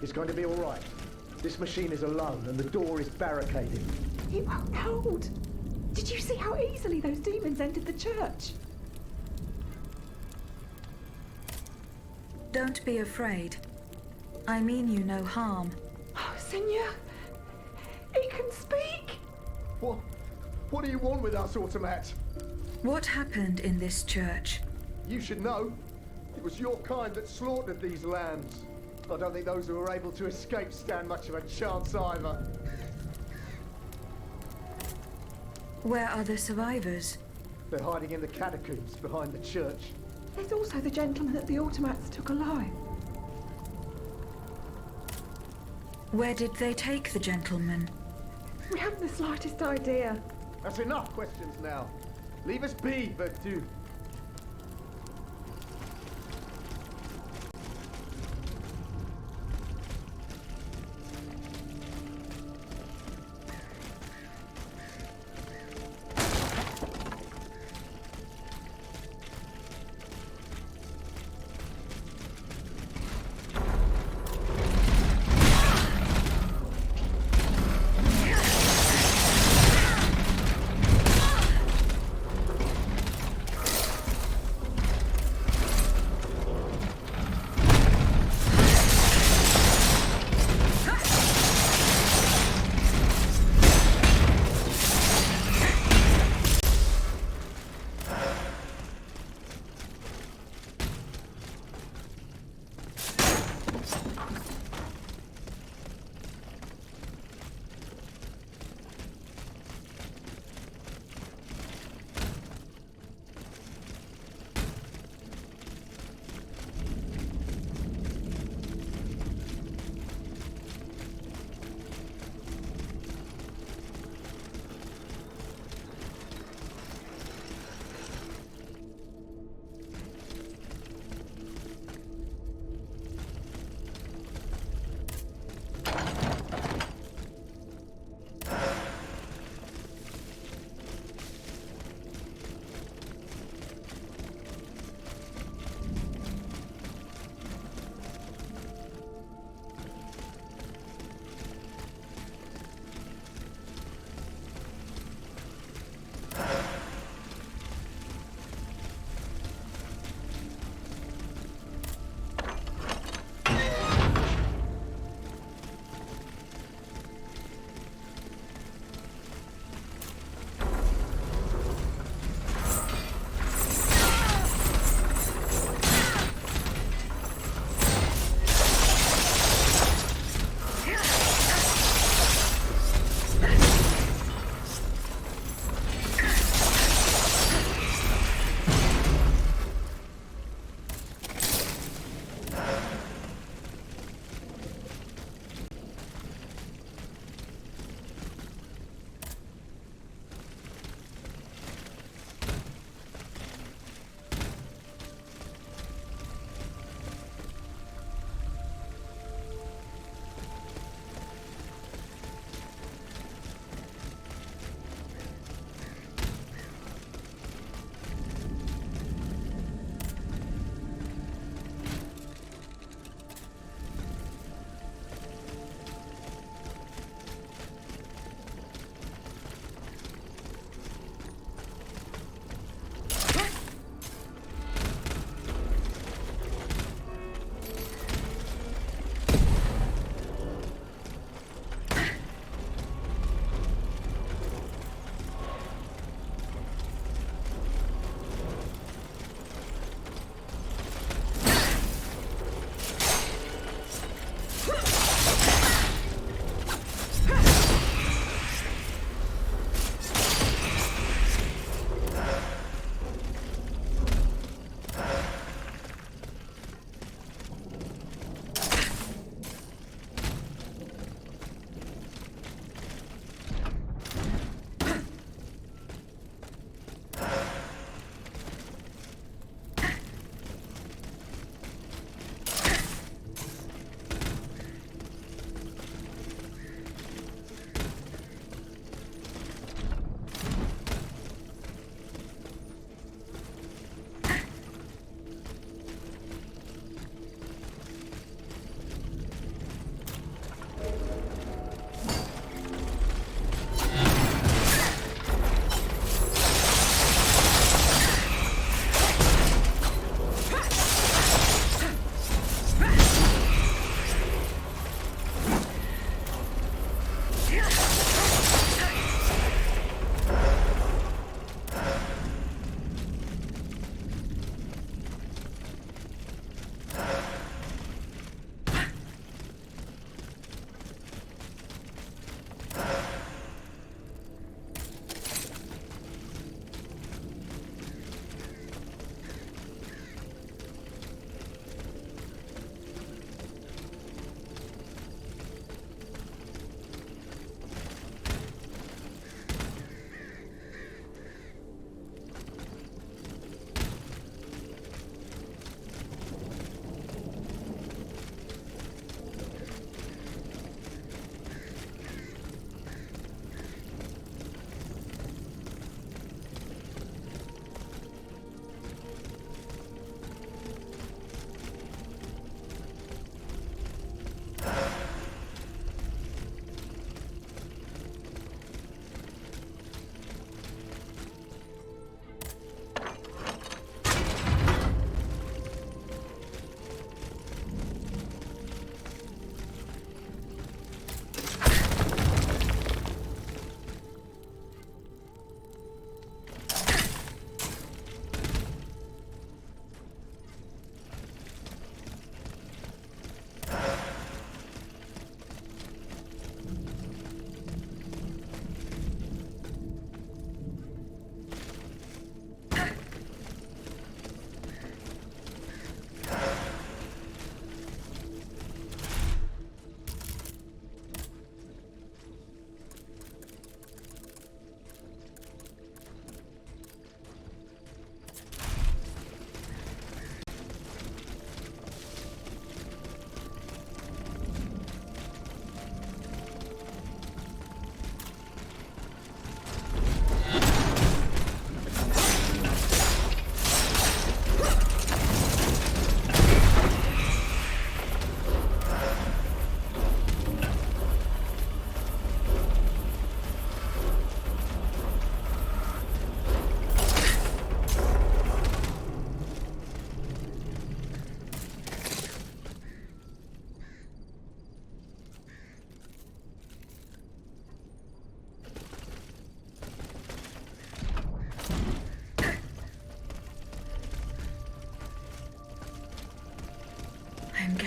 It's going to be all right. This machine is alone and the door is barricaded. It won't hold. Did you see how easily those demons entered the church? Don't be afraid. I mean you no harm. Oh, Seigneur, he can speak. What do you want with us, Automat? What happened in this church? You should know. It was your kind that slaughtered these lambs. I don't think those who were able to escape stand much of a chance either. Where are the survivors? They're hiding in the catacombs behind the church. There's also the gentleman that the automats took alive. Where did they take the gentleman? We haven't the slightest idea. That's enough questions now. Leave us be, Vertu.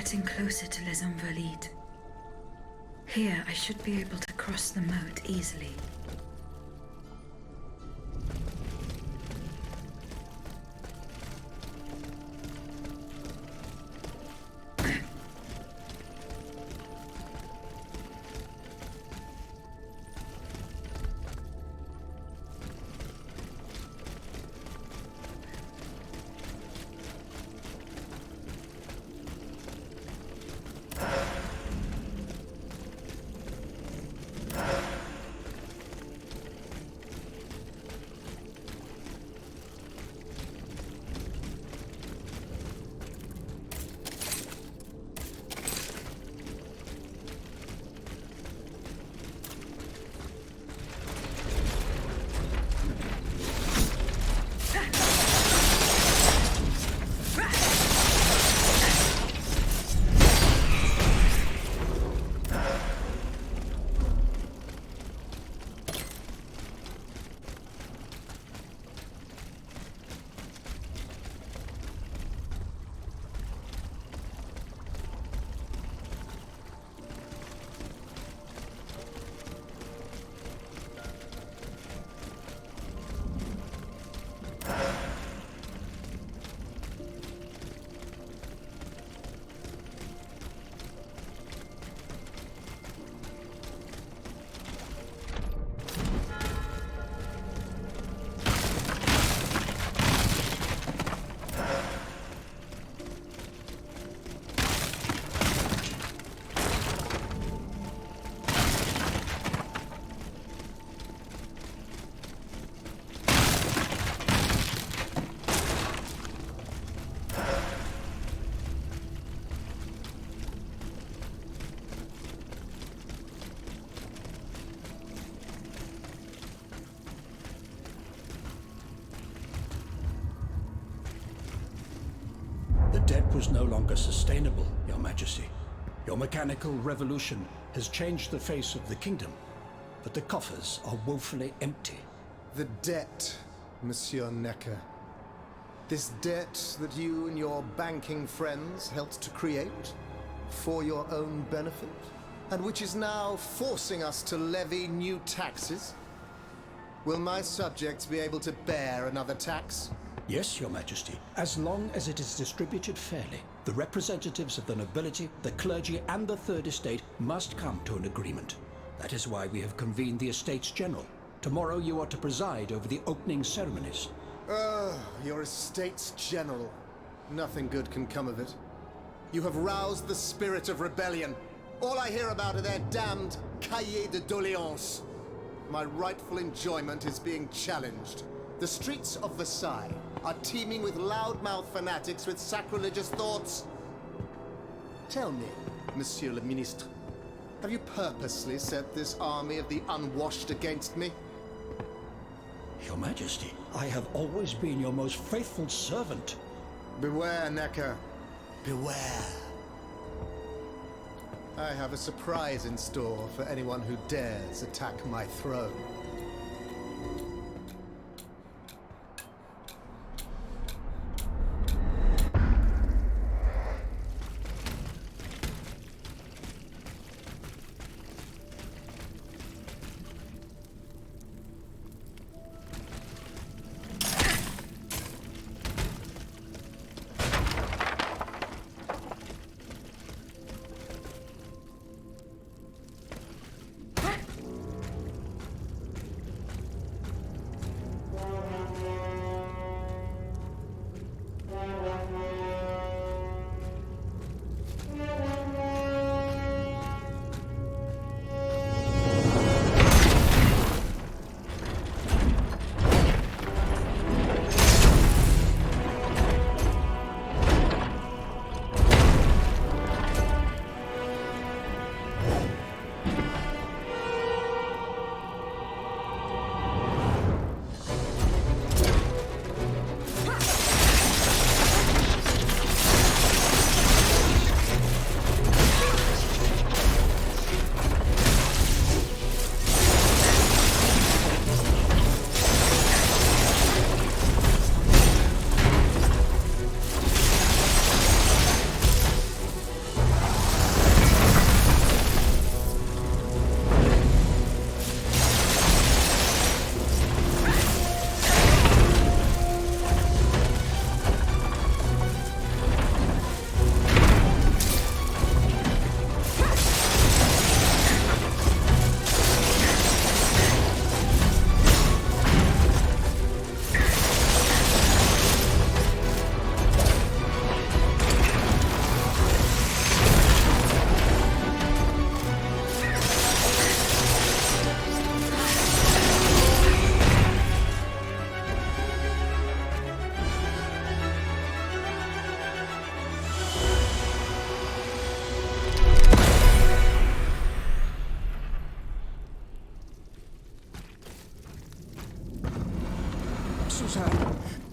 getting closer to Les Invalides. Here, I should be able to cross the moat easily. The debt was no longer sustainable, Your Majesty. Your mechanical revolution has changed the face of the kingdom, but the coffers are woefully empty. The debt, Monsieur Necker. This debt that you and your banking friends helped to create for your own benefit, and which is now forcing us to levy new taxes. Will my subjects be able to bear another tax? Yes, Your Majesty, as long as it is distributed fairly. The representatives of the nobility, the clergy, and the Third Estate must come to an agreement. That is why we have convened the Estates General. Tomorrow you are to preside over the opening ceremonies. Your Estates General. Nothing good can come of it. You have roused the spirit of rebellion. All I hear about are their damned cahiers de doléances. My rightful enjoyment is being challenged. The streets of Versailles are teeming with loudmouth fanatics with sacrilegious thoughts. Tell me, Monsieur le Ministre, have you purposely set this army of the unwashed against me? Your Majesty, I have always been your most faithful servant. Beware, Necker. Beware. I have a surprise in store for anyone who dares attack my throne.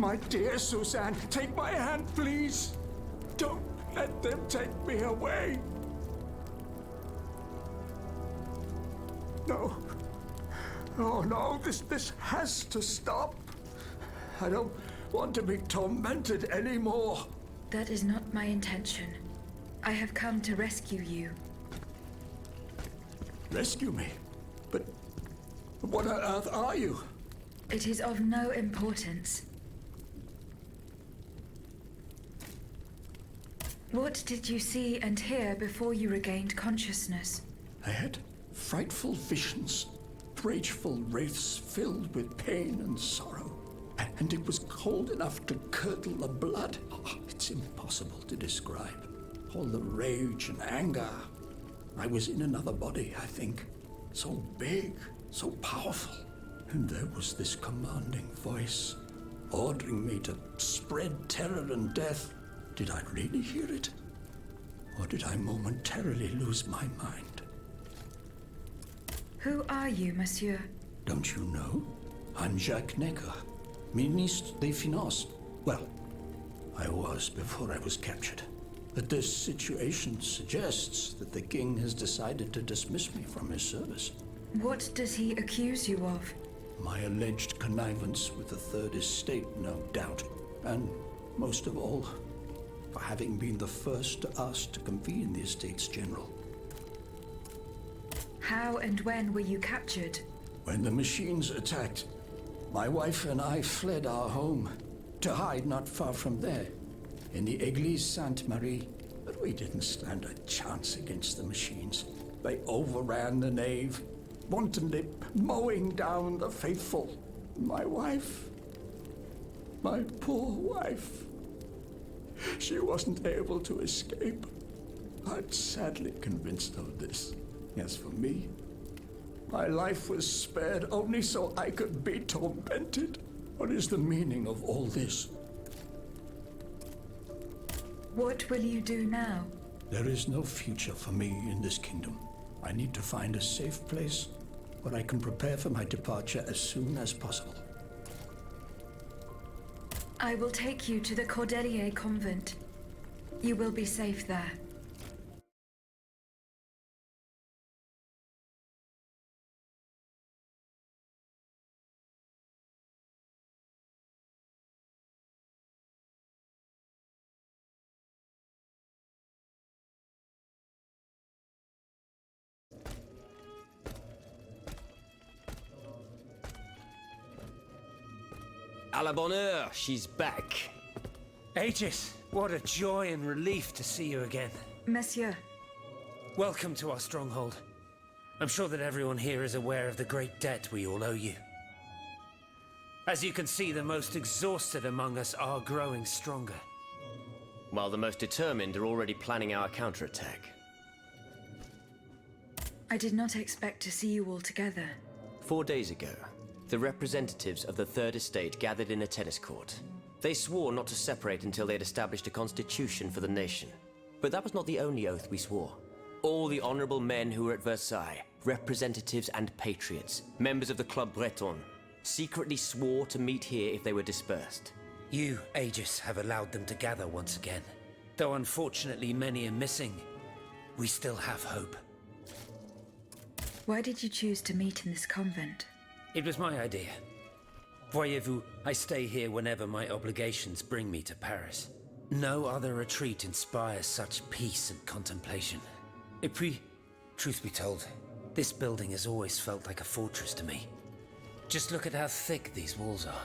My dear Suzanne, take my hand, please. Don't let them take me away. No. Oh no, this has to stop. I don't want to be tormented anymore. That is not my intention. I have come to rescue you. Rescue me? But what on earth are you? It is of no importance. What did you see and hear before you regained consciousness? I had frightful visions, rageful wraiths filled with pain and sorrow. And it was cold enough to curdle the blood. Oh, it's impossible to describe. All the rage and anger. I was in another body, I think. So big, so powerful. And there was this commanding voice, ordering me to spread terror and death. Did I really hear it? Or did I momentarily lose my mind? Who are you, monsieur? Don't you know? I'm Jacques Necker, Ministre des Finances. Well, I was before I was captured. But this situation suggests that the king has decided to dismiss me from his service. What does he accuse you of? My alleged connivance with the Third Estate, no doubt. And most of all, for having been the first to ask to convene the Estates General. How and when were you captured? When the machines attacked, my wife and I fled our home to hide not far from there, in the Église Sainte-Marie. But we didn't stand a chance against the machines. They overran the nave, wantonly mowing down the faithful. My wife, my poor wife, she wasn't able to escape. I'm sadly convinced of this. As for me, my life was spared only so I could be tormented. What is the meaning of all this? What will you do now? There is no future for me in this kingdom. I need to find a safe place where I can prepare for my departure as soon as possible. I will take you to the Cordelier convent. You will be safe there. À la bonne heure, she's back. Aegis, what a joy and relief to see you again. Monsieur, Welcome to our stronghold. I'm sure that everyone here is aware of the great debt we all owe you. As you can see, the most exhausted among us are growing stronger. While the most determined are already planning our counterattack. I did not expect to see you all together. 4 days ago, the representatives of the Third Estate gathered in a tennis court. They swore not to separate until they had established a constitution for the nation. But that was not the only oath we swore. All the honorable men who were at Versailles, representatives and patriots, members of the Club Breton, secretly swore to meet here if they were dispersed. You, Aegis, have allowed them to gather once again. Though unfortunately many are missing, we still have hope. Why did you choose to meet in this convent? It was my idea. Voyez-vous, I stay here whenever my obligations bring me to Paris. No other retreat inspires such peace and contemplation. Et puis, truth be told, this building has always felt like a fortress to me. Just look at how thick these walls are.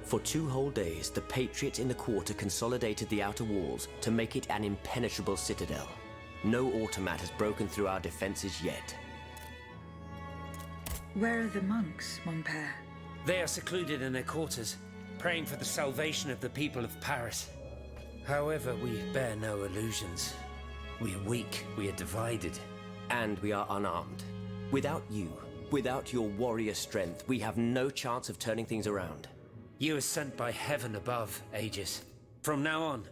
For 2 whole days, the patriots in the quarter consolidated the outer walls to make it an impenetrable citadel. No automat has broken through our defenses yet. Where are the monks, mon père? They are secluded in their quarters, praying for the salvation of the people of Paris. However, we bear no illusions. We are weak, we are divided. And we are unarmed. Without you, without your warrior strength, we have no chance of turning things around. You are sent by heaven above, Aegis. From now on,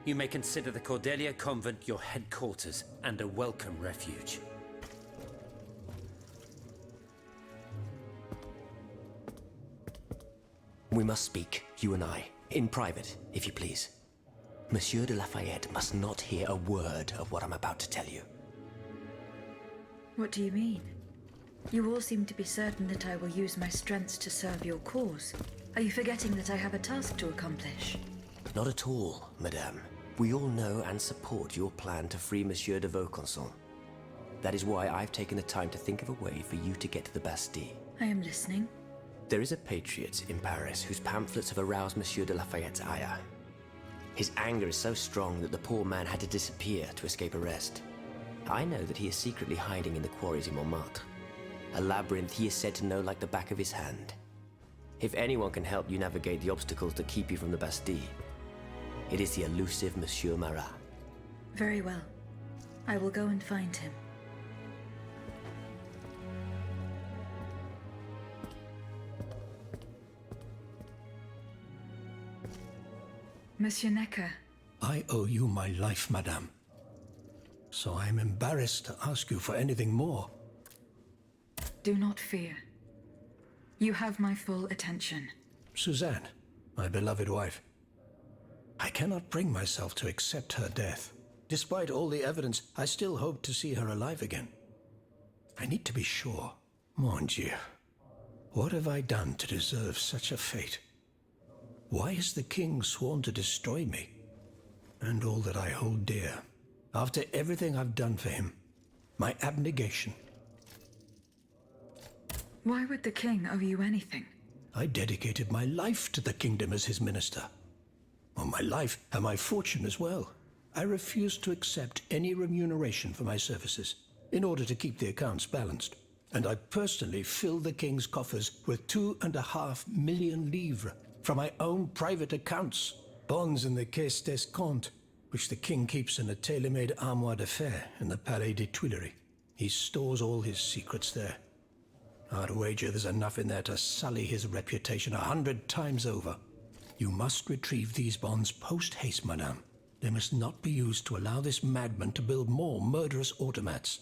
you may consider the Cordelia convent your headquarters and a welcome refuge. We must speak, you and I. In private, if you please. Monsieur de Lafayette must not hear a word of what I'm about to tell you. What do you mean? You all seem to be certain that I will use my strengths to serve your cause. Are you forgetting that I have a task to accomplish? Not at all, madame. We all know and support your plan to free Monsieur de Vaucanson. That is why I've taken the time to think of a way for you to get to the Bastille. I am listening. There is a patriot in Paris whose pamphlets have aroused Monsieur de Lafayette's ire. His anger is so strong that the poor man had to disappear to escape arrest. I know that he is secretly hiding in the quarries in Montmartre. A labyrinth he is said to know like the back of his hand. If anyone can help you navigate the obstacles that keep you from the Bastille, it is the elusive Monsieur Marat. Very well. I will go and find him. Monsieur Necker. I owe you my life, madame. So I am embarrassed to ask you for anything more. Do not fear. You have my full attention. Suzanne, my beloved wife. I cannot bring myself to accept her death. Despite all the evidence, I still hope to see her alive again. I need to be sure. Mon Dieu. What have I done to deserve such a fate? Why has the king sworn to destroy me? And all that I hold dear. After everything I've done for him. My abnegation. Why would the king owe you anything? I dedicated my life to the kingdom as his minister. Well, my life and my fortune as well. I refuse to accept any remuneration for my services in order to keep the accounts balanced. And I personally fill the king's coffers with 2.5 million livres from my own private accounts, bonds in the Caisse d'Escompte, which the king keeps in a tailor-made armoire de fer in the Palais des Tuileries. He stores all his secrets there. I'd wager there's enough in there to sully his reputation 100 times over. You must retrieve these bonds post-haste, madame. They must not be used to allow this madman to build more murderous automats.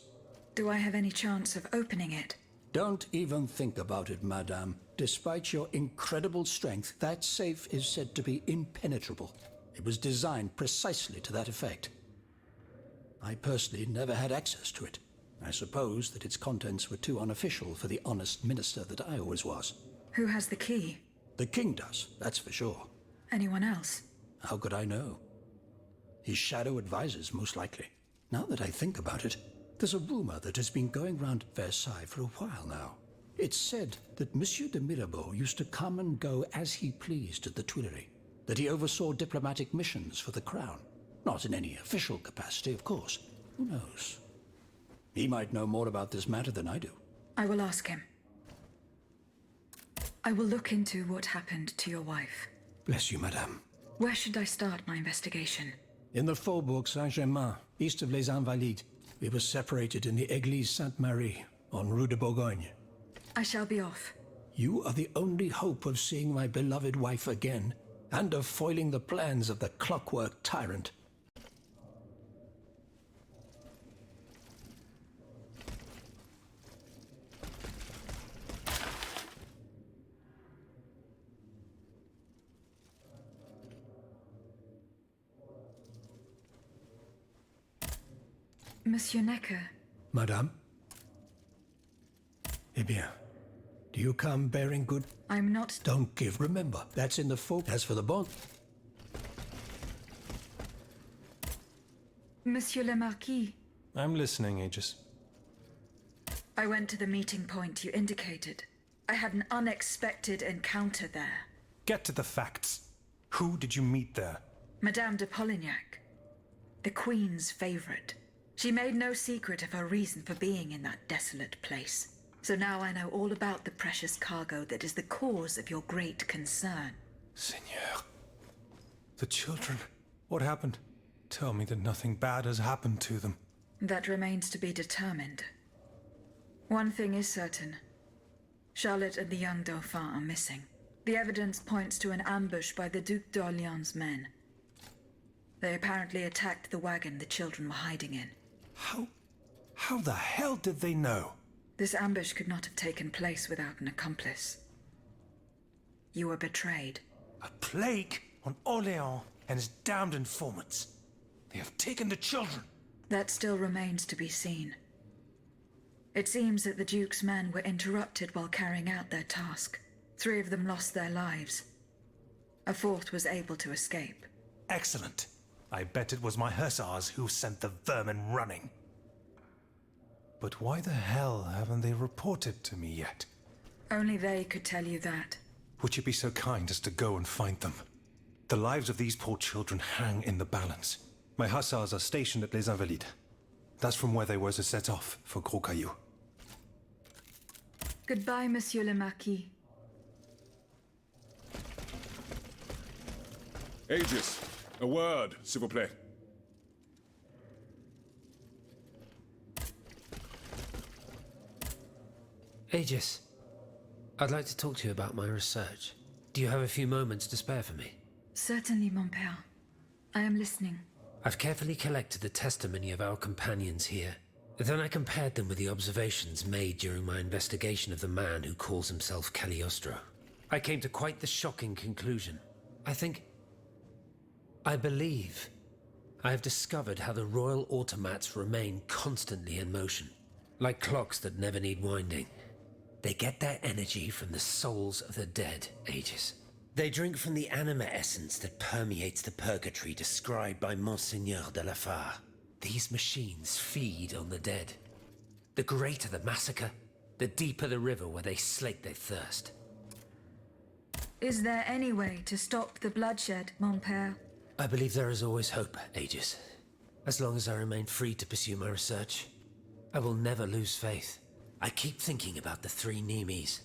Do I have any chance of opening it? Don't even think about it, madame. Despite your incredible strength, that safe is said to be impenetrable. It was designed precisely to that effect. I personally never had access to it. I suppose that its contents were too unofficial for the honest minister that I always was. Who has the key? The king does, that's for sure. Anyone else? How could I know? His shadow advisors, most likely. Now that I think about it, there's a rumor that has been going round Versailles for a while now. It's said that Monsieur de Mirabeau used to come and go as he pleased at the Tuileries, that he oversaw diplomatic missions for the crown. Not in any official capacity, of course. Who knows? He might know more about this matter than I do. I will ask him. I will look into what happened to your wife. Bless you, madame. Where should I start my investigation? In the Faubourg Saint-Germain, east of Les Invalides. We were separated in the Église Sainte-Marie, on Rue de Bourgogne. I shall be off. You are the only hope of seeing my beloved wife again, and of foiling the plans of the clockwork tyrant. Monsieur Necker. Madame? Eh bien, do you come bearing good? I'm not... Don't give. Remember, that's in the folk. As for the bond... Monsieur le Marquis. I'm listening, Aegis. I went to the meeting point you indicated. I had an unexpected encounter there. Get to the facts. Who did you meet there? Madame de Polignac, the Queen's favorite. She made no secret of her reason for being in that desolate place. So now I know all about the precious cargo that is the cause of your great concern. Seigneur. The children. What happened? Tell me that nothing bad has happened to them. That remains to be determined. One thing is certain. Charlotte and the young Dauphin are missing. The evidence points to an ambush by the Duc d'Orléans' men. They apparently attacked the wagon the children were hiding in. How the hell did they know? This ambush could not have taken place without an accomplice. You were betrayed. A plague? on Orléans and his damned informants. They have taken the children. That still remains to be seen. It seems that the Duke's men were interrupted while carrying out their task. 3 of them lost their lives. A 4th was able to escape. Excellent. I bet it was my hussars who sent the vermin running. But why the hell haven't they reported to me yet? Only they could tell you that. Would you be so kind as to go and find them? The lives of these poor children hang in the balance. My hussars are stationed at Les Invalides. That's from where they were to set off for Gros Caillou. Goodbye, Monsieur le Marquis. Aegis, a word, s'il vous plaît. Aegis, I'd like to talk to you about my research. Do you have a few moments to spare for me? Certainly, mon père. I am listening. I've carefully collected the testimony of our companions here. Then I compared them with the observations made during my investigation of the man who calls himself Cagliostro. I came to quite the shocking conclusion. I believe I have discovered how the royal automats remain constantly in motion, like clocks that never need winding. They get their energy from the souls of the dead, Aegis. They drink from the anima essence that permeates the purgatory described by Monseigneur de la Fare. These machines feed on the dead. The greater the massacre, the deeper the river where they slake their thirst. Is there any way to stop the bloodshed, mon père? I believe there is always hope, Aegis. As long as I remain free to pursue my research, I will never lose faith. I keep thinking about the 3 Nemes.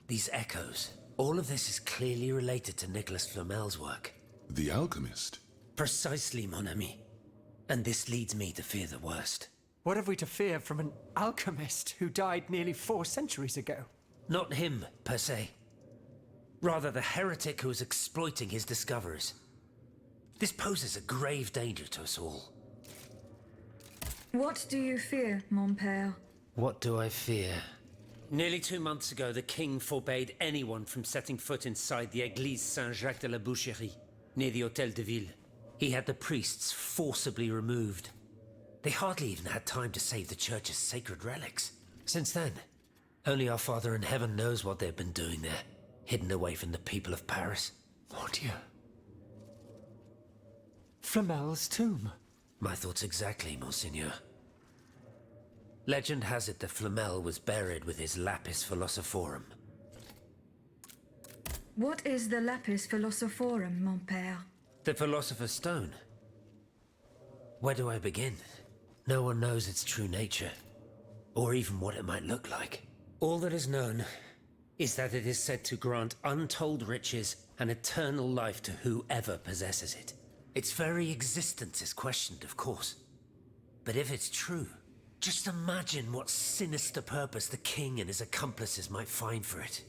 These echoes. All of this is clearly related to Nicholas Flamel's work. The alchemist? Precisely, mon ami. And this leads me to fear the worst. What have we to fear from an alchemist who died nearly 4 centuries ago? Not him, per se. Rather, the heretic who is exploiting his discoveries. This poses a grave danger to us all. What do you fear, mon père? What do I fear? Nearly 2 months ago, the king forbade anyone from setting foot inside the Église Saint-Jacques de la Boucherie, near the Hôtel de Ville. He had the priests forcibly removed. They hardly even had time to save the church's sacred relics. Since then, only our Father in Heaven knows what they've been doing there, hidden away from the people of Paris. Mon Dieu. Flamel's tomb. My thoughts exactly, Monseigneur. Legend has it that Flamel was buried with his lapis philosophorum. What is the lapis philosophorum, mon père? The Philosopher's Stone. Where do I begin? No one knows its true nature, or even what it might look like. All that is known is that it is said to grant untold riches and eternal life to whoever possesses it. Its very existence is questioned, of course. But if it's true, just imagine what sinister purpose the king and his accomplices might find for it.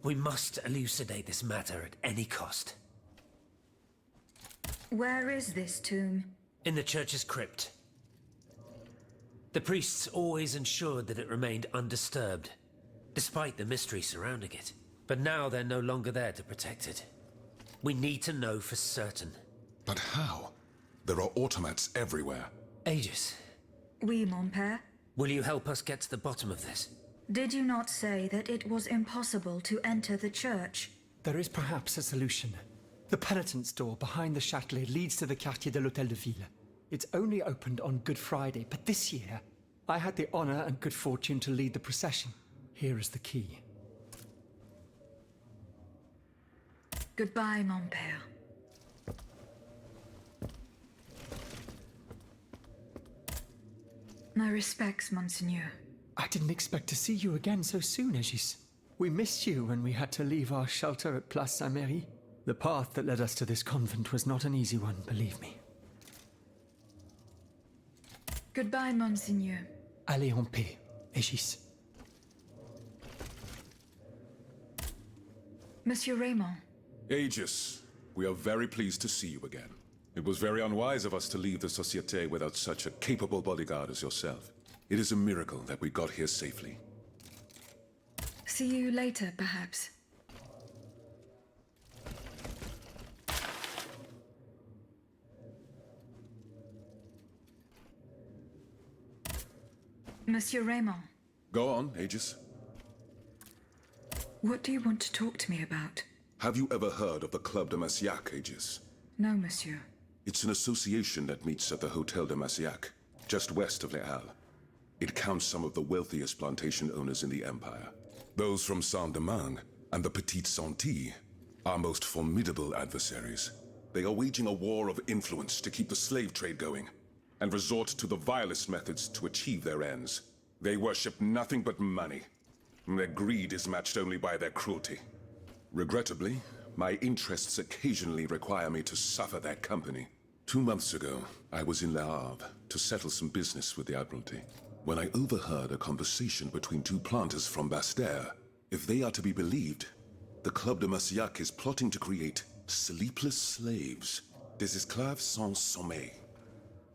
We must elucidate this matter at any cost. Where is this tomb? In the church's crypt. The priests always ensured that it remained undisturbed, despite the mystery surrounding it. But now they're no longer there to protect it. We need to know for certain. But how? There are automats everywhere. Aegis, Oui, mon père. will you help us get to the bottom of this? Did you not say that it was impossible to enter the church? There is perhaps a solution. The penitent's door behind the Châtelet leads to the Quartier de l'Hôtel de Ville. It's only opened on Good Friday, but this year, I had the honor and good fortune to lead the procession. Here is the key. Goodbye, mon père. My respects, Monseigneur. I didn't expect to see you again so soon, Aegis. We missed you when we had to leave our shelter at Place Saint-Méry. The path that led us to this convent was not an easy one, believe me. Goodbye, Monseigneur. Allez en paix, Aegis. Monsieur Raymond. Aegis, we are very pleased to see you again. It was very unwise of us to leave the Société without such a capable bodyguard as yourself. It is a miracle that we got here safely. See you later, perhaps. Monsieur Raymond, Go on, Aegis. what do you want to talk to me about? Have you ever heard of the Club de Massiac, Aegis? No, monsieur. It's an association that meets at the Hotel de Massiac, just west of Les Halles. It counts some of the wealthiest plantation owners in the Empire. Those from Saint-Domingue and the Petite Santilles are most formidable adversaries. They are waging a war of influence to keep the slave trade going, and resort to the vilest methods to achieve their ends. They worship nothing but money. Their greed is matched only by their cruelty. Regrettably, my interests occasionally require me to suffer their company. 2 months ago, I was in Le Havre to settle some business with the Admiralty, when I overheard a conversation between two planters from Bastère. If they are to be believed, the Club de Massiac is plotting to create sleepless slaves, des esclaves sans sommeil.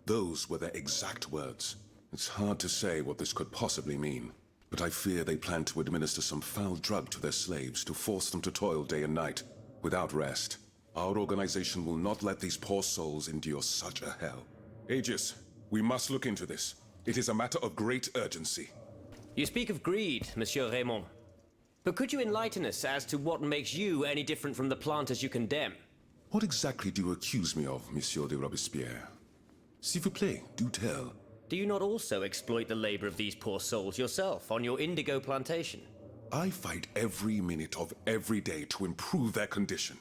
Those were their exact words. It's hard to say what this could possibly mean, but I fear they plan to administer some foul drug to their slaves to force them to toil day and night, without rest. Our organization will not let these poor souls endure such a hell. Aegis, we must look into this. It is a matter of great urgency. You speak of greed, Monsieur Raymond. But could you enlighten us as to what makes you any different from the planters you condemn? What exactly do you accuse me of, Monsieur de Robespierre? S'il vous plaît, do tell. Do you not also exploit the labor of these poor souls yourself on your indigo plantation? I fight every minute of every day to improve their condition.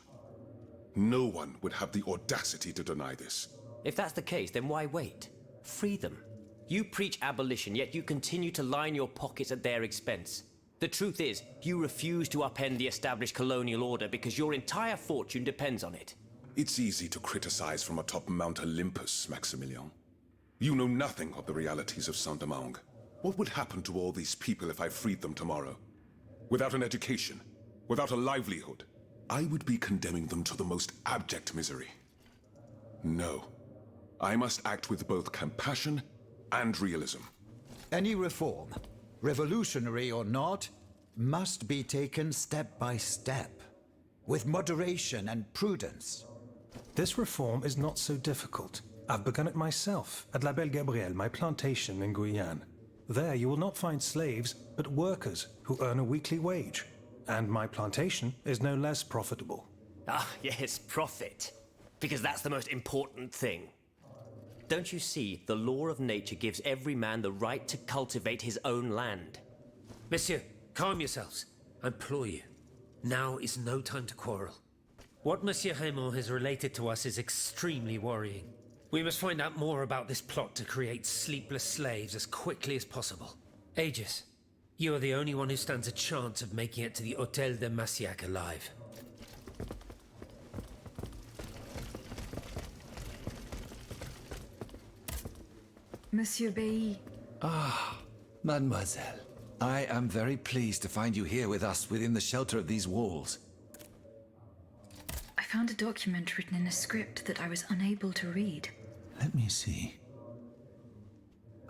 No one would have the audacity to deny this. If that's the case, then why wait? Free them. You preach abolition, yet you continue to line your pockets at their expense. The truth is, you refuse to upend the established colonial order because your entire fortune depends on it. It's easy to criticize from atop Mount Olympus, Maximilian. You know nothing of the realities of Saint-Domingue. What would happen to all these people if I freed them tomorrow? Without an education, without a livelihood, I would be condemning them to the most abject misery. No. I must act with both compassion and realism. Any reform, revolutionary or not, must be taken step by step, with moderation and prudence. This reform is not so difficult. I've begun it myself at La Belle Gabrielle, my plantation in Guyane. There you will not find slaves, but workers who earn a weekly wage. And my plantation is no less profitable. Ah, yes, profit. Because that's the most important thing. Don't you see, the law of nature gives every man the right to cultivate his own land. Monsieur, calm yourselves. I implore you. Now is no time to quarrel. What Monsieur Raymond has related to us is extremely worrying. We must find out more about this plot to create sleepless slaves as quickly as possible. Aegis, you are the only one who stands a chance of making it to the Hôtel de Massiac alive. Monsieur Bailly. Ah, mademoiselle. I am very pleased to find you here with us within the shelter of these walls. I found a document written in a script that I was unable to read. Let me see.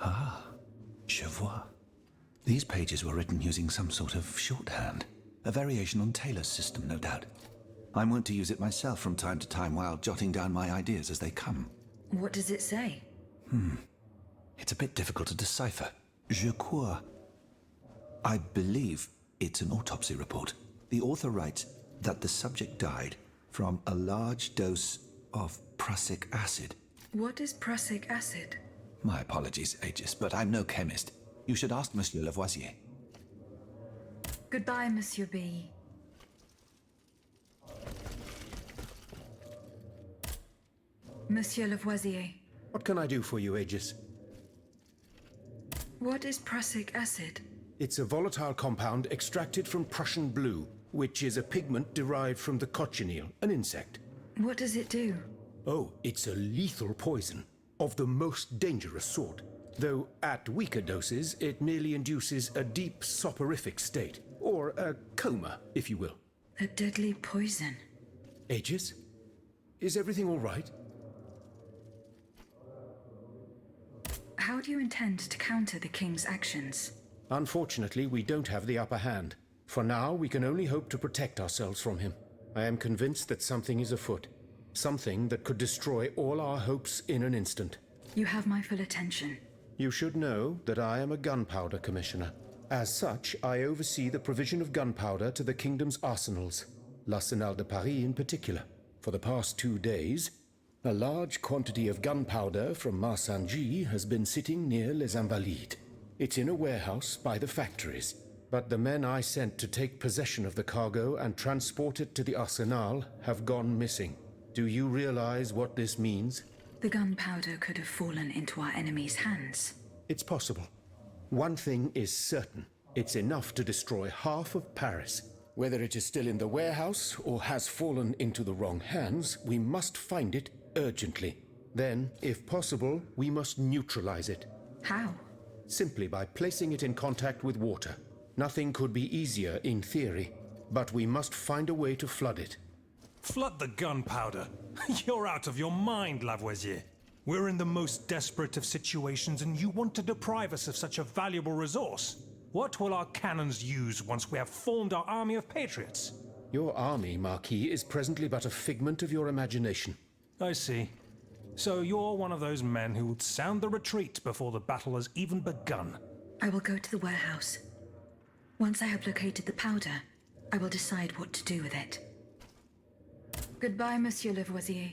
Ah, je vois. These pages were written using some sort of shorthand. A variation on Taylor's system, no doubt. I'm wont to use it myself from time to time while jotting down my ideas as they come. What does it say? It's a bit difficult to decipher. Je crois. I believe it's an autopsy report. The author writes that the subject died from a large dose of prussic acid. What is prussic acid? My apologies, Aegis, but I'm no chemist. You should ask Monsieur Lavoisier. Goodbye, Monsieur B. Monsieur Lavoisier. What can I do for you, Aegis? What is prussic acid? It's a volatile compound extracted from Prussian blue, which is a pigment derived from the cochineal, an insect. What does it do? Oh, it's a lethal poison, of the most dangerous sort. Though at weaker doses, it merely induces a deep soporific state, or a coma, if you will. A deadly poison. Aegis? Is everything all right? How do you intend to counter the king's actions? Unfortunately, we don't have the upper hand. For now, we can only hope to protect ourselves from him. I am convinced that something is afoot. Something that could destroy all our hopes in an instant. You have my full attention. You should know that I am a gunpowder commissioner. As such, I oversee the provision of gunpowder to the kingdom's arsenals, l'Arsenal de Paris in particular. For the past 2 days, a large quantity of gunpowder from Marsangy has been sitting near les Invalides. It's in a warehouse by the factories. But the men I sent to take possession of the cargo and transport it to the Arsenal have gone missing. Do you realize what this means? The gunpowder could have fallen into our enemy's hands. It's possible. One thing is certain. It's enough to destroy half of Paris. Whether it is still in the warehouse or has fallen into the wrong hands, we must find it urgently. Then, if possible, we must neutralize it. How? Simply by placing it in contact with water. Nothing could be easier in theory, but we must find a way to flood it. Flood the gunpowder? You're out of your mind, Lavoisier. We're in the most desperate of situations and you want to deprive us of such a valuable resource. What will our cannons use once we have formed our army of patriots? Your army, Marquis, is presently but a figment of your imagination. I see. So you're one of those men who would sound the retreat before the battle has even begun. I will go to the warehouse. Once I have located the powder, I will decide what to do with it. Goodbye, Monsieur Lavoisier.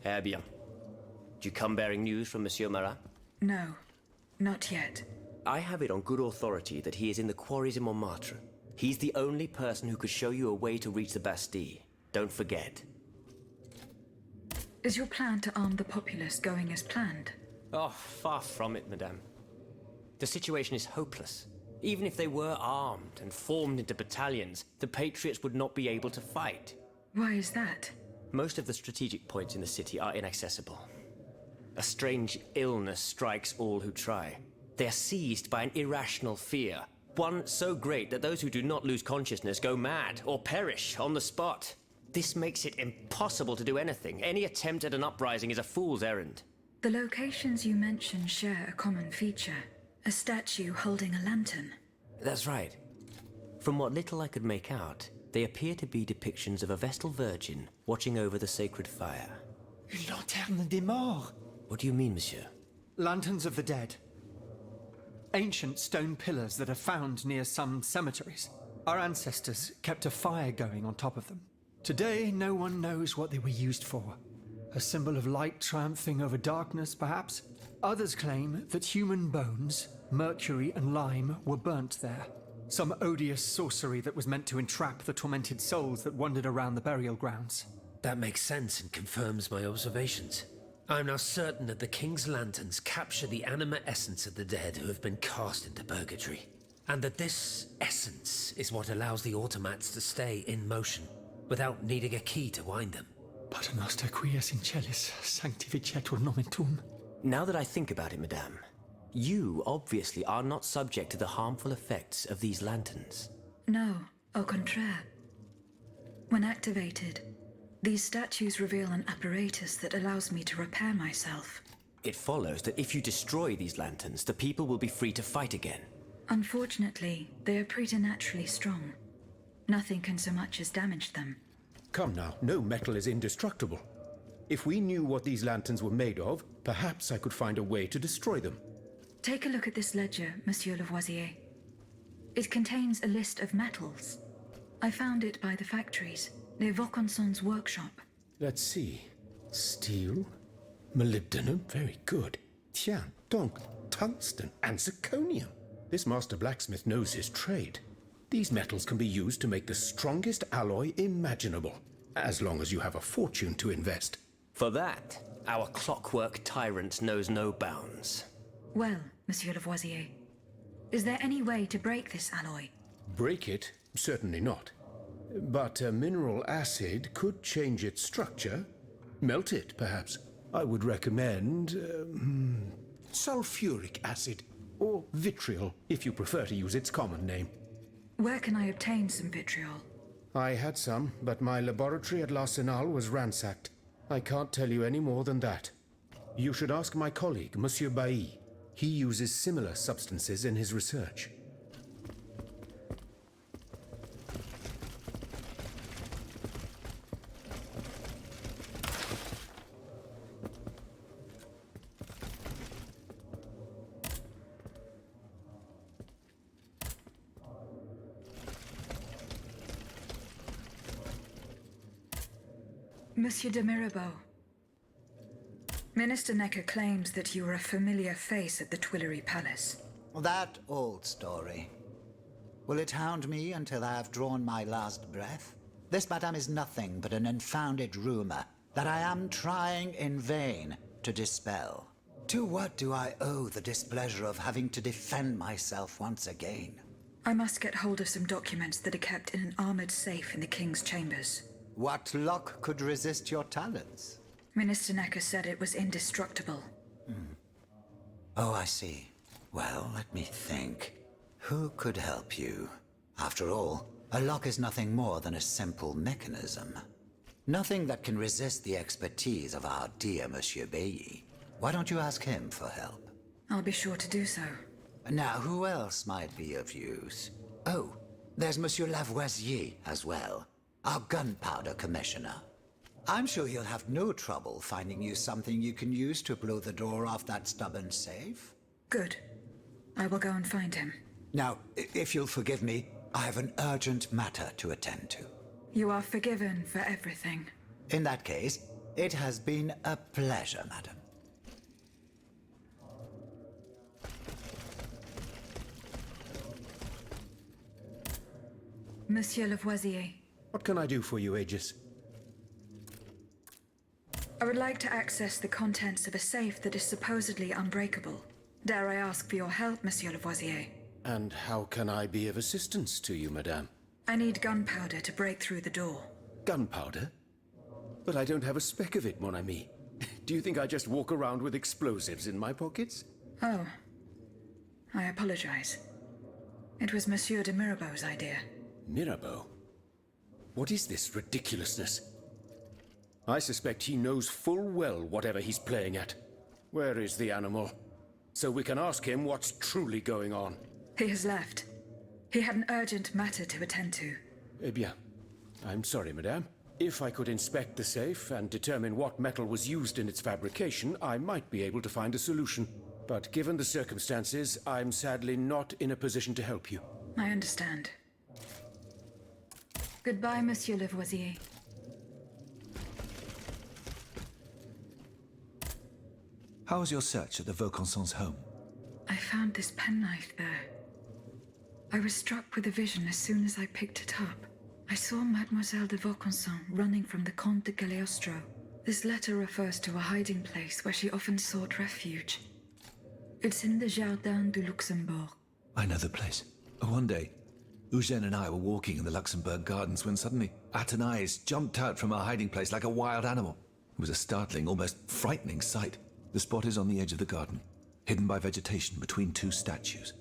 Eh bien. Do you come bearing news from Monsieur Marat? No, not yet. I have it on good authority that he is in the quarries in Montmartre. He's the only person who could show you a way to reach the Bastille. Don't forget. Is your plan to arm the populace going as planned? Oh, far from it, madame. The situation is hopeless. Even if they were armed and formed into battalions, the Patriots would not be able to fight. Why is that? Most of the strategic points in the city are inaccessible. A strange illness strikes all who try. They are seized by an irrational fear, one so great that those who do not lose consciousness go mad or perish on the spot. This makes it impossible to do anything. Any attempt at an uprising is a fool's errand. The locations you mentioned share a common feature. A statue holding a lantern. That's right. From what little I could make out, they appear to be depictions of a Vestal Virgin watching over the sacred fire. Une lanterne des morts. What do you mean, monsieur? Lanterns of the dead. Ancient stone pillars that are found near some cemeteries. Our ancestors kept a fire going on top of them. Today, no one knows what they were used for. A symbol of light triumphing over darkness, perhaps? Others claim that human bones, mercury and lime, were burnt there. Some odious sorcery that was meant to entrap the tormented souls that wandered around the burial grounds. That makes sense and confirms my observations. I am now certain that the King's lanterns capture the anima essence of the dead who have been cast into purgatory, and that this essence is what allows the automats to stay in motion, without needing a key to wind them. Pater noster qui es in celis, sanctificetur nomen tuum. Now that I think about it, madame, you obviously are not subject to the harmful effects of these lanterns. No, au contraire. When activated, these statues reveal an apparatus that allows me to repair myself. It follows that if you destroy these lanterns, the people will be free to fight again. Unfortunately, they are preternaturally strong. Nothing can so much as damage them. Come now, no metal is indestructible. If we knew what these lanterns were made of, perhaps I could find a way to destroy them. Take a look at this ledger, Monsieur Lavoisier. It contains a list of metals. I found it by the factories, near Vaucanson's workshop. Let's see. Steel, molybdenum, very good. Tiens, donc, tungsten and zirconium. This master blacksmith knows his trade. These metals can be used to make the strongest alloy imaginable, as long as you have a fortune to invest. For that, our clockwork tyrant knows no bounds. Well, Monsieur Lavoisier, is there any way to break this alloy? Break it? Certainly not. But a mineral acid could change its structure. Melt it, perhaps. I would recommend sulfuric acid, or vitriol, if you prefer to use its common name. Where can I obtain some vitriol? I had some, but my laboratory at l'Arsenal was ransacked. I can't tell you any more than that. You should ask my colleague, Monsieur Bailly. He uses similar substances in his research. Monsieur de Mirabeau. Minister Necker claims that you were a familiar face at the Tuileries Palace. That old story. Will it hound me until I have drawn my last breath? This, madame, is nothing but an unfounded rumor that I am trying in vain to dispel. To what do I owe the displeasure of having to defend myself once again? I must get hold of some documents that are kept in an armored safe in the King's chambers. What lock could resist your talents? Minister Necker said it was indestructible. Oh, I see. Well, let me think. Who could help you? After all, a lock is nothing more than a simple mechanism. Nothing that can resist the expertise of our dear Monsieur Bailly. Why don't you ask him for help? I'll be sure to do so. Now, who else might be of use? Oh, there's Monsieur Lavoisier as well, our gunpowder commissioner. I'm sure he'll have no trouble finding you something you can use to blow the door off that stubborn safe. Good. I will go and find him. Now, if you'll forgive me, I have an urgent matter to attend to. You are forgiven for everything. In that case, it has been a pleasure, madam. Monsieur Lavoisier. What can I do for you, Aegis? I would like to access the contents of a safe that is supposedly unbreakable. Dare I ask for your help, Monsieur Lavoisier? And how can I be of assistance to you, madame? I need gunpowder to break through the door. Gunpowder? But I don't have a speck of it, mon ami. Do you think I just walk around with explosives in my pockets? Oh. I apologize. It was Monsieur de Mirabeau's idea. Mirabeau? What is this ridiculousness? I suspect he knows full well whatever he's playing at. Where is the animal? So we can ask him what's truly going on. He has left. He had an urgent matter to attend to. Eh bien. I'm sorry, madame. If I could inspect the safe and determine what metal was used in its fabrication, I might be able to find a solution. But given the circumstances, I'm sadly not in a position to help you. I understand. Goodbye, Monsieur Lavoisier. How was your search at the Vaucansons' home? I found this penknife there. I was struck with a vision as soon as I picked it up. I saw Mademoiselle de Vaucanson running from the Comte de Cagliostro. This letter refers to a hiding place where she often sought refuge. It's in the Jardin du Luxembourg. I know the place. One day, Eugène and I were walking in the Luxembourg gardens when suddenly Athénaïs jumped out from our hiding place like a wild animal. It was a startling, almost frightening sight. The spot is on the edge of the garden, hidden by vegetation between two statues.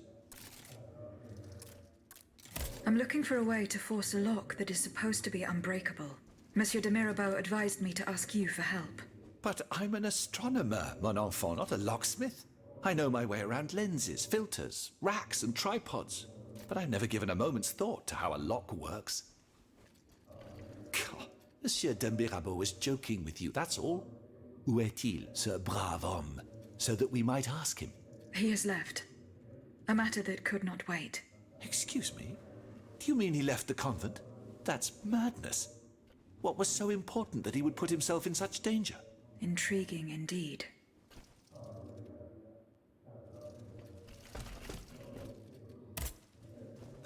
I'm looking for a way to force a lock that is supposed to be unbreakable. Monsieur de Mirabeau advised me to ask you for help. But I'm an astronomer, mon enfant, not a locksmith. I know my way around lenses, filters, racks and tripods. But I've never given a moment's thought to how a lock works. God, Monsieur de Mirabeau was joking with you, that's all. Où est-il, ce brave homme? So that we might ask him. He has left. A matter that could not wait. Excuse me? Do you mean he left the convent? That's madness. What was so important that he would put himself in such danger? Intriguing indeed.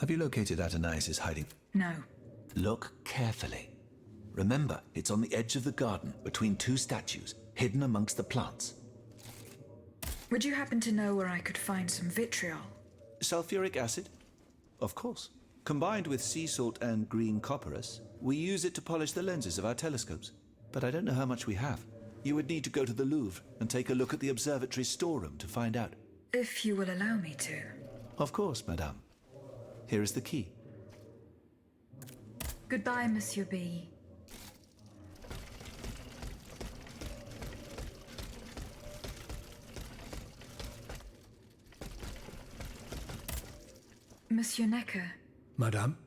Have you located Athénaïs' hiding? No. Look carefully. Remember, it's on the edge of the garden, between two statues, hidden amongst the plants. Would you happen to know where I could find some vitriol? Sulfuric acid? Of course. Combined with sea salt and green copperas, we use it to polish the lenses of our telescopes. But I don't know how much we have. You would need to go to the Louvre and take a look at the observatory's storeroom to find out. If you will allow me to. Of course, madame. Here is the key. Goodbye, Monsieur B. Monsieur Necker. Madame?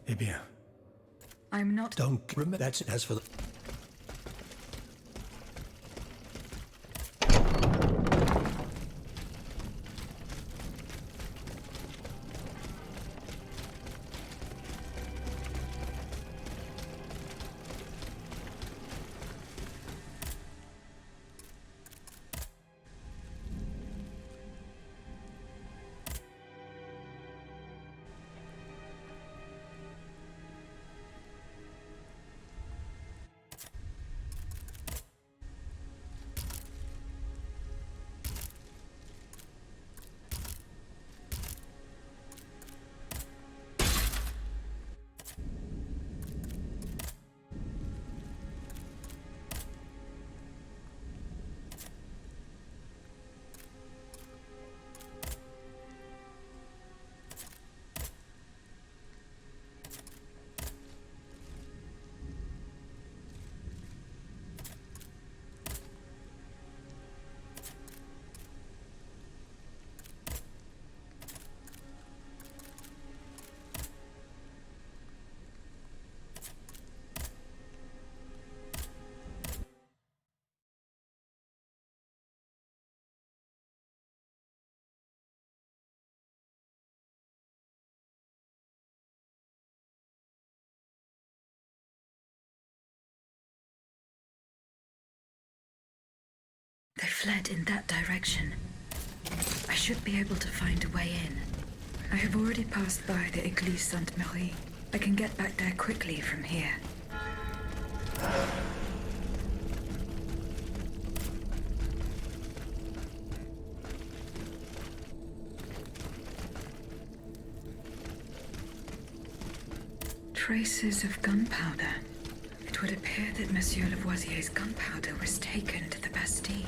Eh bien. I'm not... Don't remember. That's it. As for the... They fled in that direction. I should be able to find a way in. I have already passed by the Église Sainte-Marie. I can get back there quickly from here. Traces of gunpowder. It would appear that Monsieur Lavoisier's gunpowder was taken to the Bastille.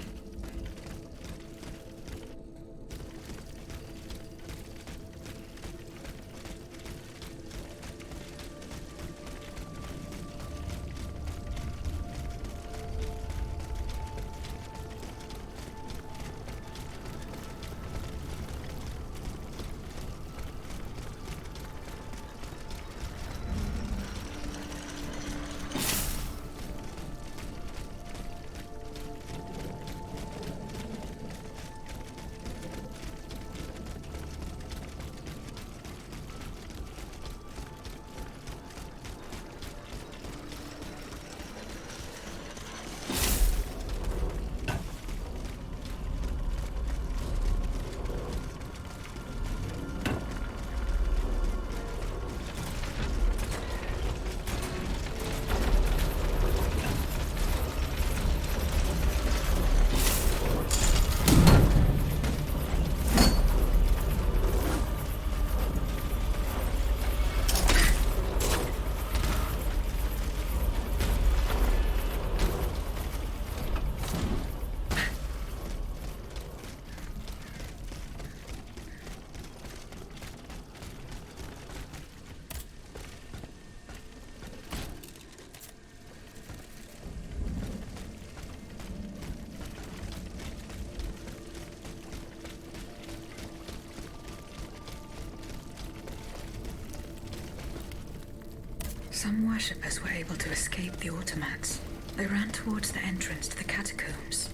Some worshippers were able to escape the automats. They ran towards the entrance to the catacombs.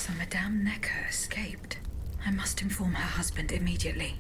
So Madame Necker escaped. I must inform her husband immediately.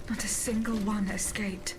Not a single one escaped.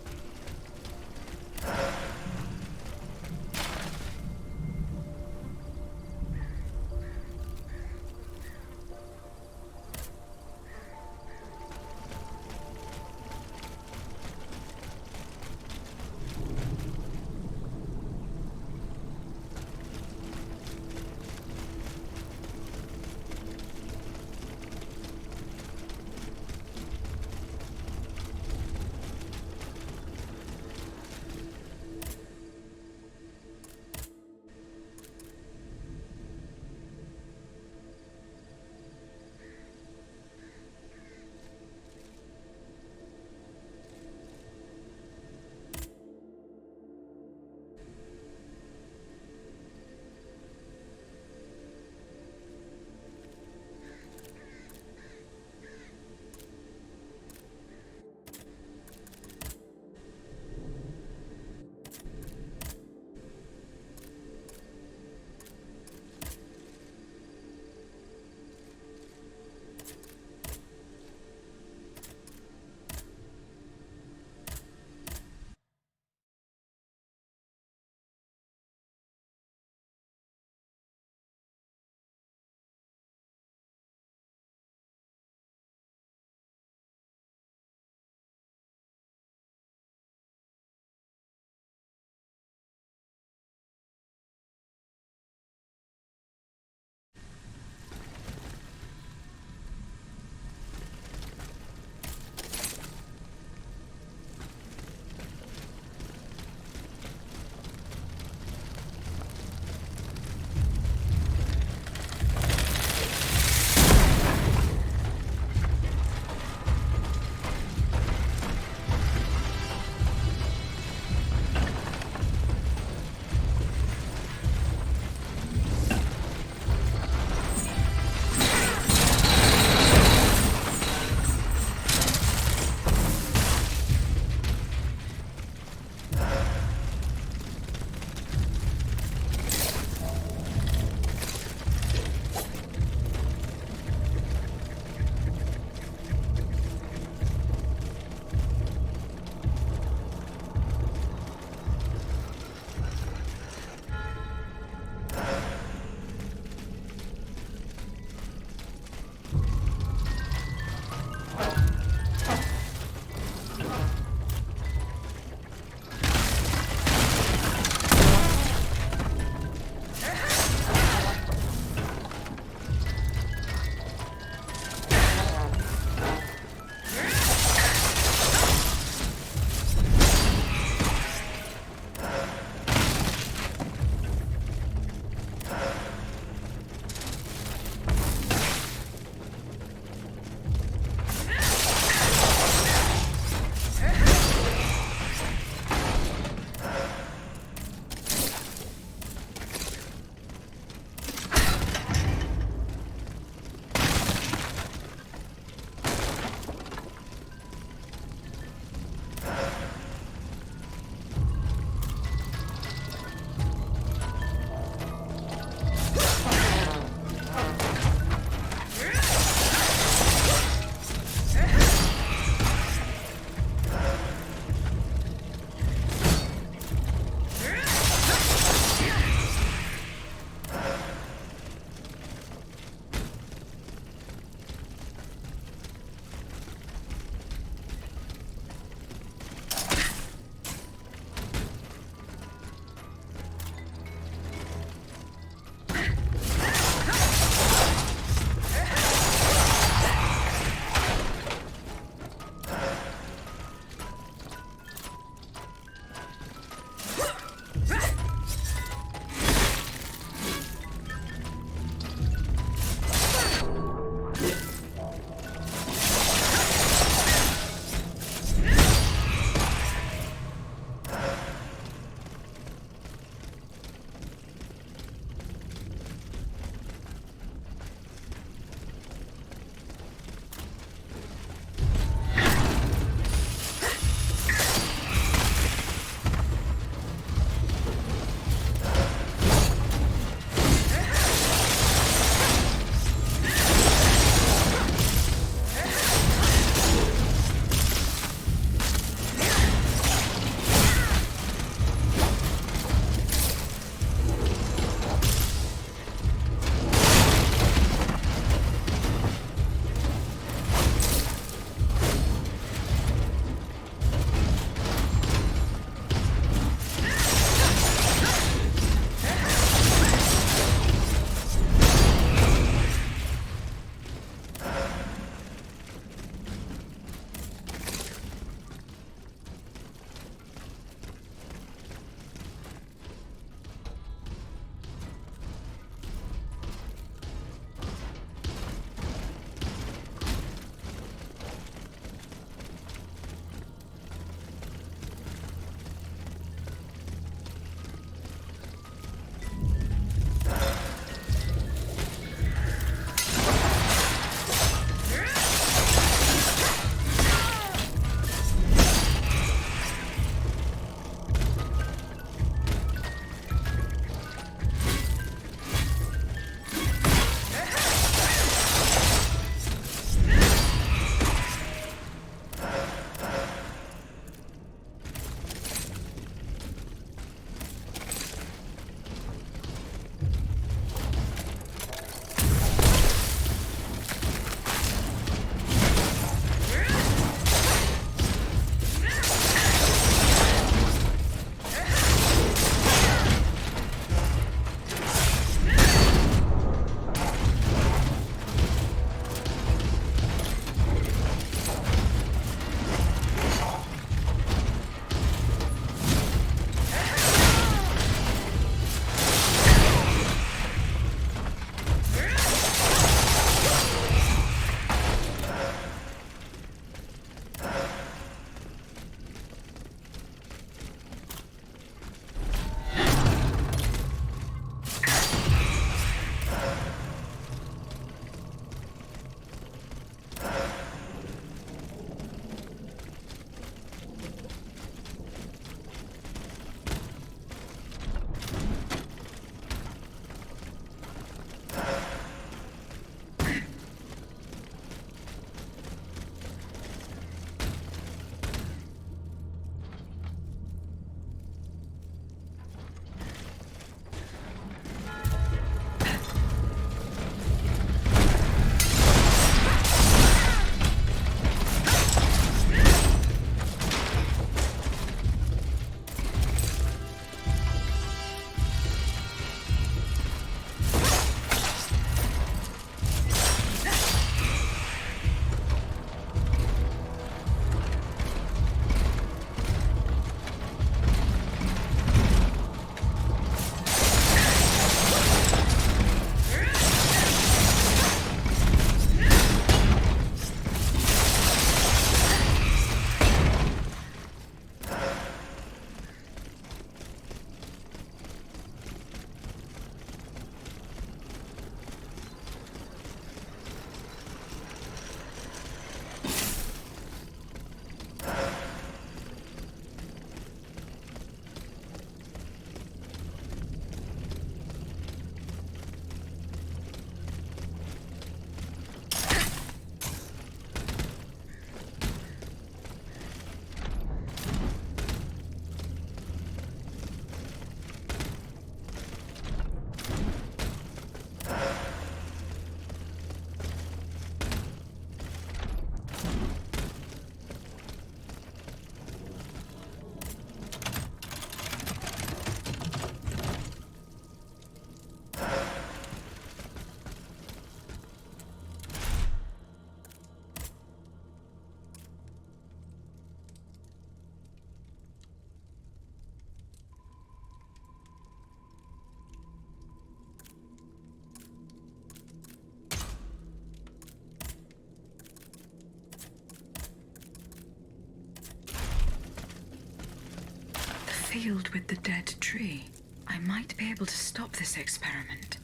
field with the dead tree. I might be able to stop this experiment.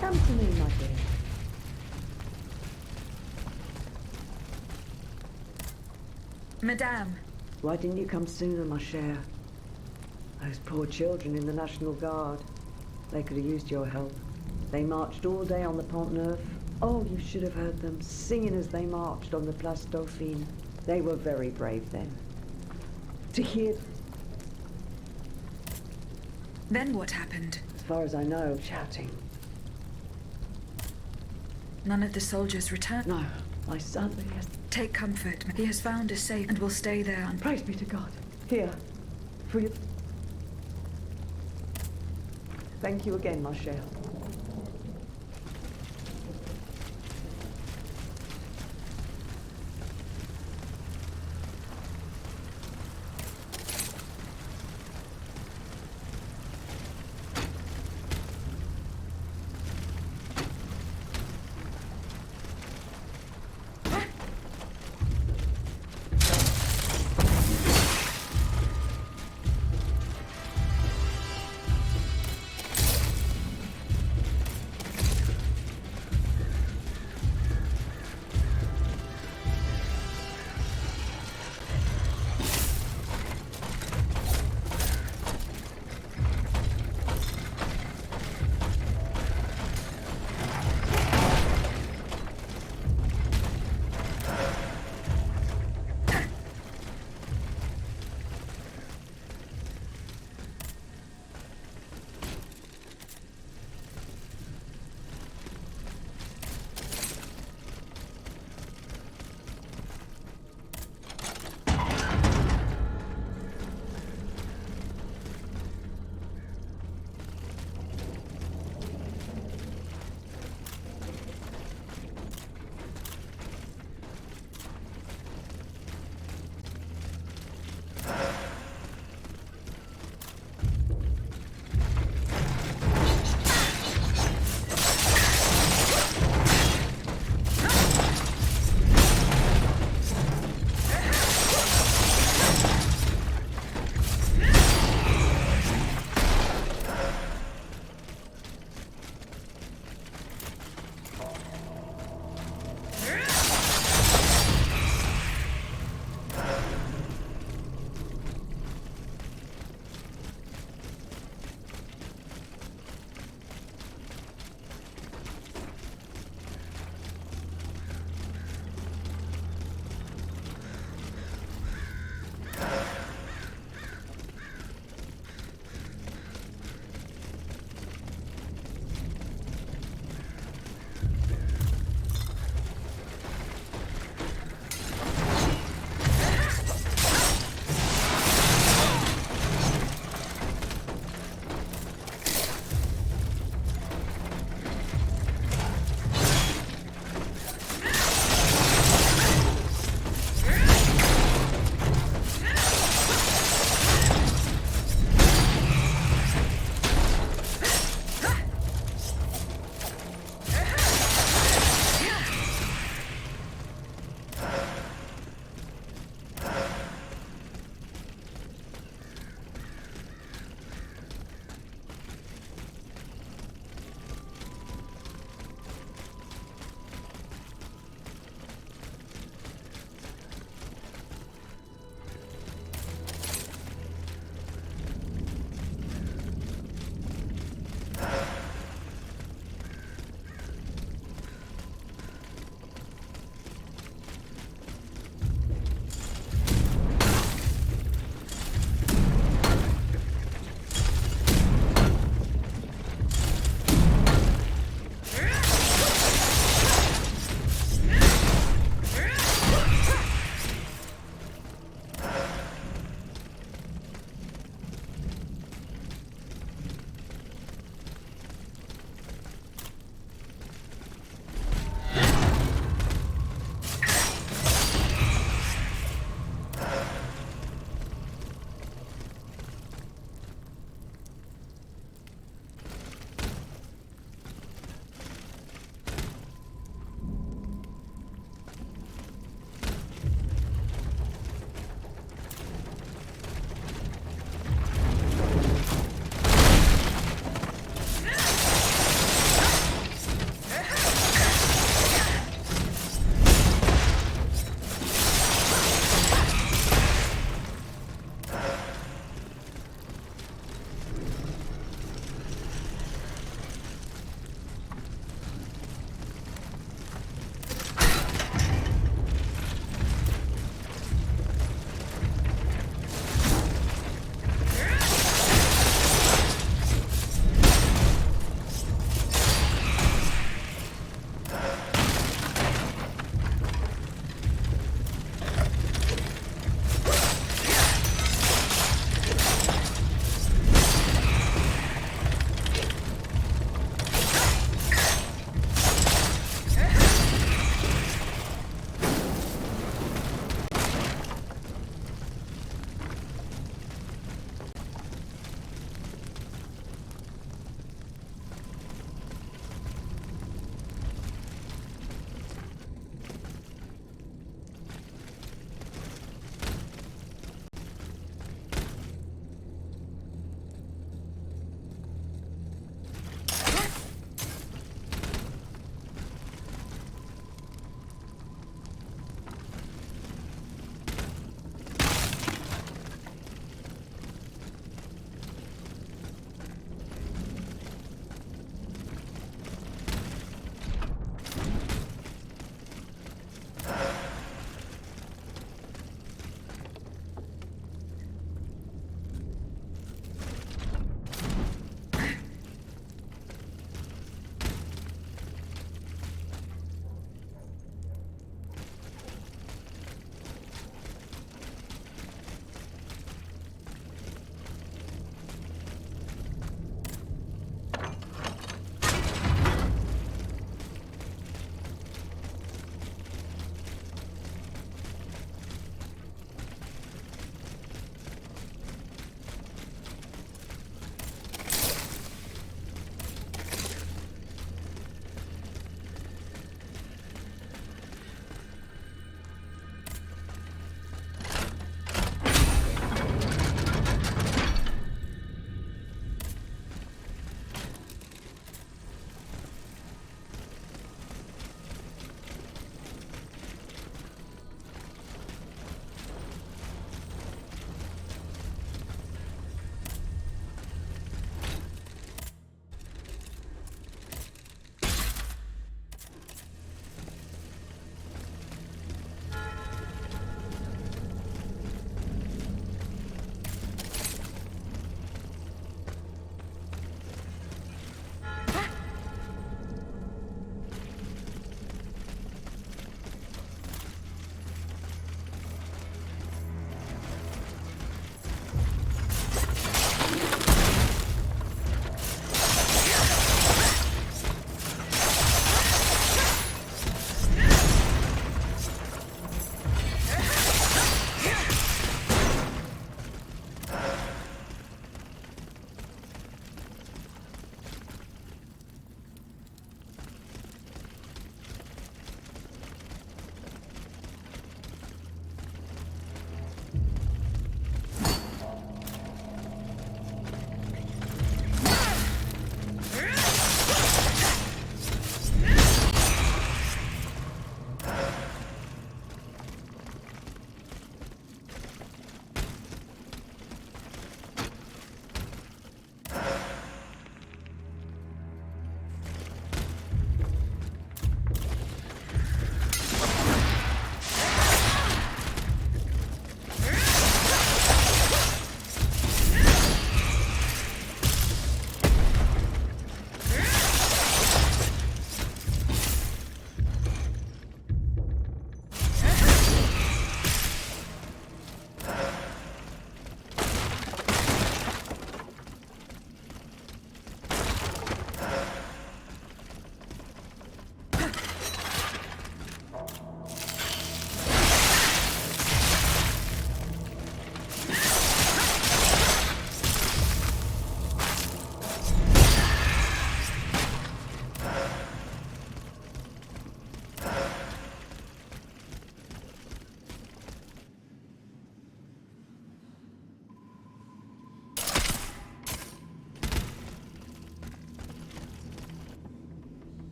Come to me, my dear. Madame. Why didn't you come sooner, ma chère? Those poor children in the National Guard. They could have used your help. They marched all day on the Pont Neuf. Oh, you should have heard them singing as they marched on the Place Dauphine. They were very brave then. To hear... Then what happened? As far as I know, shouting. None of the soldiers returned? No, my son, yes. Take comfort. He has found a safe and will stay there. Praise be to God. Here, for you. Thank you again, ma chère.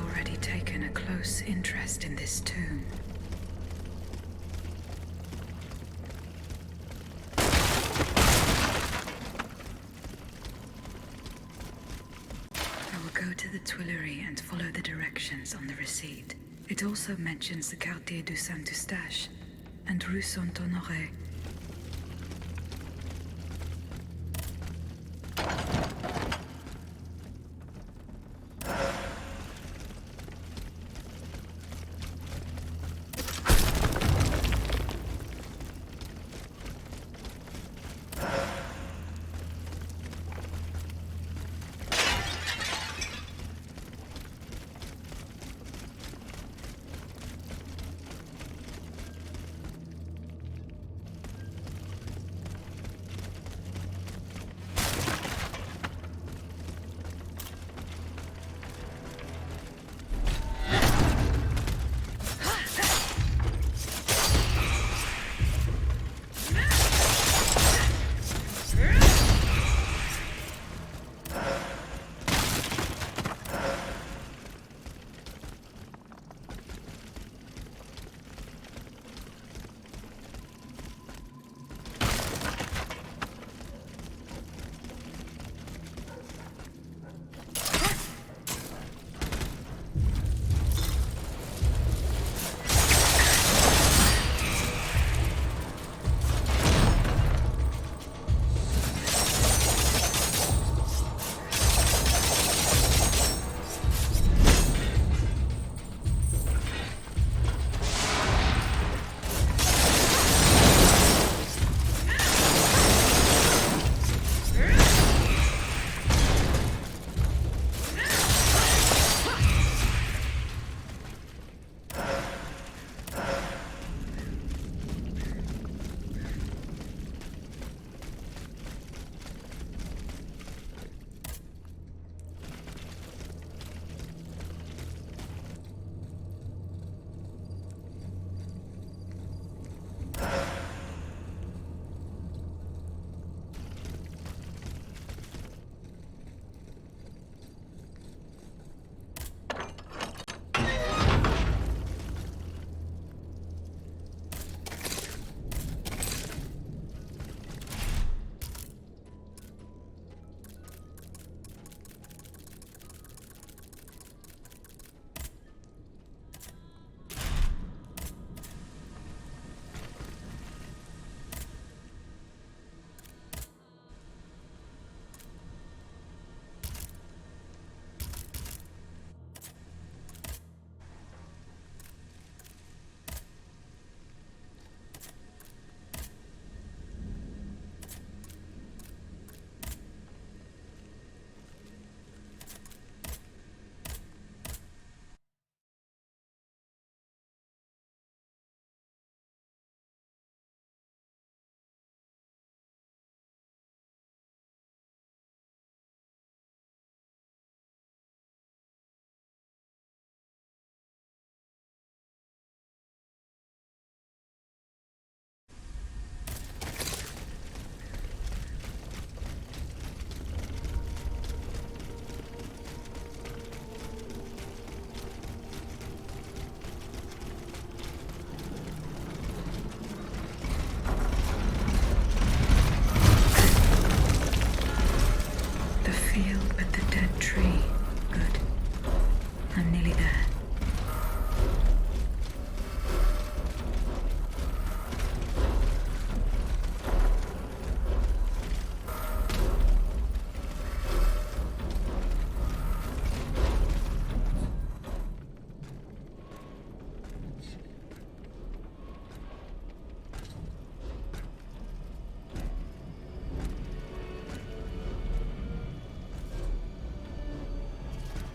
already taken a close interest in this tomb. I will go to the Tuileries and follow the directions on the receipt. It also mentions the Quartier du Saint-Eustache and Rue Saint-Honoré.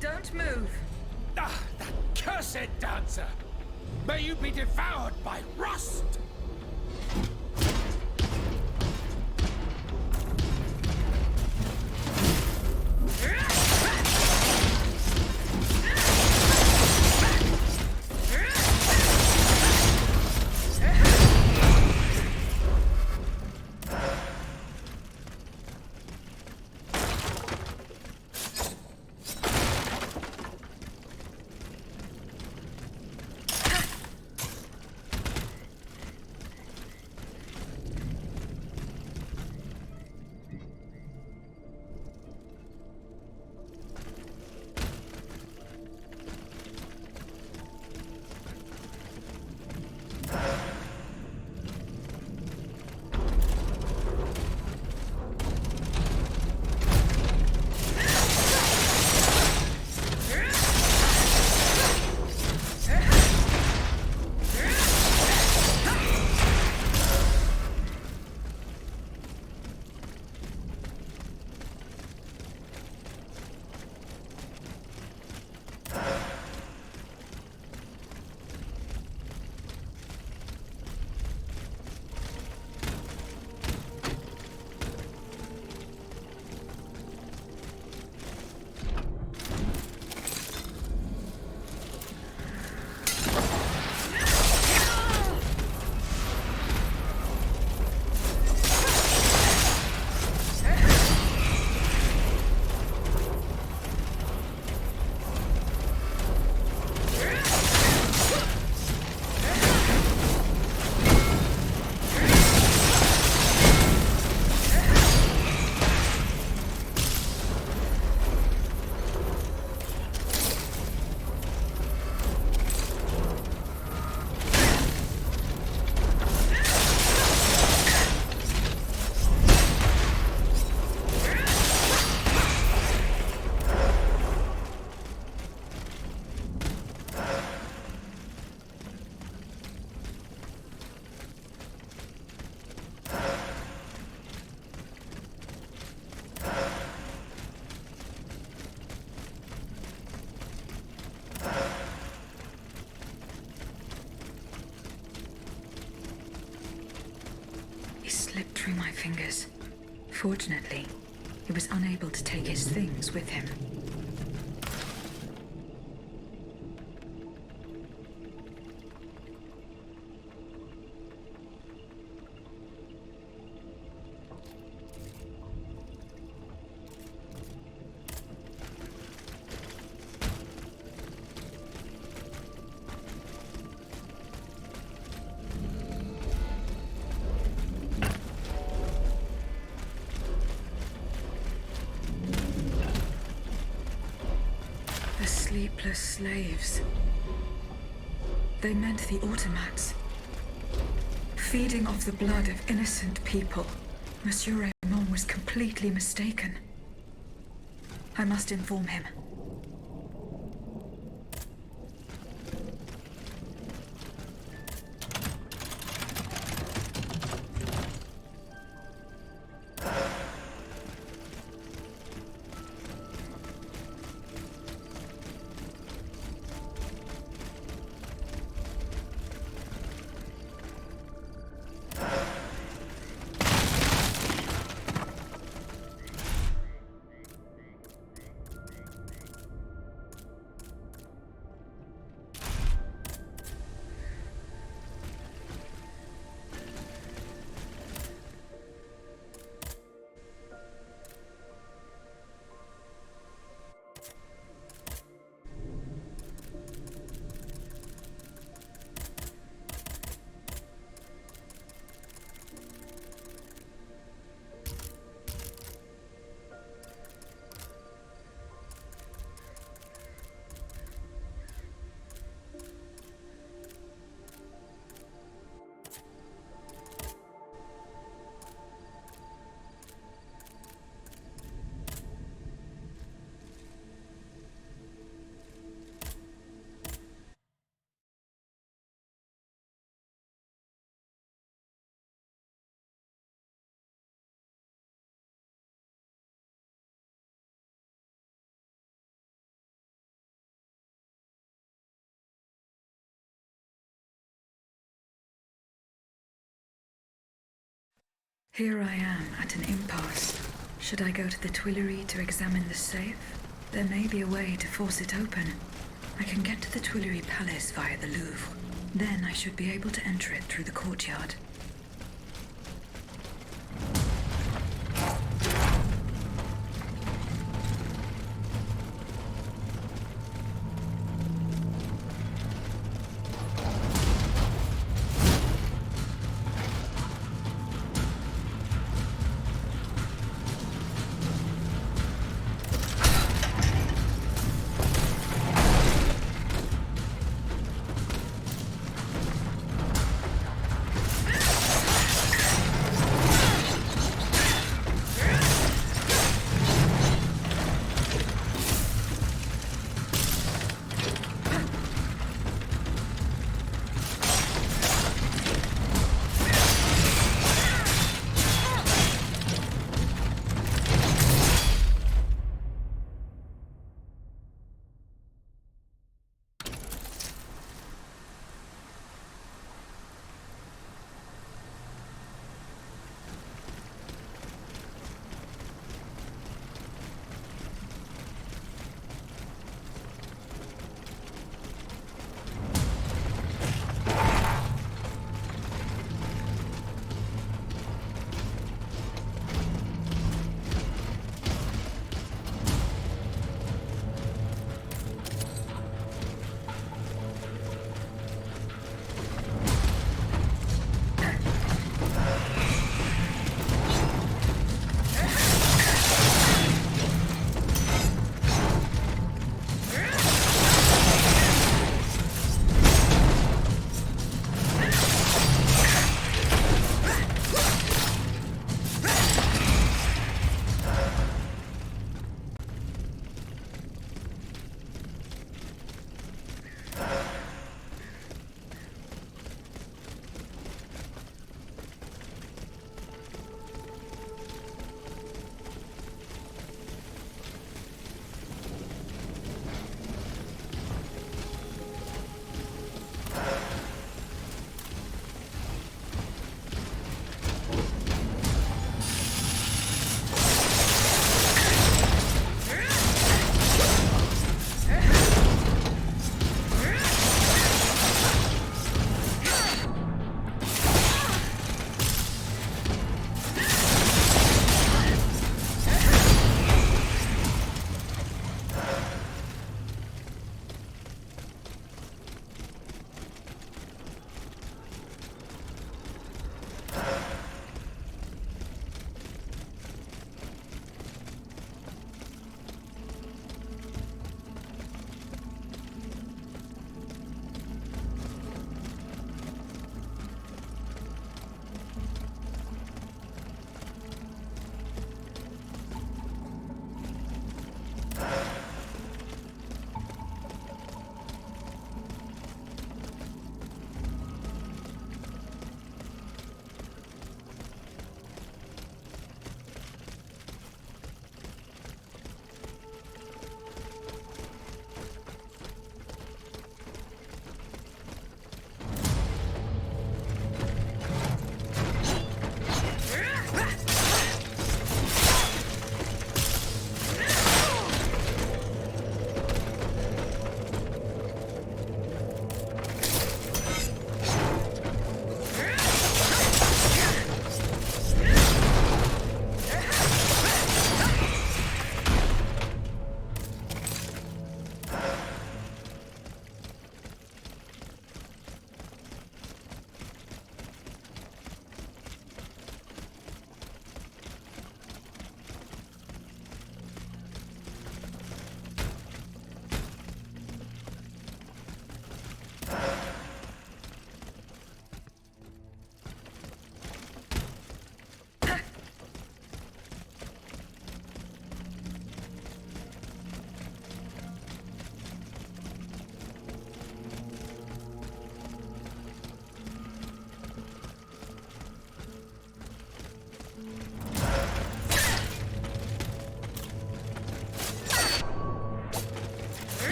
Don't move! Ah, that cursed dancer! May you be devoured by rust! through my fingers. Fortunately, he was unable to take his things with him. Sleepless slaves. They meant the automats. Feeding off the blood of innocent people. Monsieur Raymond was completely mistaken. I must inform him. Here I am at an impasse. Should I go to the Tuileries to examine the safe? There may be a way to force it open. I can get to the Tuileries Palace via the Louvre. Then I should be able to enter it through the courtyard.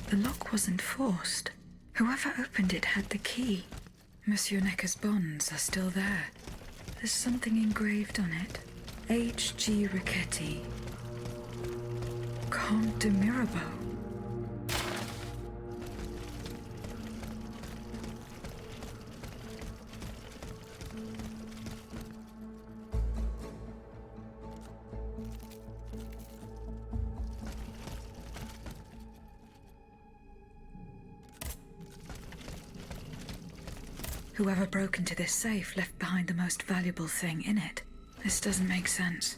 The lock wasn't forced. Whoever opened it had the key. Monsieur Necker's bonds are still there. There's something engraved on it. H.G. Riquetti. Comte de Mirabeau. Whoever broke into this safe left behind the most valuable thing in it. This doesn't make sense.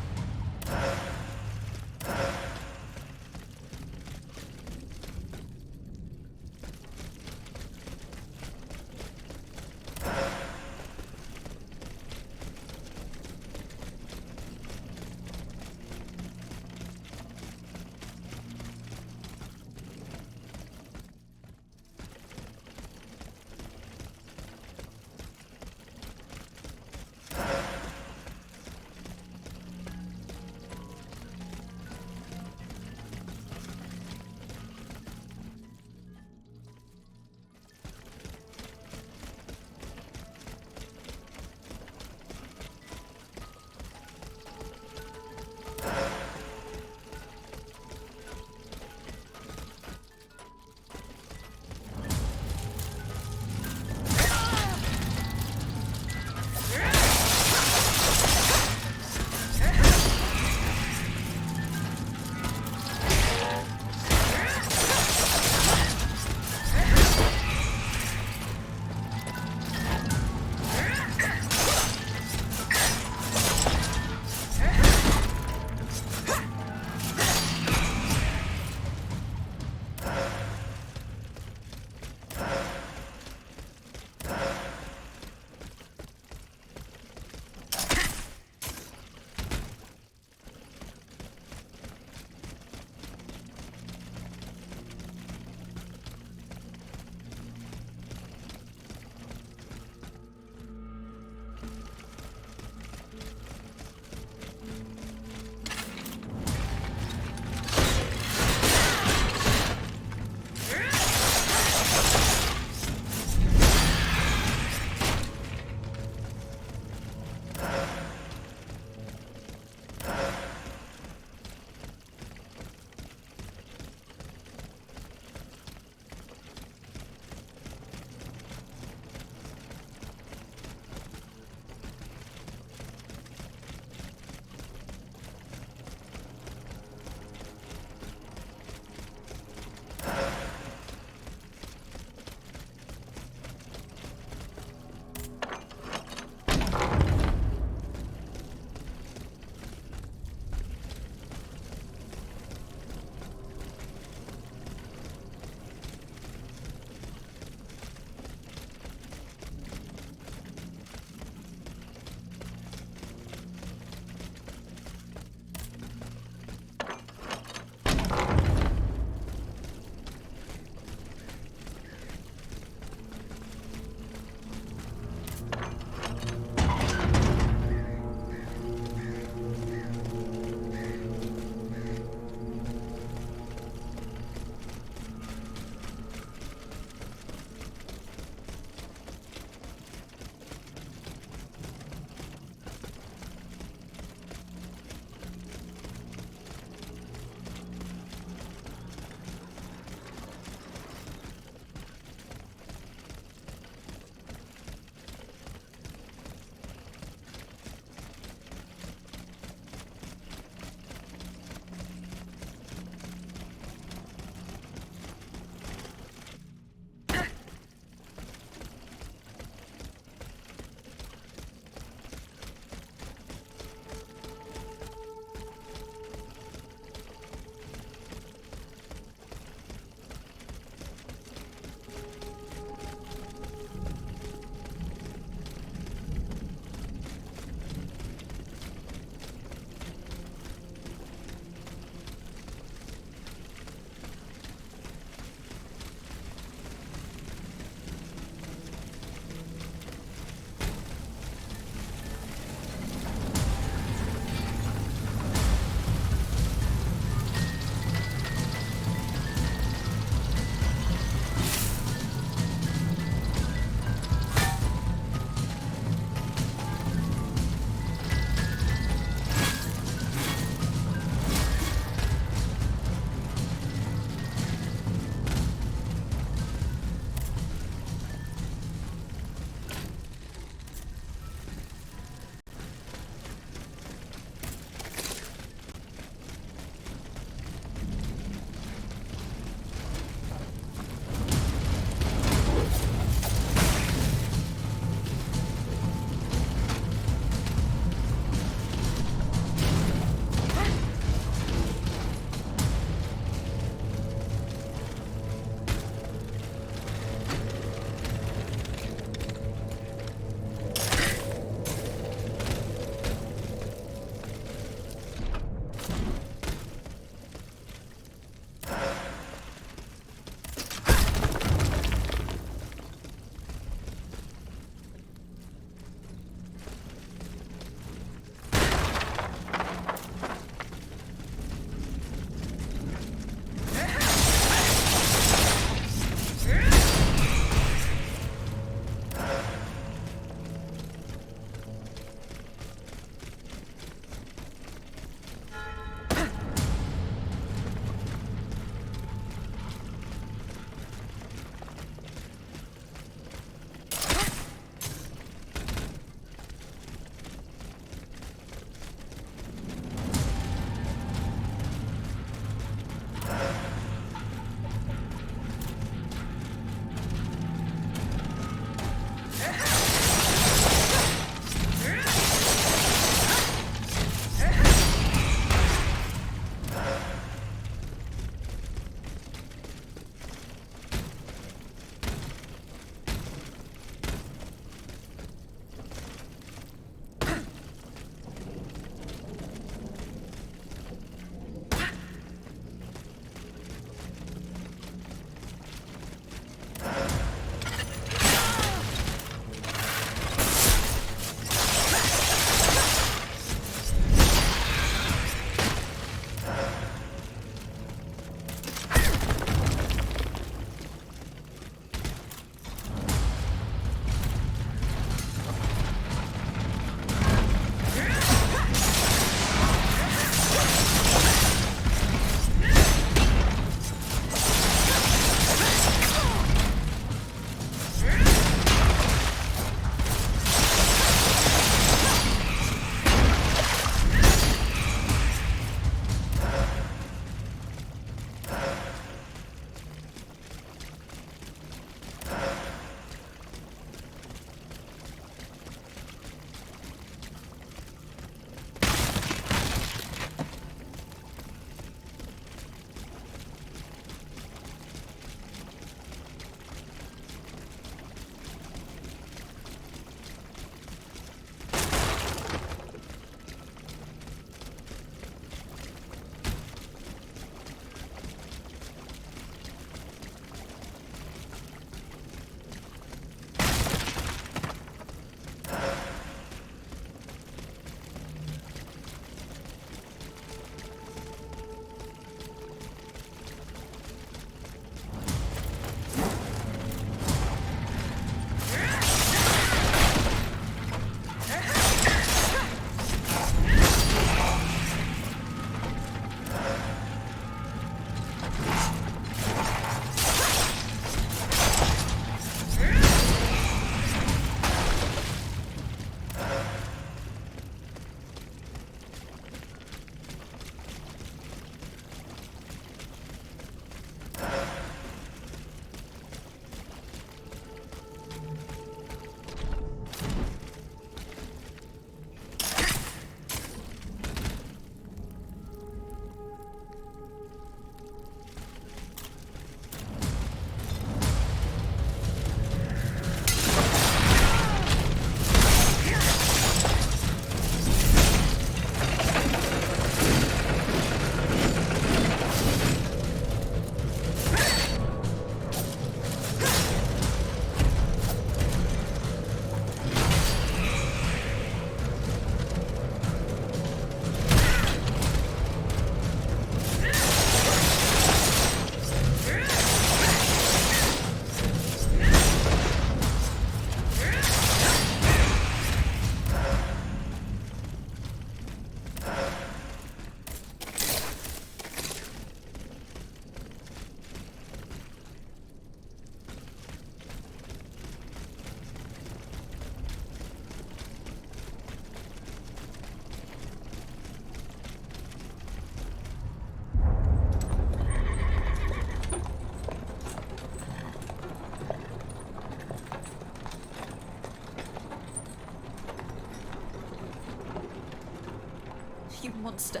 You monster.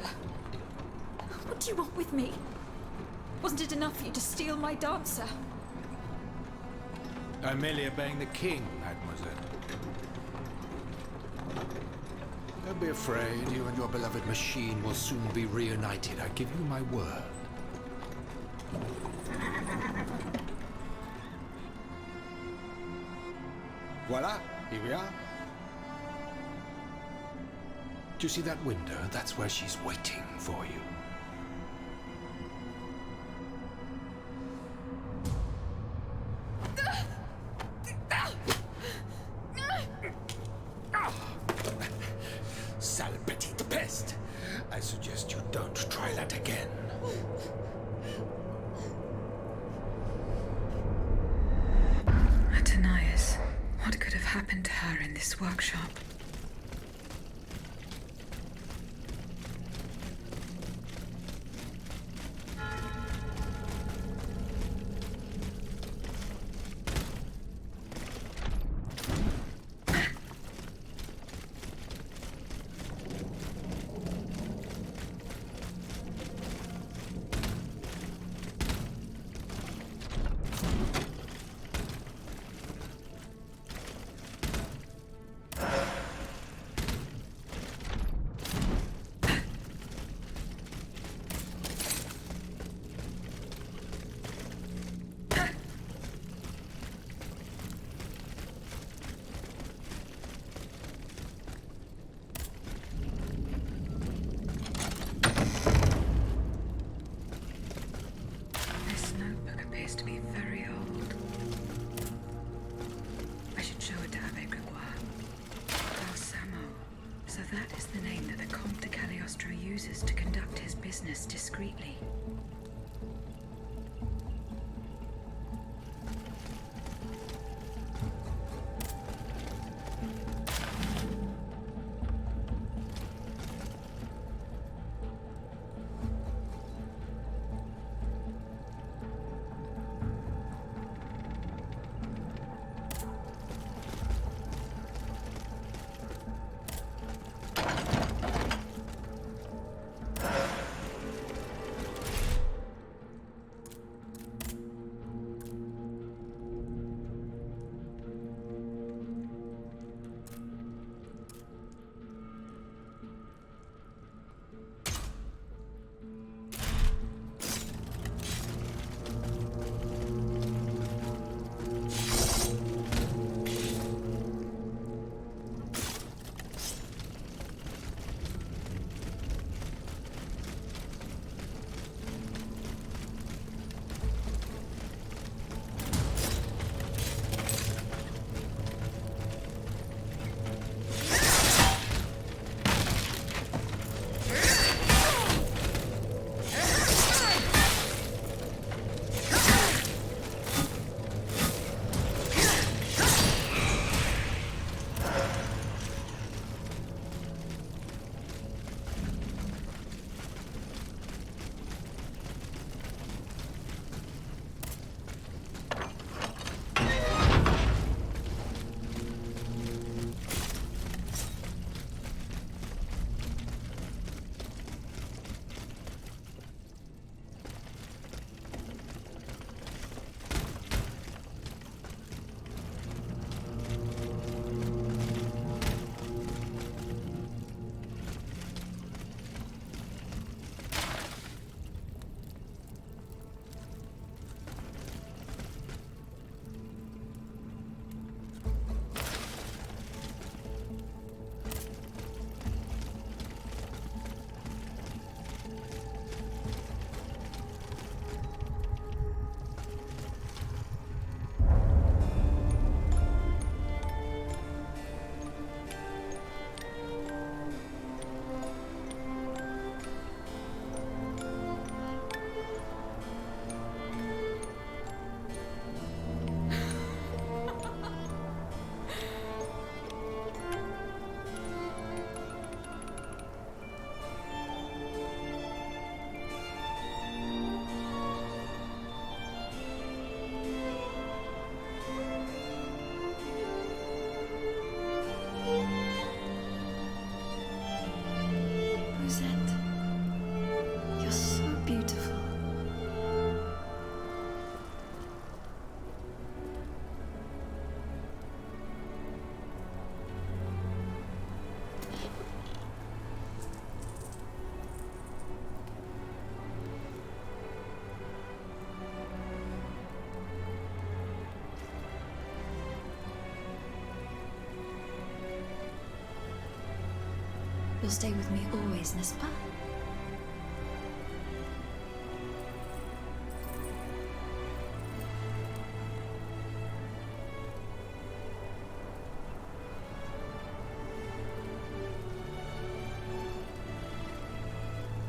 What do you want with me? Wasn't it enough for you to steal my dancer? I'm merely obeying the king, mademoiselle. Don't be afraid. You and your beloved machine will soon be reunited. I give you my word. Voila, here we are. Do you see that window? That's where she's waiting for you. Sale petite peste! I suggest you don't try that again. Atanias, what could have happened to her in this workshop? Uses to conduct his business discreetly. You'll stay with me always, n'est-ce pas?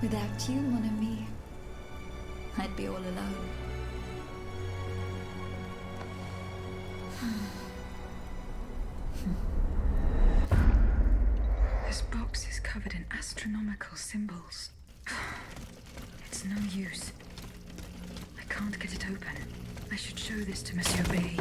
Without you, mon ami, I'd be all alone. This box is covered in astronomical symbols. It's no use. I can't get it open. I should show this to Monsieur Bay.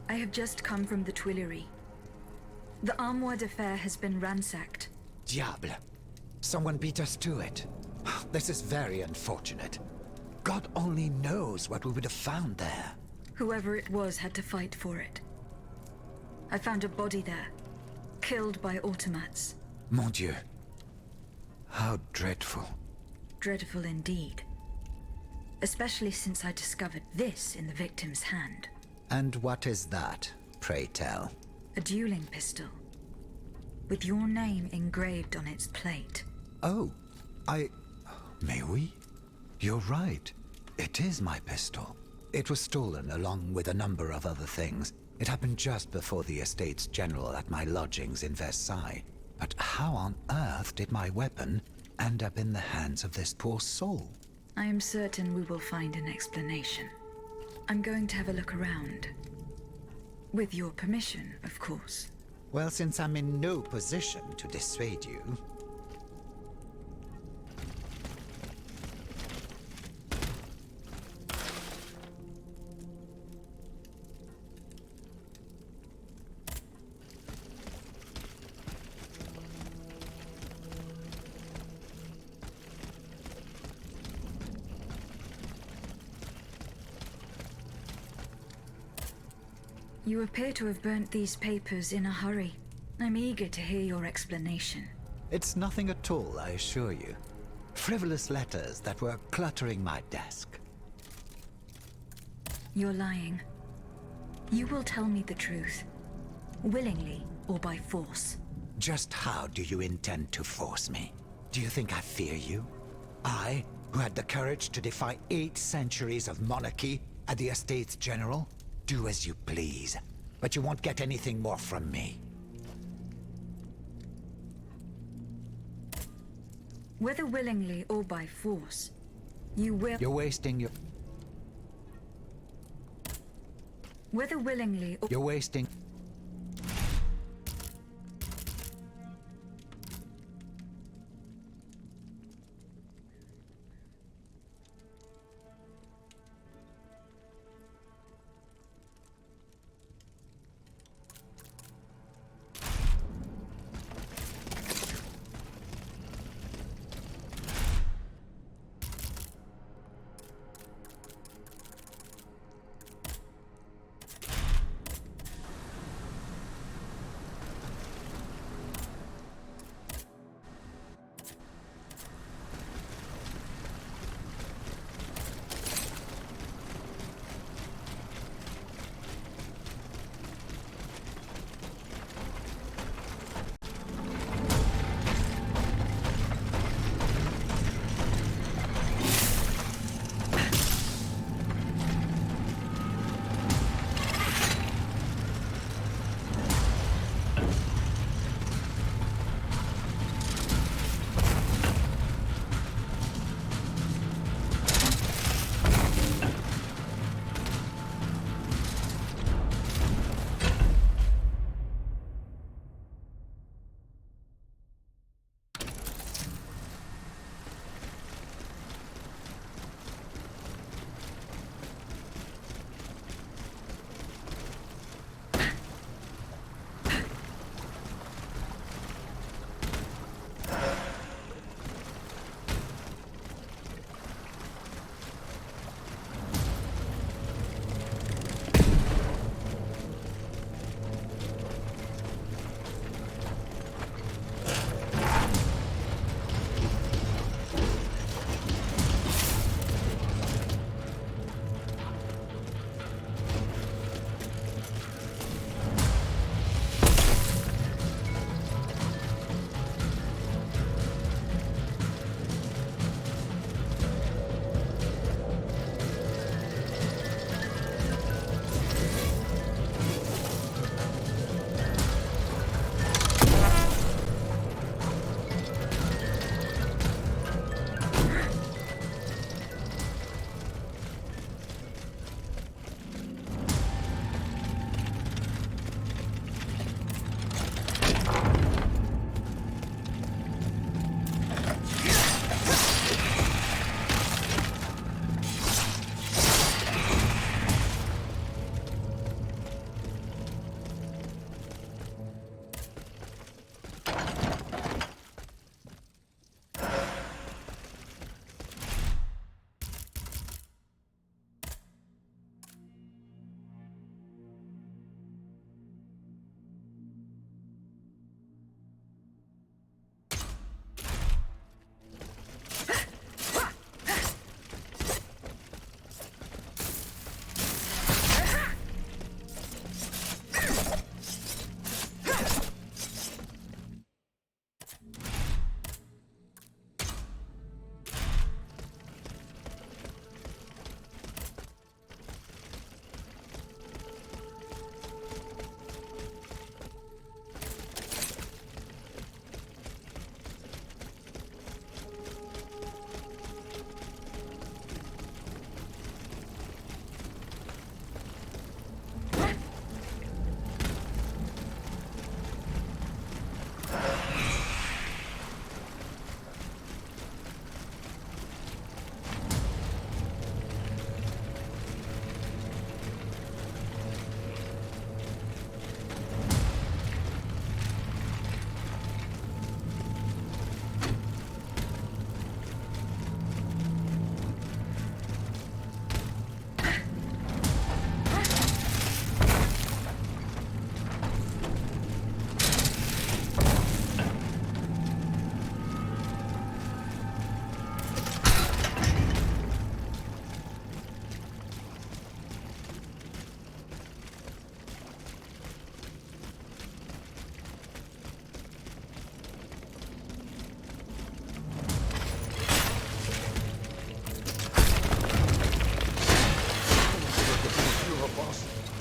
I have just come from the Tuileries. The Armoire de Fer has been ransacked. Diable! Someone beat us to it. This is very unfortunate. God only knows what we would have found there. Whoever it was had to fight for it. I found a body there, killed by automats. Mon Dieu. How dreadful. Dreadful indeed. Especially since I discovered this in the victim's hand. And what is that, pray tell? A dueling pistol. With your name engraved on its plate. Oh, May we? You're right. It is my pistol. It was stolen along with a number of other things. It happened just before the Estates General at my lodgings in Versailles. But how on earth did my weapon end up in the hands of this poor soul? I am certain we will find an explanation. I'm going to have a look around. With your permission, of course. Well, since I'm in no position to dissuade you... You appear to have burnt these papers in a hurry. I'm eager to hear your explanation. It's nothing at all, I assure you. Frivolous letters that were cluttering my desk. You're lying. You will tell me the truth. Willingly or by force. Just how do you intend to force me? Do you think I fear you? I, who had the courage to defy 8 centuries of monarchy at the Estates General? Do as you please, but you won't get anything more from me. Whether willingly or by force, you will... You're wasting your... Whether willingly or... You're wasting...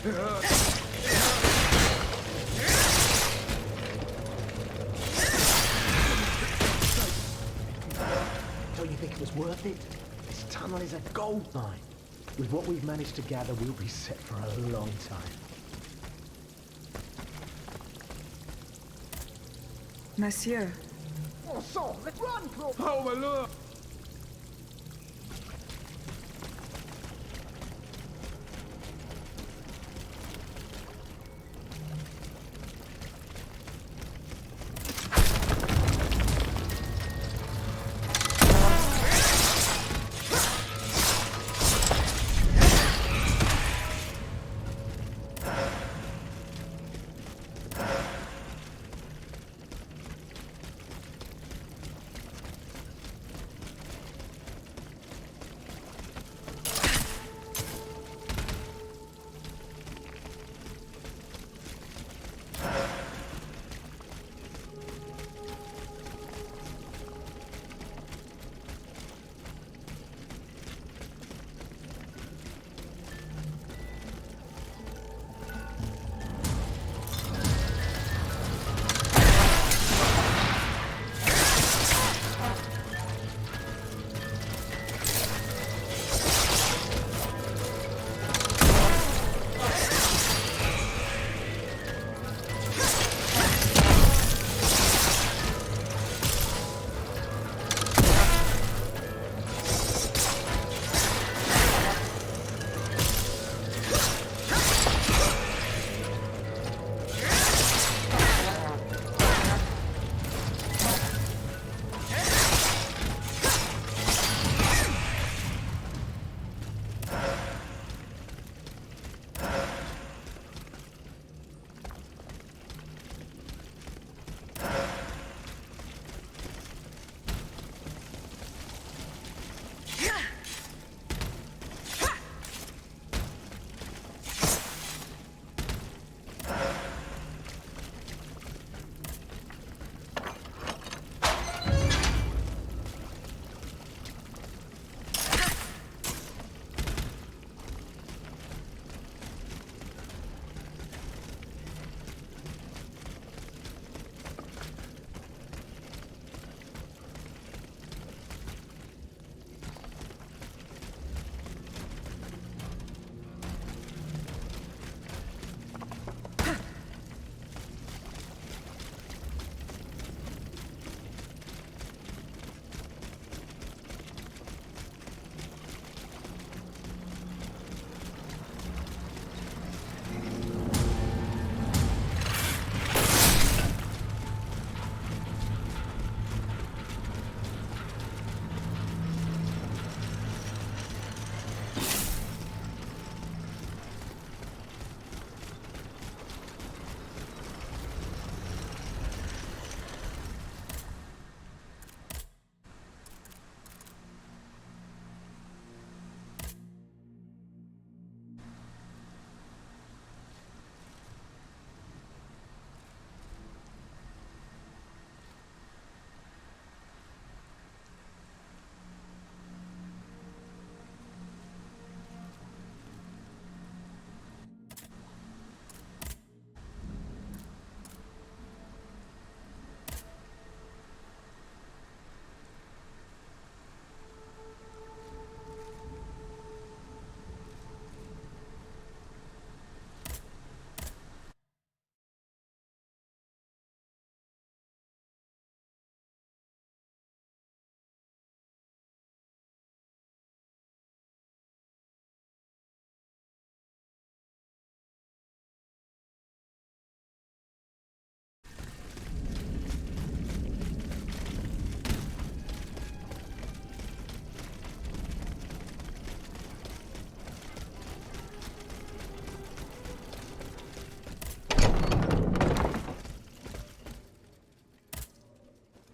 Don't you think it was worth it? This tunnel is a gold mine. With what we've managed to gather, we'll be set for a long time. Monsieur. Oh, so, let's run, Claude! Oh, my lord!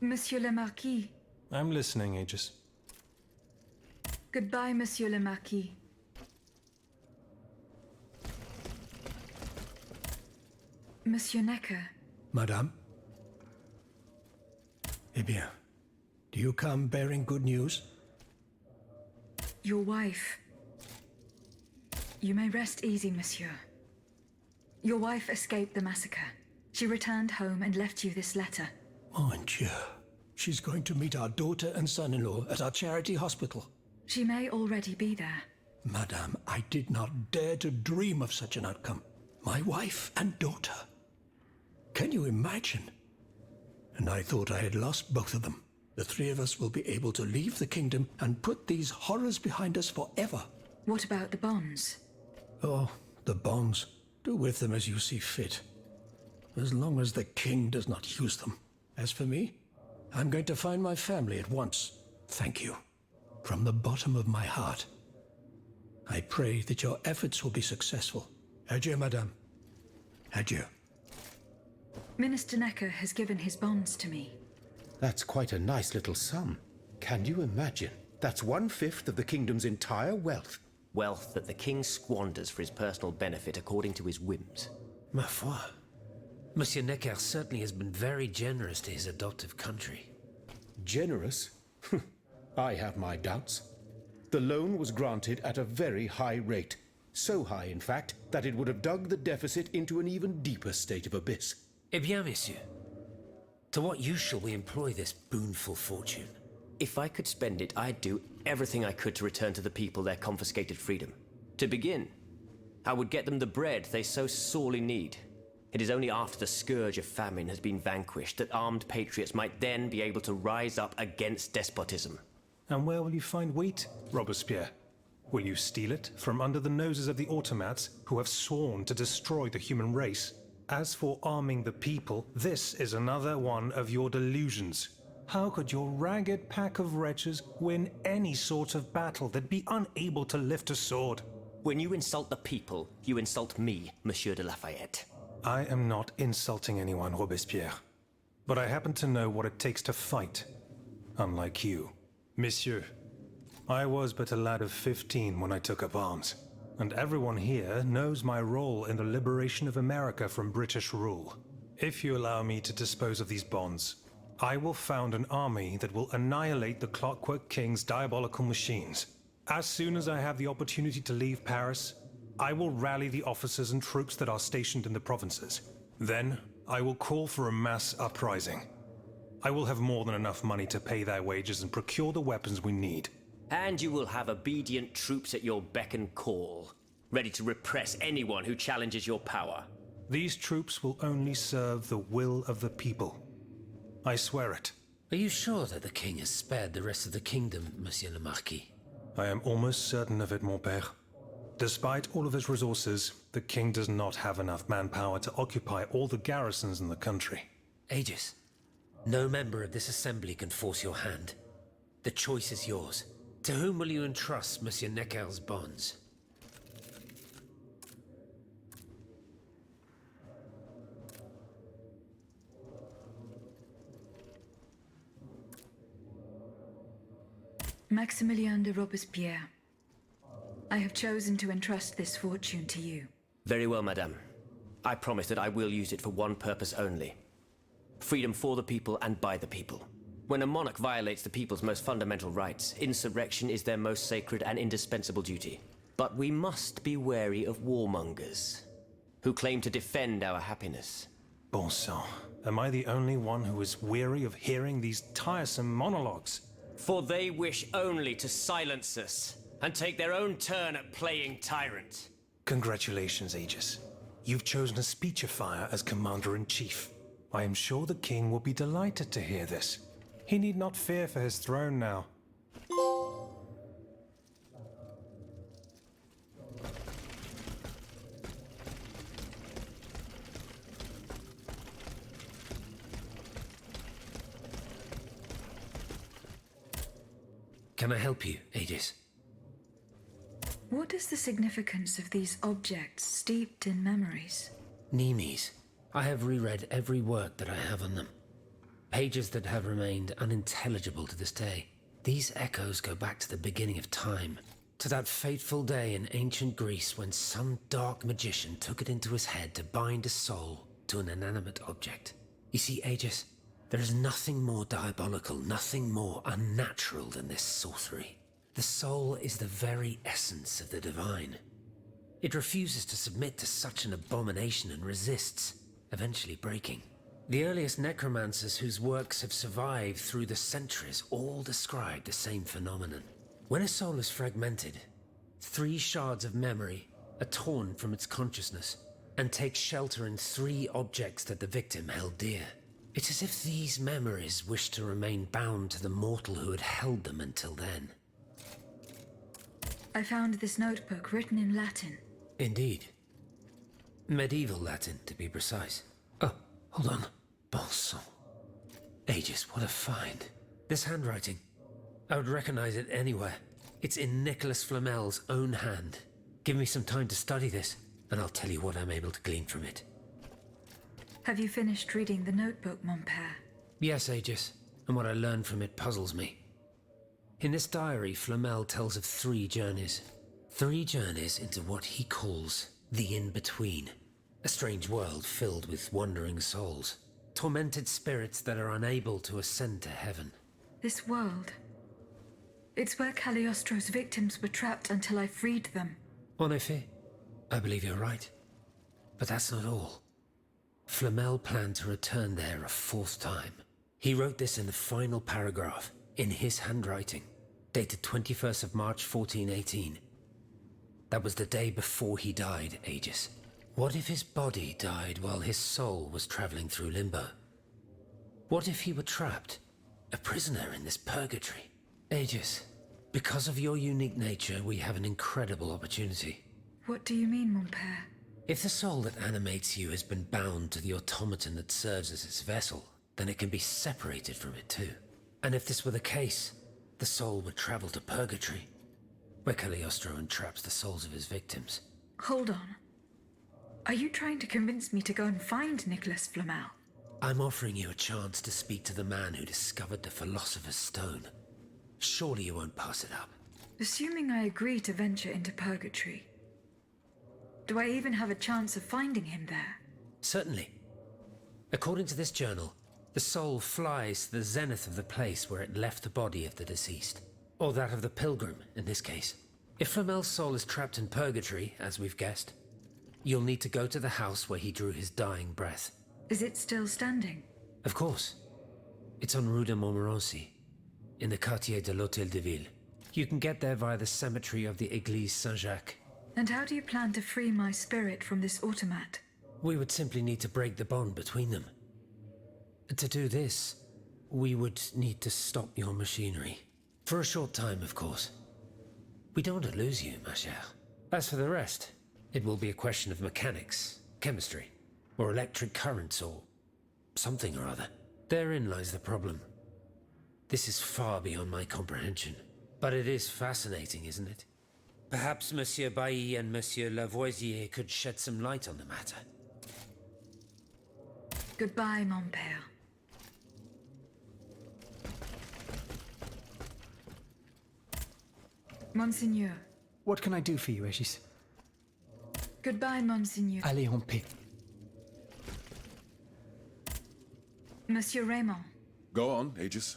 Monsieur le Marquis. I'm listening, Aegis. Goodbye, Monsieur le Marquis. Monsieur Necker. Madame? Eh bien, do you come bearing good news? Your wife. You may rest easy, monsieur. Your wife escaped the massacre. She returned home and left you this letter. Mon Dieu. She's going to meet our daughter and son-in-law at our charity hospital. She may already be there. Madame, I did not dare to dream of such an outcome. My wife and daughter. Can you imagine? And I thought I had lost both of them. The three of us will be able to leave the kingdom and put these horrors behind us forever. What about the bonds? Oh, the bonds. Do with them as you see fit. As long as the king does not use them. As for me, I'm going to find my family at once. Thank you. From the bottom of my heart. I pray that your efforts will be successful. Adieu, madame. Adieu. Minister Necker has given his bonds to me. That's quite a nice little sum. Can you imagine? That's 1/5 of the kingdom's entire wealth. Wealth that the king squanders for his personal benefit according to his whims. Ma foi. Monsieur Necker certainly has been very generous to his adoptive country. Generous? I have my doubts. The loan was granted at a very high rate. So high, in fact, that it would have dug the deficit into an even deeper state of abyss. Eh bien, messieurs. To what use shall we employ this boonful fortune? If I could spend it, I'd do everything I could to return to the people their confiscated freedom. To begin, I would get them the bread they so sorely need. It is only after the scourge of famine has been vanquished that armed patriots might then be able to rise up against despotism. And where will you find wheat, Robespierre? Will you steal it from under the noses of the automats who have sworn to destroy the human race? As for arming the people, this is another one of your delusions. How could your ragged pack of wretches win any sort of battle that'd be unable to lift a sword? When you insult the people, you insult me, Monsieur de Lafayette. I am not insulting anyone, Robespierre. But I happen to know what it takes to fight. Unlike you. Monsieur, I was but a lad of 15 when I took up arms. And everyone here knows my role in the liberation of America from British rule. If you allow me to dispose of these bonds, I will found an army that will annihilate the Clockwork King's diabolical machines. As soon as I have the opportunity to leave Paris, I will rally the officers and troops that are stationed in the provinces. Then, I will call for a mass uprising. I will have more than enough money to pay their wages and procure the weapons we need. And you will have obedient troops at your beck and call, ready to repress anyone who challenges your power. These troops will only serve the will of the people. I swear it. Are you sure that the king has spared the rest of the kingdom, Monsieur le Marquis? I am almost certain of it, mon père. Despite all of his resources, the king does not have enough manpower to occupy all the garrisons in the country. Aegis, no member of this assembly can force your hand. The choice is yours. To whom will you entrust Monsieur Necker's bonds? Maximilien de Robespierre. I have chosen to entrust this fortune to you. Very well, madame. I promise that I will use it for one purpose only. Freedom for the people and by the people. When a monarch violates the people's most fundamental rights, insurrection is their most sacred and indispensable duty. But we must be wary of warmongers, who claim to defend our happiness. Bon sang, am I the only one who is weary of hearing these tiresome monologues? For they wish only to silence us, and take their own turn at playing tyrant. Congratulations, Aegis. You've chosen a speechifier as Commander-in-Chief. I am sure the king will be delighted to hear this. He need not fear for his throne now. Can I help you, Aegis? What is the significance of these objects steeped in memories? Nemes. I have reread every work that I have on them. Pages that have remained unintelligible to this day. These echoes go back to the beginning of time, to that fateful day in ancient Greece when some dark magician took it into his head to bind a soul to an inanimate object. You see, Aegis, there is nothing more diabolical, nothing more unnatural than this sorcery. The soul is the very essence of the divine. It refuses to submit to such an abomination and resists, eventually breaking. The earliest necromancers whose works have survived through the centuries all describe the same phenomenon. When a soul is fragmented, 3 shards of memory are torn from its consciousness and take shelter in 3 objects that the victim held dear. It's as if these memories wish to remain bound to the mortal who had held them until then. I found this notebook written in Latin. Indeed. Medieval Latin, to be precise. Oh, hold on. Bon sang. Aegis, what a find. This handwriting. I would recognize it anywhere. It's in Nicholas Flamel's own hand. Give me some time to study this, and I'll tell you what I'm able to glean from it. Have you finished reading the notebook, mon père? Yes, Aegis, and what I learned from it puzzles me. In this diary, Flamel tells of 3 journeys. 3 journeys into what he calls the in-between. A strange world filled with wandering souls. Tormented spirits that are unable to ascend to heaven. This world. It's where Cagliostro's victims were trapped until I freed them. En effet, I believe you're right. But that's not all. Flamel planned to return there a 4th time. He wrote this in the final paragraph, in his handwriting, dated 21st of March 1418. That was the day before he died, Aegis. What if his body died while his soul was traveling through limbo? What if he were trapped, a prisoner in this purgatory? Aegis, because of your unique nature, we have an incredible opportunity. What do you mean, mon père? If the soul that animates you has been bound to the automaton that serves as its vessel, then it can be separated from it too. And if this were the case, the soul would travel to purgatory, where Cagliostro entraps the souls of his victims. Hold on. Are you trying to convince me to go and find Nicholas Flamel? I'm offering you a chance to speak to the man who discovered the Philosopher's Stone. Surely you won't pass it up. Assuming I agree to venture into purgatory, do I even have a chance of finding him there? Certainly. According to this journal, the soul flies to the zenith of the place where it left the body of the deceased. Or that of the pilgrim, in this case. If Flamel's soul is trapped in purgatory, as we've guessed, you'll need to go to the house where he drew his dying breath. Is it still standing? Of course. It's on Rue de Montmorency, in the quartier de l'Hôtel de Ville. You can get there via the cemetery of the Église Saint-Jacques. And how do you plan to free my spirit from this automat? We would simply need to break the bond between them. To do this, we would need to stop your machinery. For a short time, of course. We don't want to lose you, ma chère. As for the rest, it will be a question of mechanics, chemistry, or electric currents, or something or other. Therein lies the problem. This is far beyond my comprehension. But it is fascinating, isn't it? Perhaps Monsieur Bailly and Monsieur Lavoisier could shed some light on the matter. Goodbye, mon père. Monseigneur. What can I do for you, Aegis? Goodbye, Monseigneur. Allez en paix. Monsieur Raymond. Go on, Aegis.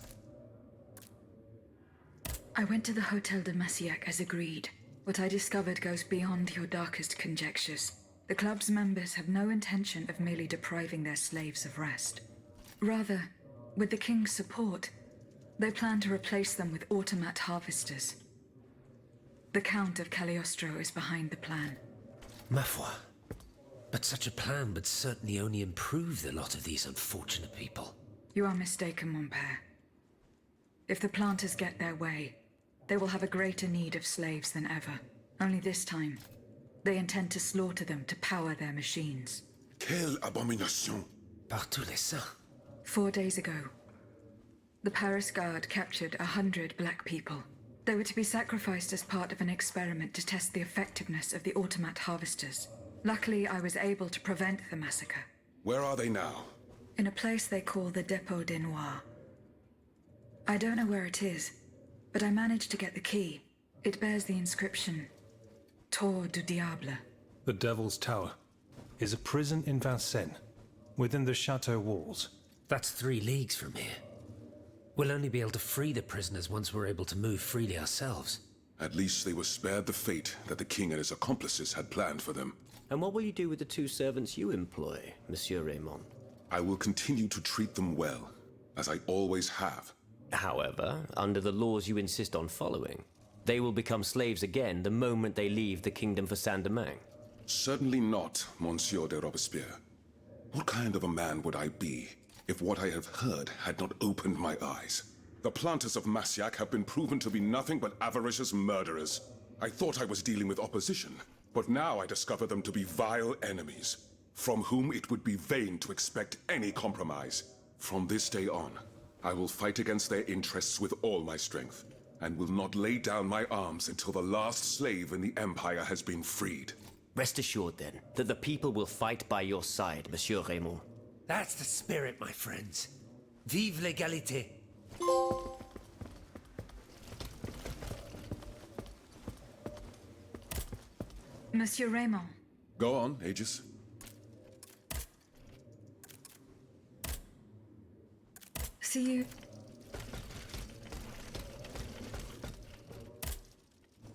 I went to the Hotel de Massiac as agreed. What I discovered goes beyond your darkest conjectures. The club's members have no intention of merely depriving their slaves of rest. Rather, with the king's support, they plan to replace them with automat harvesters. The Count of Cagliostro is behind the plan. Ma foi. But such a plan would certainly only improve the lot of these unfortunate people. You are mistaken, mon père. If the planters get their way, they will have a greater need of slaves than ever. Only this time, they intend to slaughter them to power their machines. Quelle abomination! Par tous les saints. 4 days ago, the Paris Guard captured 100 black people. They were to be sacrificed as part of an experiment to test the effectiveness of the automat harvesters. Luckily, I was able to prevent the massacre. Where are they now? In a place they call the Dépôt des Noirs. I don't know where it is, but I managed to get the key. It bears the inscription, Tour du Diable. The Devil's Tower is a prison in Vincennes, within the chateau walls. That's 3 leagues from here. We'll only be able to free the prisoners once we're able to move freely ourselves. At least they were spared the fate that the king and his accomplices had planned for them. And what will you do with the 2 servants you employ, Monsieur Raymond? I will continue to treat them well, as I always have. However, under the laws you insist on following, they will become slaves again the moment they leave the kingdom for Saint-Domingue. Certainly not, Monsieur de Robespierre. What kind of a man would I be if what I have heard had not opened my eyes? The planters of Massiac have been proven to be nothing but avaricious murderers. I thought I was dealing with opposition, but now I discover them to be vile enemies, from whom it would be vain to expect any compromise. From this day on, I will fight against their interests with all my strength, and will not lay down my arms until the last slave in the Empire has been freed. Rest assured, then, that the people will fight by your side, Monsieur Raymond. That's the spirit, my friends. Vive l'égalité. Monsieur Raymond. Go on, Aegis. See you.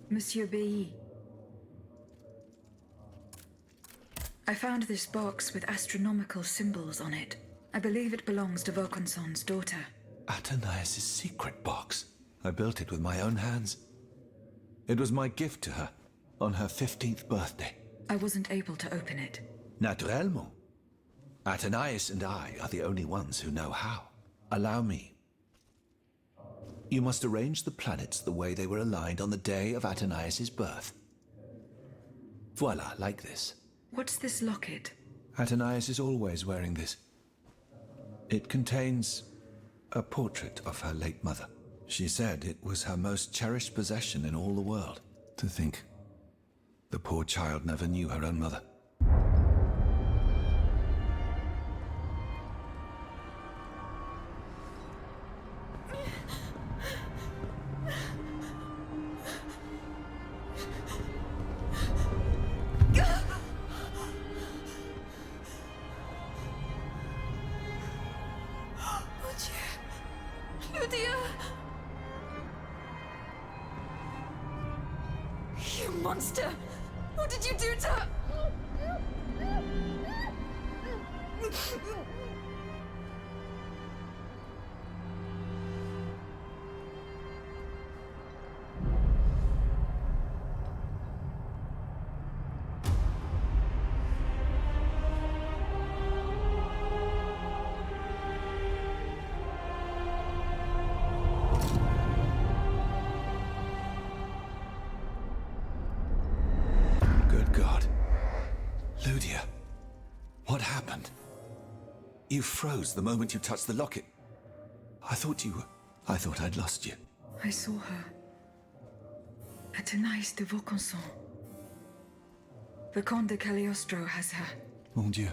Monsieur Bailly. I found this box with astronomical symbols on it. I believe it belongs to Vaucanson's daughter. Athénaïs' secret box. I built it with my own hands. It was my gift to her on her 15th birthday. I wasn't able to open it. Naturellement. Athénaïs and I are the only ones who know how. Allow me. You must arrange the planets the way they were aligned on the day of Athénaïs' birth. Voila, like this. What's this locket? Athénaïs is always wearing this. It contains a portrait of her late mother. She said it was her most cherished possession in all the world. To think, the poor child never knew her own mother. You monster! What did you do to her? You froze the moment you touched the locket. I thought I'd lost you. I saw her. Athénaïs de Vaucanson. The Comte de Cagliostro has her. Mon Dieu.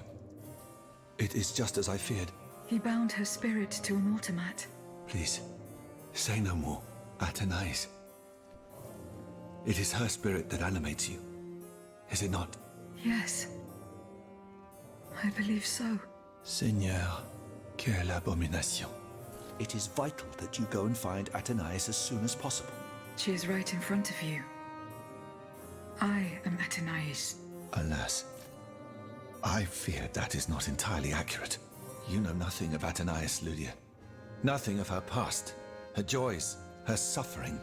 It is just as I feared. He bound her spirit to an automat. Please, say no more. Athénaïs. It is her spirit that animates you. Is it not? Yes. I believe so. Seigneur, quelle abomination. It is vital that you go and find Athénaïs as soon as possible. She is right in front of you. I am Athénaïs. Alas, I fear that is not entirely accurate. You know nothing of Athénaïs, Lydia. Nothing of her past, her joys, her suffering.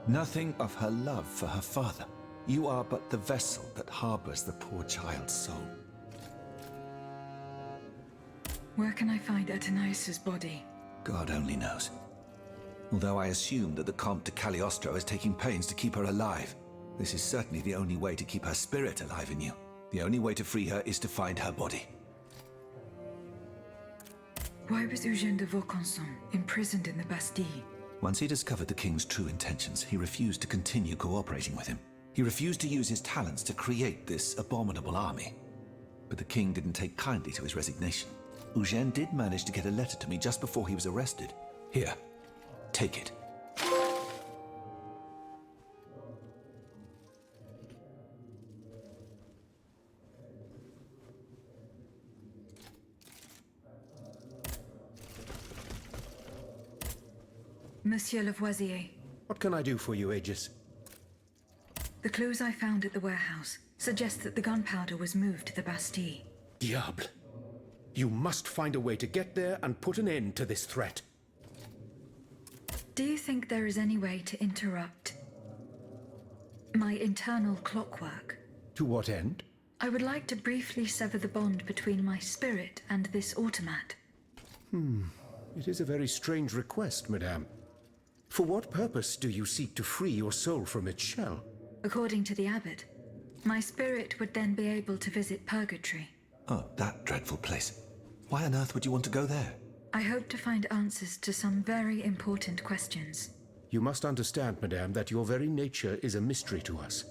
Nothing of her love for her father. You are but the vessel that harbors the poor child's soul. Where can I find Athénaïs' body? God only knows. Although I assume that the Comte de Cagliostro is taking pains to keep her alive. This is certainly the only way to keep her spirit alive in you. The only way to free her is to find her body. Why was Eugène de Vaucanson imprisoned in the Bastille? Once he discovered the king's true intentions, he refused to continue cooperating with him. He refused to use his talents to create this abominable army. But the king didn't take kindly to his resignation. Eugène did manage to get a letter to me just before he was arrested. Here, take it. Monsieur Lavoisier. What can I do for you, Aegis? The clues I found at the warehouse suggest that the gunpowder was moved to the Bastille. Diable. You must find a way to get there and put an end to this threat. Do you think there is any way to interrupt my internal clockwork? To what end? I would like to briefly sever the bond between my spirit and this automat. It is a very strange request, madame. For what purpose do you seek to free your soul from its shell? According to the abbot, my spirit would then be able to visit purgatory. Oh, that dreadful place. Why on earth would you want to go there? I hope to find answers to some very important questions. You must understand, madame, that your very nature is a mystery to us.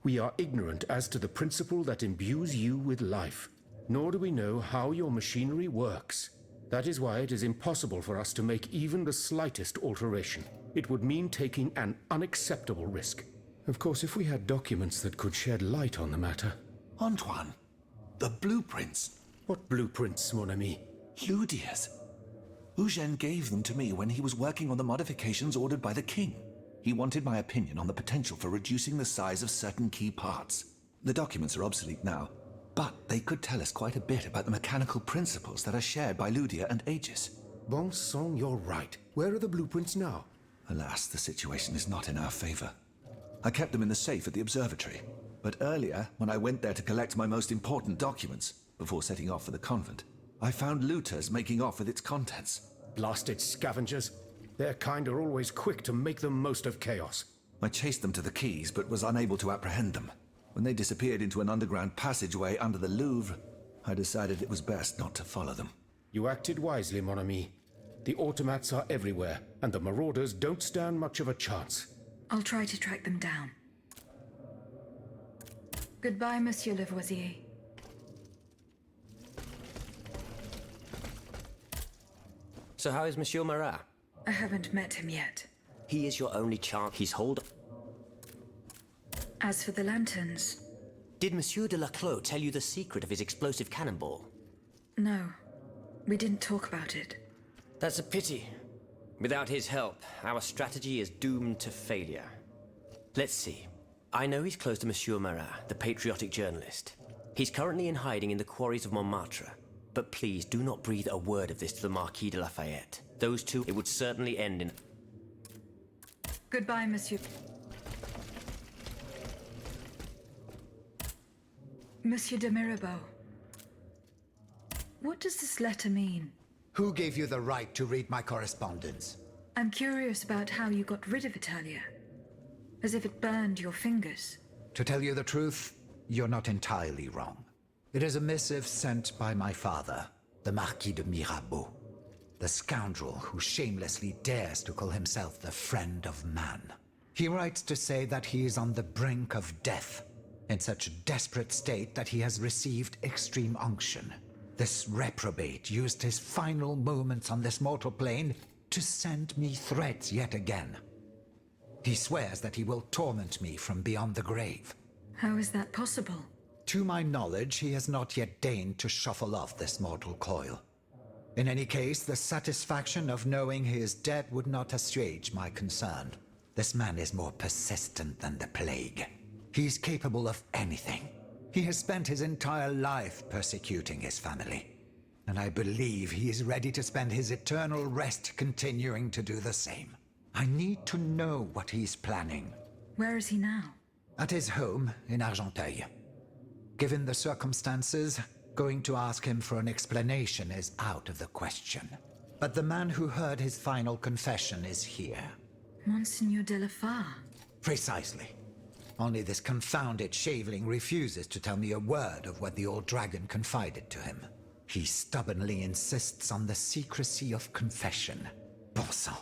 We are ignorant as to the principle that imbues you with life, nor do we know how your machinery works. That is why it is impossible for us to make even the slightest alteration. It would mean taking an unacceptable risk. Of course, if we had documents that could shed light on the matter. Antoine, the blueprints. What blueprints, mon ami? Ludia's. Eugène gave them to me when he was working on the modifications ordered by the king. He wanted my opinion on the potential for reducing the size of certain key parts. The documents are obsolete now, but they could tell us quite a bit about the mechanical principles that are shared by Ludia and Aegis. Bon sang, you're right. Where are the blueprints now? Alas, the situation is not in our favor. I kept them in the safe at the observatory, but earlier, when I went there to collect my most important documents, before setting off for the convent, I found looters making off with its contents. Blasted scavengers. Their kind are always quick to make the most of chaos. I chased them to the quays, but was unable to apprehend them. When they disappeared into an underground passageway under the Louvre, I decided it was best not to follow them. You acted wisely, mon ami. The automats are everywhere, and the marauders don't stand much of a chance. I'll try to track them down. Goodbye, Monsieur Lavoisier. So how is Monsieur Marat? I haven't met him yet. He is your only chance. He's holed. As for the lanterns... Did Monsieur de Laclos tell you the secret of his explosive cannonball? No. We didn't talk about it. That's a pity. Without his help, our strategy is doomed to failure. Let's see. I know he's close to Monsieur Marat, the patriotic journalist. He's currently in hiding in the quarries of Montmartre. But please do not breathe a word of this to the Marquis de Lafayette. Those two, it would certainly end in... Goodbye, Monsieur... Monsieur de Mirabeau. What does this letter mean? Who gave you the right to read my correspondence? I'm curious about how you got rid of Italia. As if it burned your fingers. To tell you the truth, you're not entirely wrong. It is a missive sent by my father, the Marquis de Mirabeau, the scoundrel who shamelessly dares to call himself the friend of man. He writes to say that he is on the brink of death, in such a desperate state that he has received extreme unction. This reprobate used his final moments on this mortal plane to send me threats yet again. He swears that he will torment me from beyond the grave. How is that possible? To my knowledge, he has not yet deigned to shuffle off this mortal coil. In any case, the satisfaction of knowing he is dead would not assuage my concern. This man is more persistent than the plague. He is capable of anything. He has spent his entire life persecuting his family. And I believe he is ready to spend his eternal rest continuing to do the same. I need to know what he's planning. Where is he now? At his home in Argenteuil. Given the circumstances, going to ask him for an explanation is out of the question. But the man who heard his final confession is here. Monseigneur de la Fare. Precisely. Only this confounded shaveling refuses to tell me a word of what the old dragon confided to him. He stubbornly insists on the secrecy of confession. Bon sang.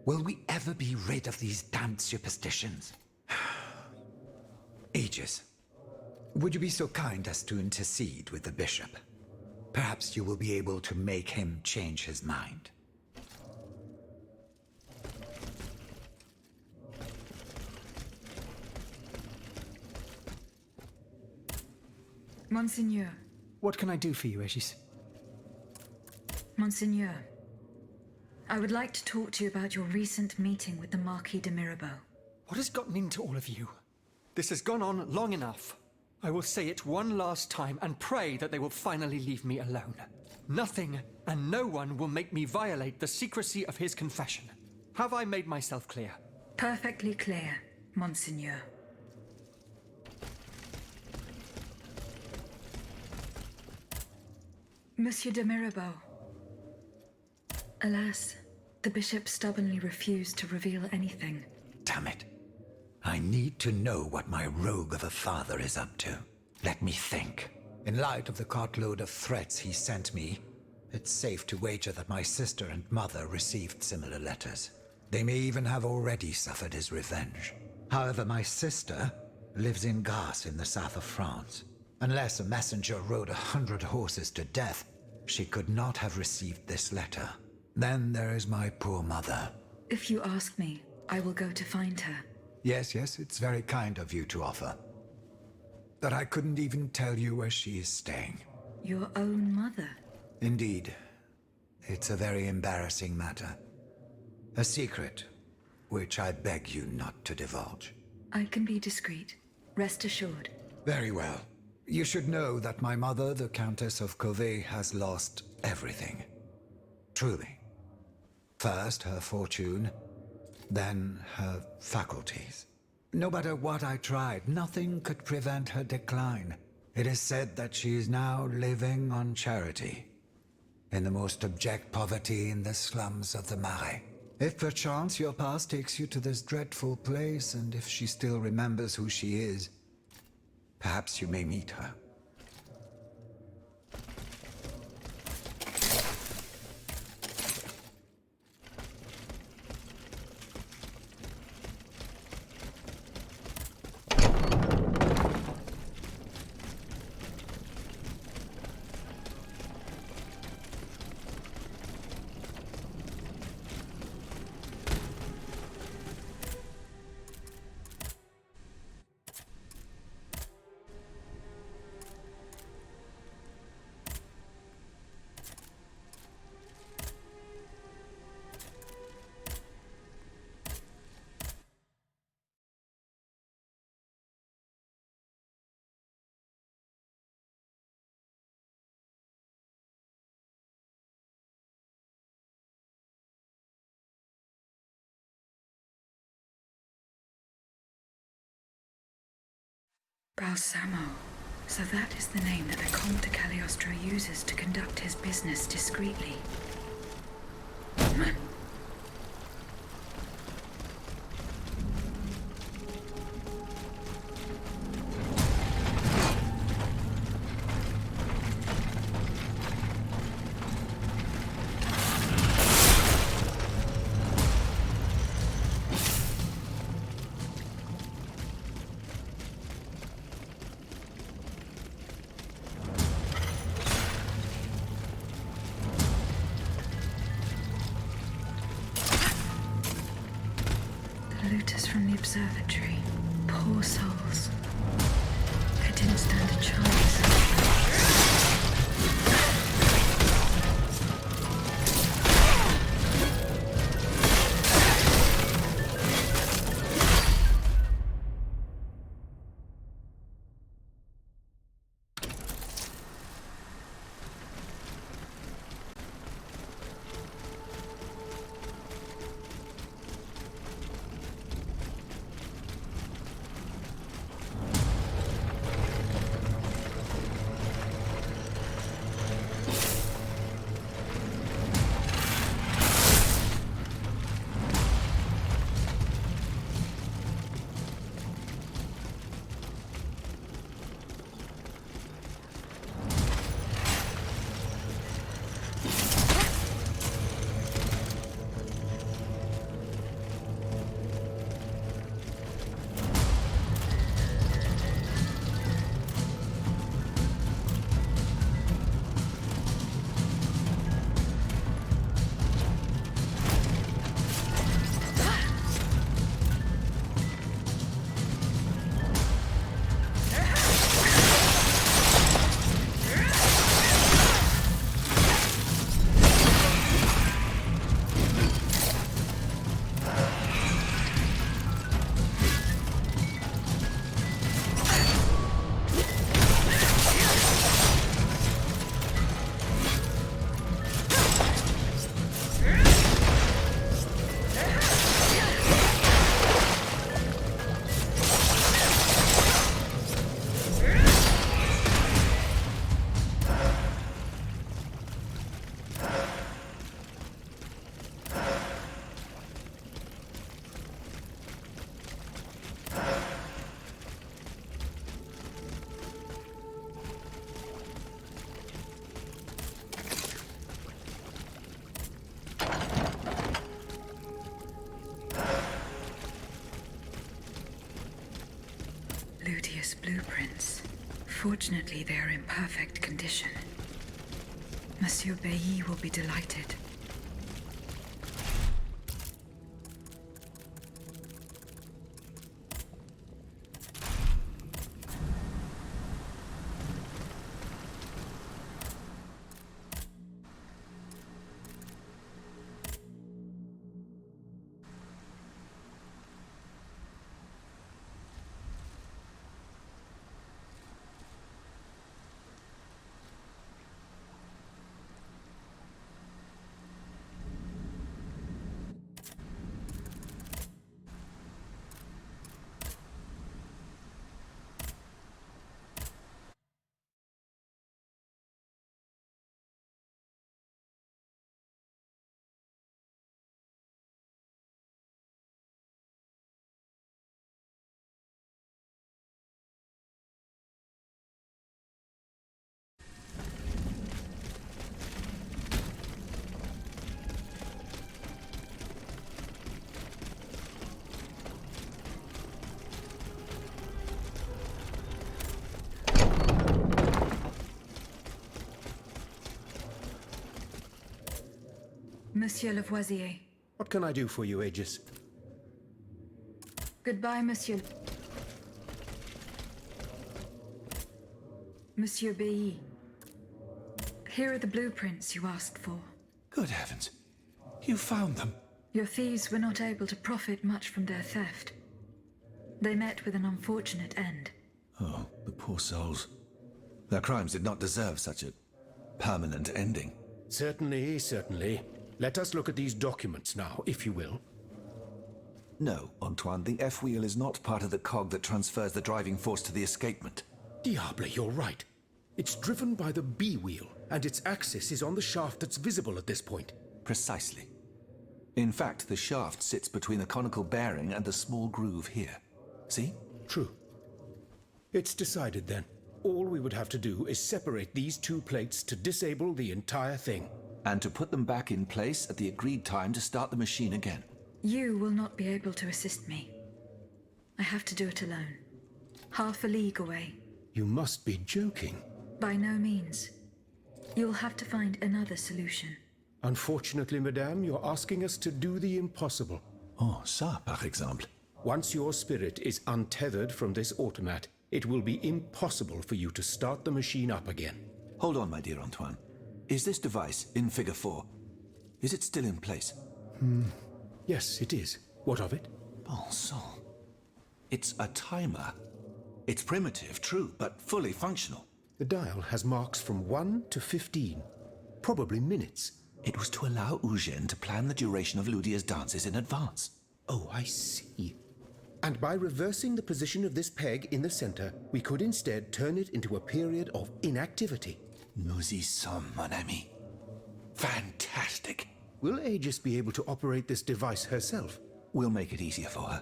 Will we ever be rid of these damned superstitions? Aegis. Would you be so kind as to intercede with the bishop? Perhaps you will be able to make him change his mind. Monseigneur. What can I do for you, Aegis? Monseigneur. I would like to talk to you about your recent meeting with the Marquis de Mirabeau. What has gotten into all of you? This has gone on long enough. I will say it one last time and pray that they will finally leave me alone. Nothing and no one will make me violate the secrecy of his confession. Have I made myself clear? Perfectly clear, Monseigneur. Monsieur de Mirabeau. Alas, the bishop stubbornly refused to reveal anything. Damn it. I need to know what my rogue of a father is up to. Let me think. In light of the cartload of threats he sent me, it's safe to wager that my sister and mother received similar letters. They may even have already suffered his revenge. However, my sister lives in Grasse in the south of France. Unless a messenger rode 100 horses to death, she could not have received this letter. Then there is my poor mother. If you ask me, I will go to find her. Yes, it's very kind of you to offer. But I couldn't even tell you where she is staying. Your own mother? Indeed. It's a very embarrassing matter. A secret, which I beg you not to divulge. I can be discreet. Rest assured. Very well. You should know that my mother, the Countess of Covey, has lost everything. Truly. First, her fortune, then her faculties. No matter what I tried, nothing could prevent her decline. It is said that she is now living on charity, in the most abject poverty in the slums of the Marais. If perchance your past takes you to this dreadful place, and if she still remembers who she is, perhaps you may meet her. Balsamo. So that is the name that the Comte de Cagliostro uses to conduct his business discreetly. Looters from the observatory. Poor souls. They didn't stand a chance. Fortunately, they are in perfect condition. Monsieur Bailly will be delighted. Monsieur Lavoisier. What can I do for you, Aegis? Goodbye, Monsieur. Monsieur Bailly. Here are the blueprints you asked for. Good heavens. You found them? Your thieves were not able to profit much from their theft. They met with an unfortunate end. Oh, the poor souls. Their crimes did not deserve such a permanent ending. Certainly, certainly. Let us look at these documents now, if you will. No, Antoine, the F-wheel is not part of the cog that transfers the driving force to the escapement. Diable, you're right. It's driven by the B-wheel, and its axis is on the shaft that's visible at this point. Precisely. In fact, the shaft sits between the conical bearing and the small groove here. See? True. It's decided then. All we would have to do is separate these two plates to disable the entire thing. And to put them back in place at the agreed time to start the machine again. You will not be able to assist me. I have to do it alone. Half a league away. You must be joking. By no means. You'll have to find another solution. Unfortunately, madame, you're asking us to do the impossible. Oh, ça, par exemple. Once your spirit is untethered from this automat, it will be impossible for you to start the machine up again. Hold on, my dear Antoine. Is this device in Figure 4? Is it still in place? Yes, it is. What of it? Bon sang. It's a timer. It's primitive, true, but fully functional. The dial has marks from 1 to 15. Probably minutes. It was to allow Eugène to plan the duration of Ludia's dances in advance. Oh, I see. And by reversing the position of this peg in the center, we could instead turn it into a period of inactivity. Nous y sommes, mon ami. Fantastic. Will Aegis be able to operate this device herself? We'll make it easier for her.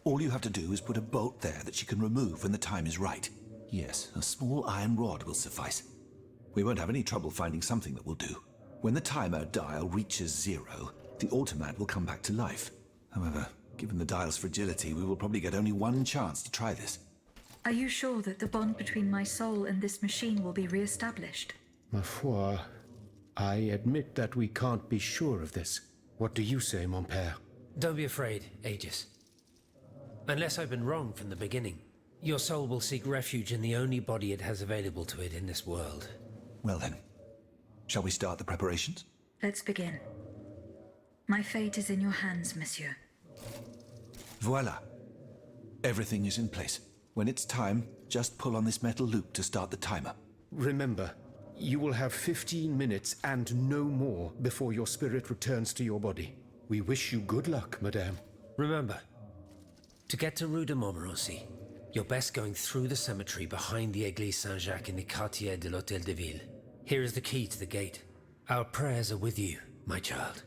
All you have to do is put a bolt there that she can remove when the time is right. Yes, a small iron rod will suffice. We won't have any trouble finding something that will do. When the timer dial reaches 0, the automat will come back to life. However, given the dial's fragility, we will probably get only one chance to try this. Are you sure that the bond between my soul and this machine will be re-established? Ma foi, I admit that we can't be sure of this. What do you say, mon père? Don't be afraid, Aegis. Unless I've been wrong from the beginning, your soul will seek refuge in the only body it has available to it in this world. Well then, shall we start the preparations? Let's begin. My fate is in your hands, monsieur. Voila. Everything is in place. When it's time, just pull on this metal loop to start the timer. Remember, you will have 15 minutes and no more before your spirit returns to your body. We wish you good luck, madame. Remember, to get to Rue de Montmorency, you're best going through the cemetery behind the Église Saint-Jacques in the Quartier de l'Hôtel de Ville. Here is the key to the gate. Our prayers are with you, my child.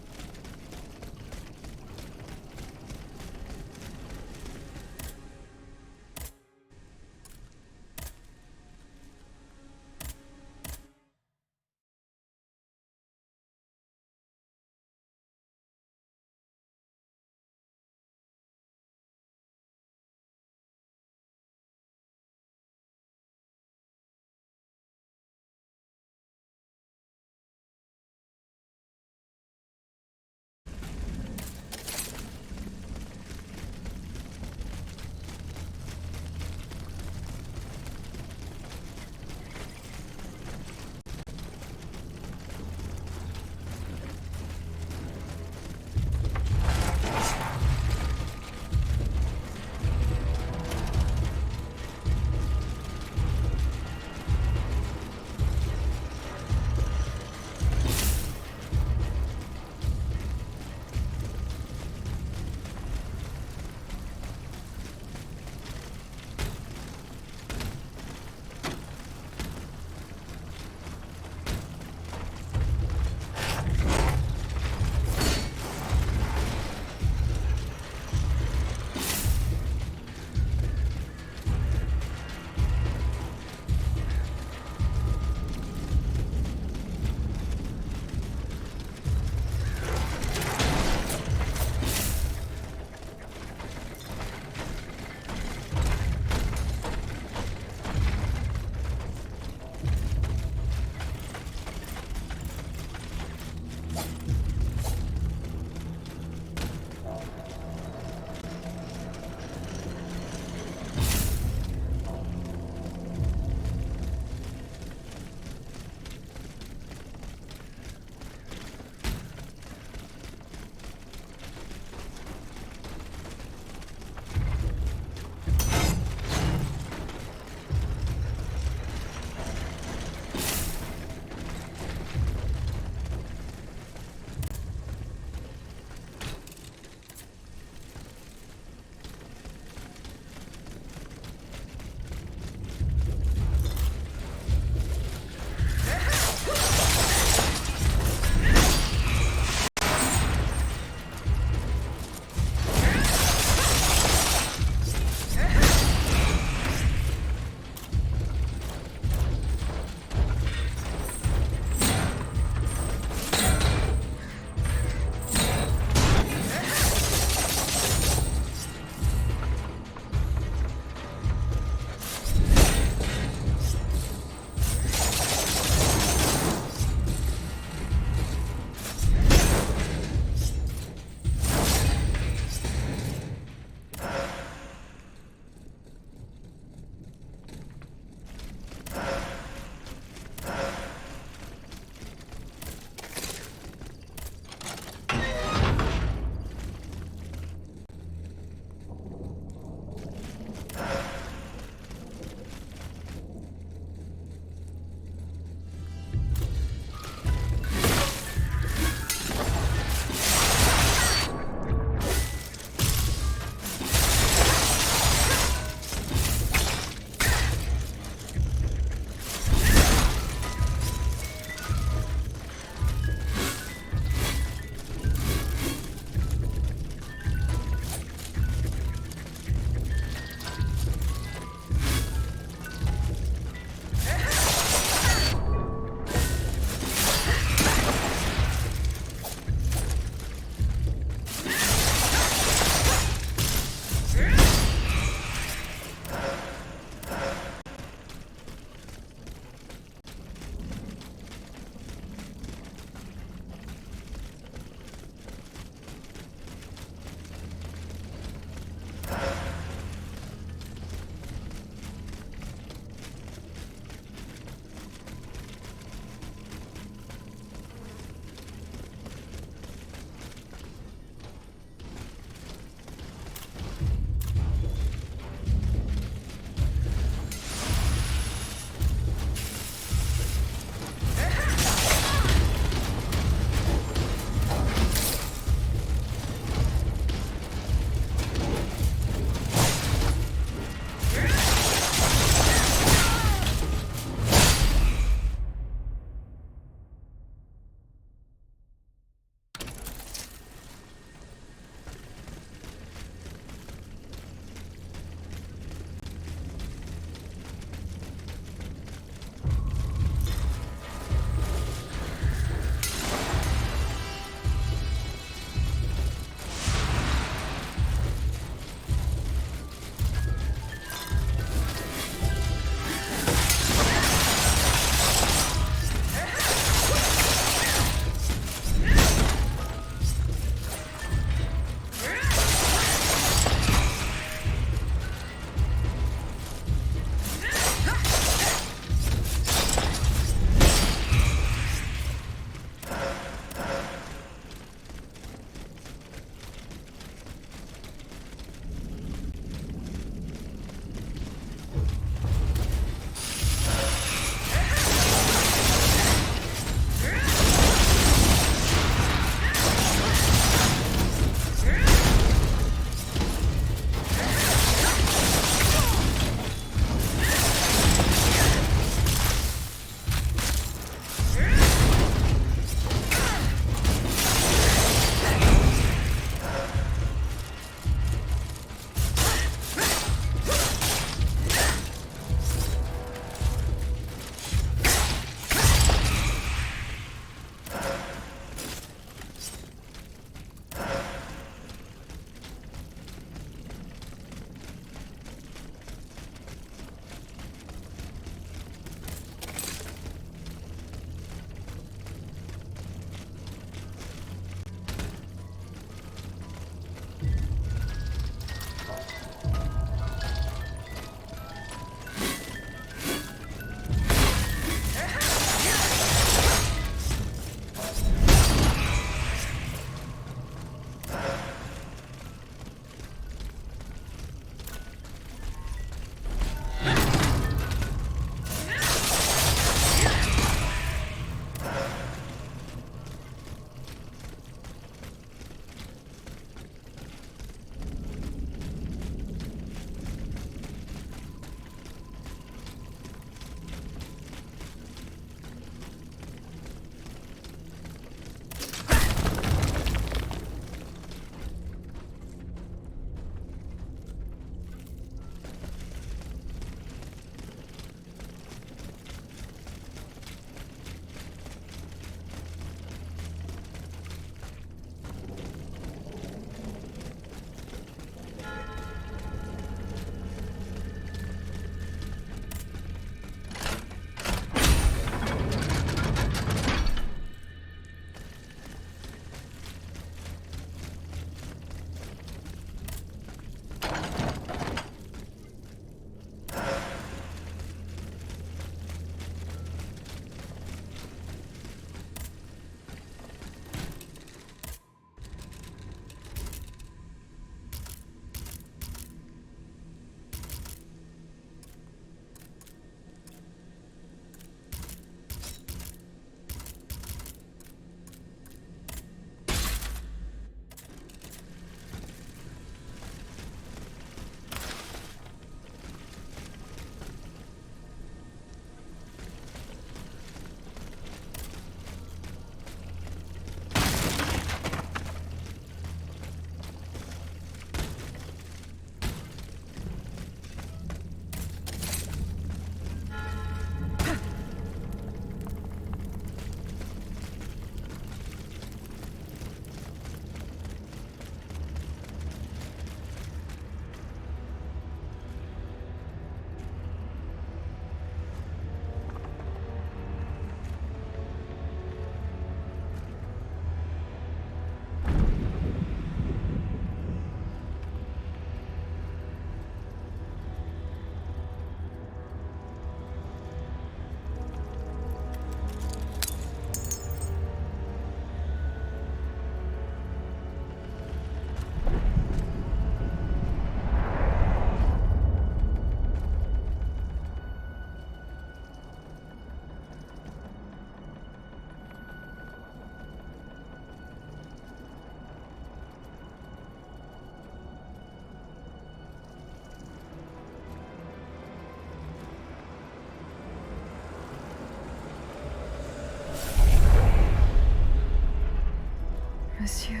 Monsieur.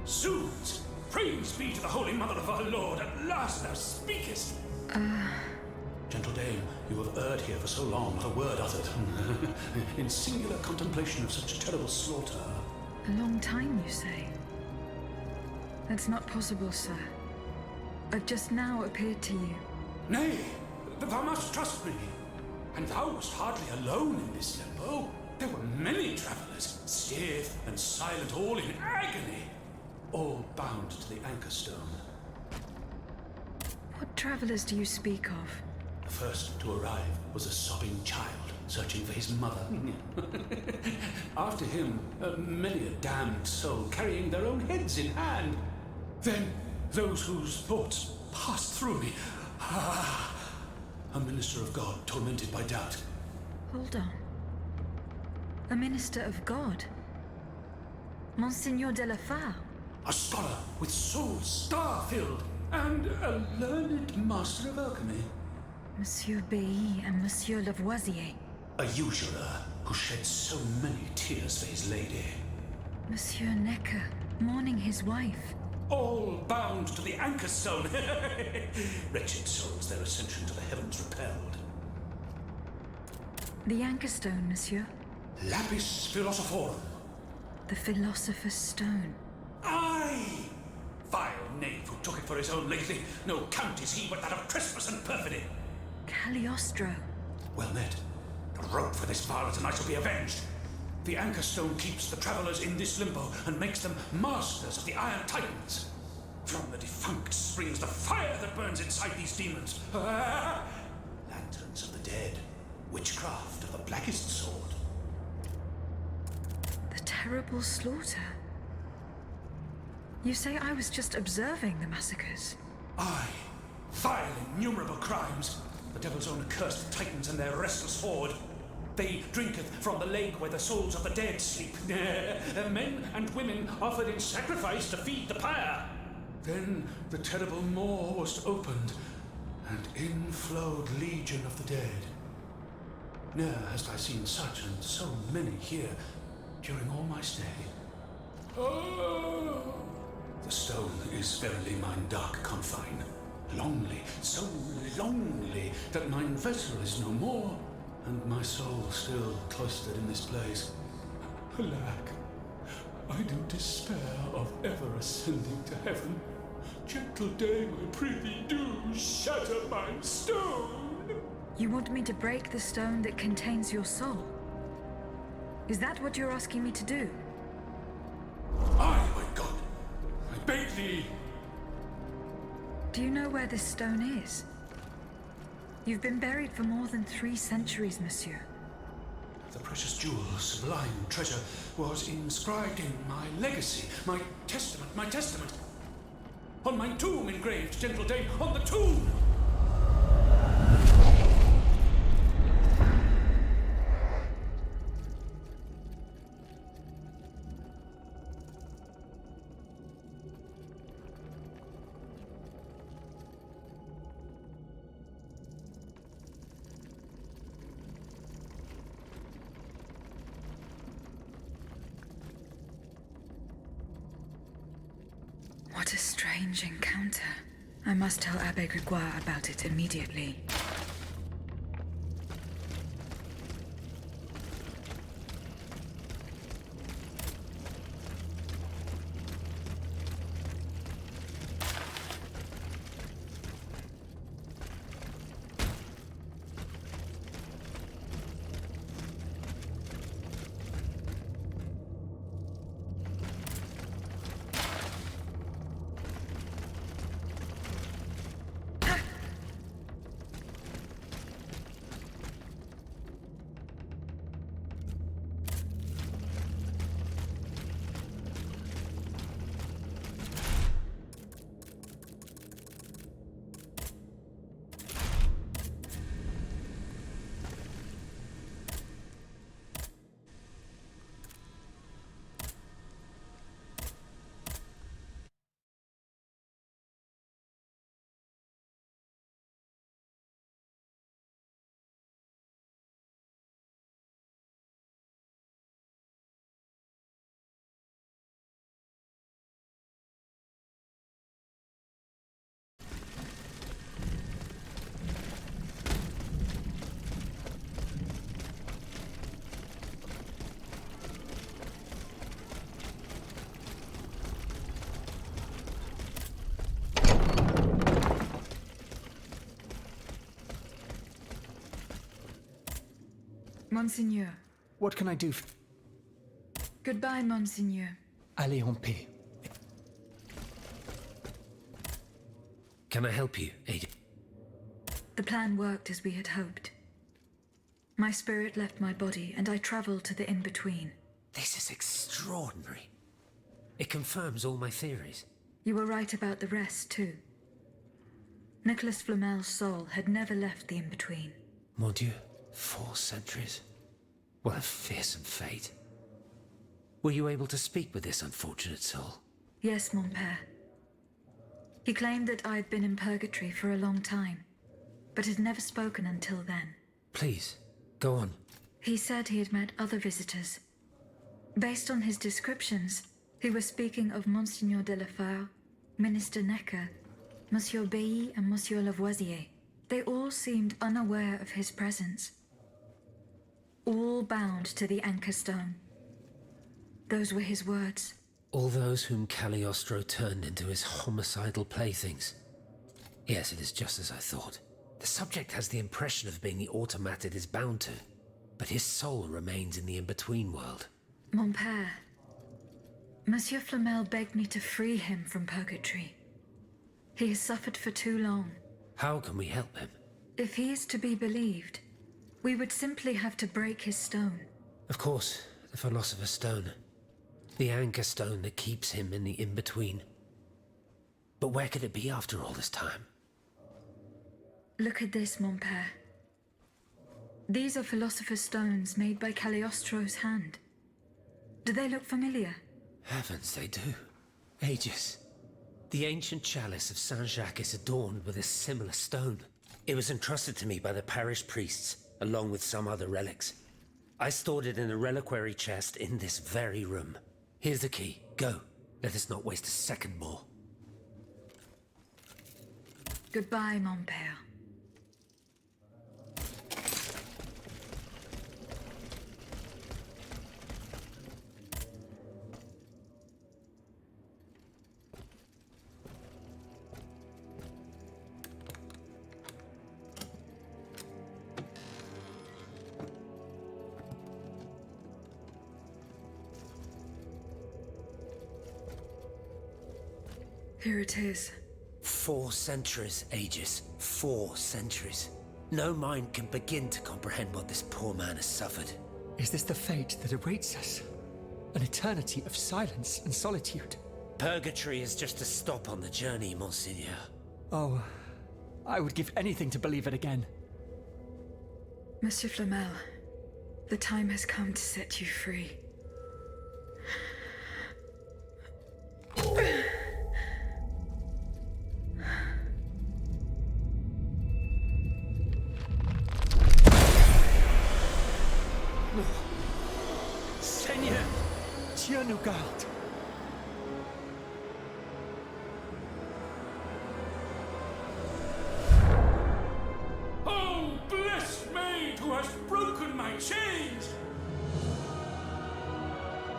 Zoons! Praise be to the Holy Mother of our Lord, at last thou speakest! Gentle dame, you have erred here for so long, not a word uttered. In singular contemplation of such terrible slaughter. A long time, you say? That's not possible, sir. I've just now appeared to you. Nay, thou must trust me. And thou wast hardly alone in this limbo. There were many travelers, stiff and silent, all in agony. All bound to the anchor stone. What travelers do you speak of? The first to arrive was a sobbing child, searching for his mother. After him, many a damned soul carrying their own heads in hand. Then, those whose thoughts passed through me. A minister of God tormented by doubt. Hold on. A minister of God? Monseigneur de la Fare? A scholar with soul star-filled, and a learned master of alchemy. Monsieur Bailly and Monsieur Lavoisier. A usurer who shed so many tears for his lady. Monsieur Necker, mourning his wife. All bound to the anchor stone. Wretched souls, their ascension to the heavens repelled. The anchor stone, monsieur? Lapis philosophorum. The philosopher's stone. Aye! Vile knave who took it for his own lately. No count is he but that of trespass and perfidy. Cagliostro. Well met. The rope for this varlet and I shall be avenged. The anchor stone keeps the travelers in this limbo and makes them masters of the Iron Titans. From the defunct springs the fire that burns inside these demons. Lanterns of the dead. Witchcraft of the blackest sort. The terrible slaughter. You say I was just observing the massacres? Aye. Vile, innumerable crimes. The devil's own accursed titans and their restless horde. They drinketh from the lake where the souls of the dead sleep. Men and women offered in sacrifice to feed the pyre. Then the terrible maw was opened, and in flowed legion of the dead. Ne'er hast I seen such and so many here during all my stay. Oh! The stone is verily mine dark confine. Lonely, so lonely, that mine vessel is no more, and my soul still cloistered in this place. Alack, I do despair of ever ascending to heaven. Gentle dame, I prithee do shatter mine stone. You want me to break the stone that contains your soul? Is that what you're asking me to do? Aye, my God, I beg thee. Do you know where this stone is? You've been buried for more than 3 centuries, monsieur. The precious jewel, sublime treasure, was inscribed in my legacy, my testament. On my tomb engraved, gentle dame, on the tomb! What a strange encounter. I must tell Abbé Grégoire about it immediately. Monseigneur. What can I do? Goodbye, Monseigneur. Allez en paix. Can I help you, Agent? The plan worked as we had hoped. My spirit left my body, and I traveled to the in-between. This is extraordinary. It confirms all my theories. You were right about the rest, too. Nicholas Flamel's soul had never left the in-between. Mon Dieu, 4 centuries. What a fearsome fate. Were you able to speak with this unfortunate soul? Yes, mon père. He claimed that I had been in purgatory for a long time, but had never spoken until then. Please, go on. He said he had met other visitors. Based on his descriptions, he was speaking of Monseigneur de la Fare, Minister Necker, Monsieur Bailly and Monsieur Lavoisier. They all seemed unaware of his presence. All bound to the anchor stone. Those were his words. All those whom Cagliostro turned into his homicidal playthings. Yes, it is just as I thought. The subject has the impression of being the automat it is bound to, but his soul remains in the in-between world. Mon père, Monsieur Flamel begged me to free him from purgatory. He has suffered for too long. How can we help him? If he is to be believed, we would simply have to break his stone. Of course, the Philosopher's Stone. The anchor stone that keeps him in the in-between. But where could it be after all this time? Look at this, mon père. These are Philosopher's Stones made by Cagliostro's hand. Do they look familiar? Heavens, they do. Aegis. The ancient chalice of Saint-Jacques is adorned with a similar stone. It was entrusted to me by the parish priests, along with some other relics. I stored it in a reliquary chest in this very room. Here's the key. Go. Let us not waste a second more. Goodbye, mon père. Here it is. 4 centuries, Aegis. 4 centuries. No mind can begin to comprehend what this poor man has suffered. Is this the fate that awaits us? An eternity of silence and solitude? Purgatory is just a stop on the journey, Monseigneur. Oh, I would give anything to believe it again. Monsieur Flamel, the time has come to set you free. Seigneur, Dieu nous garde. Oh, blessed maid who has broken my chains!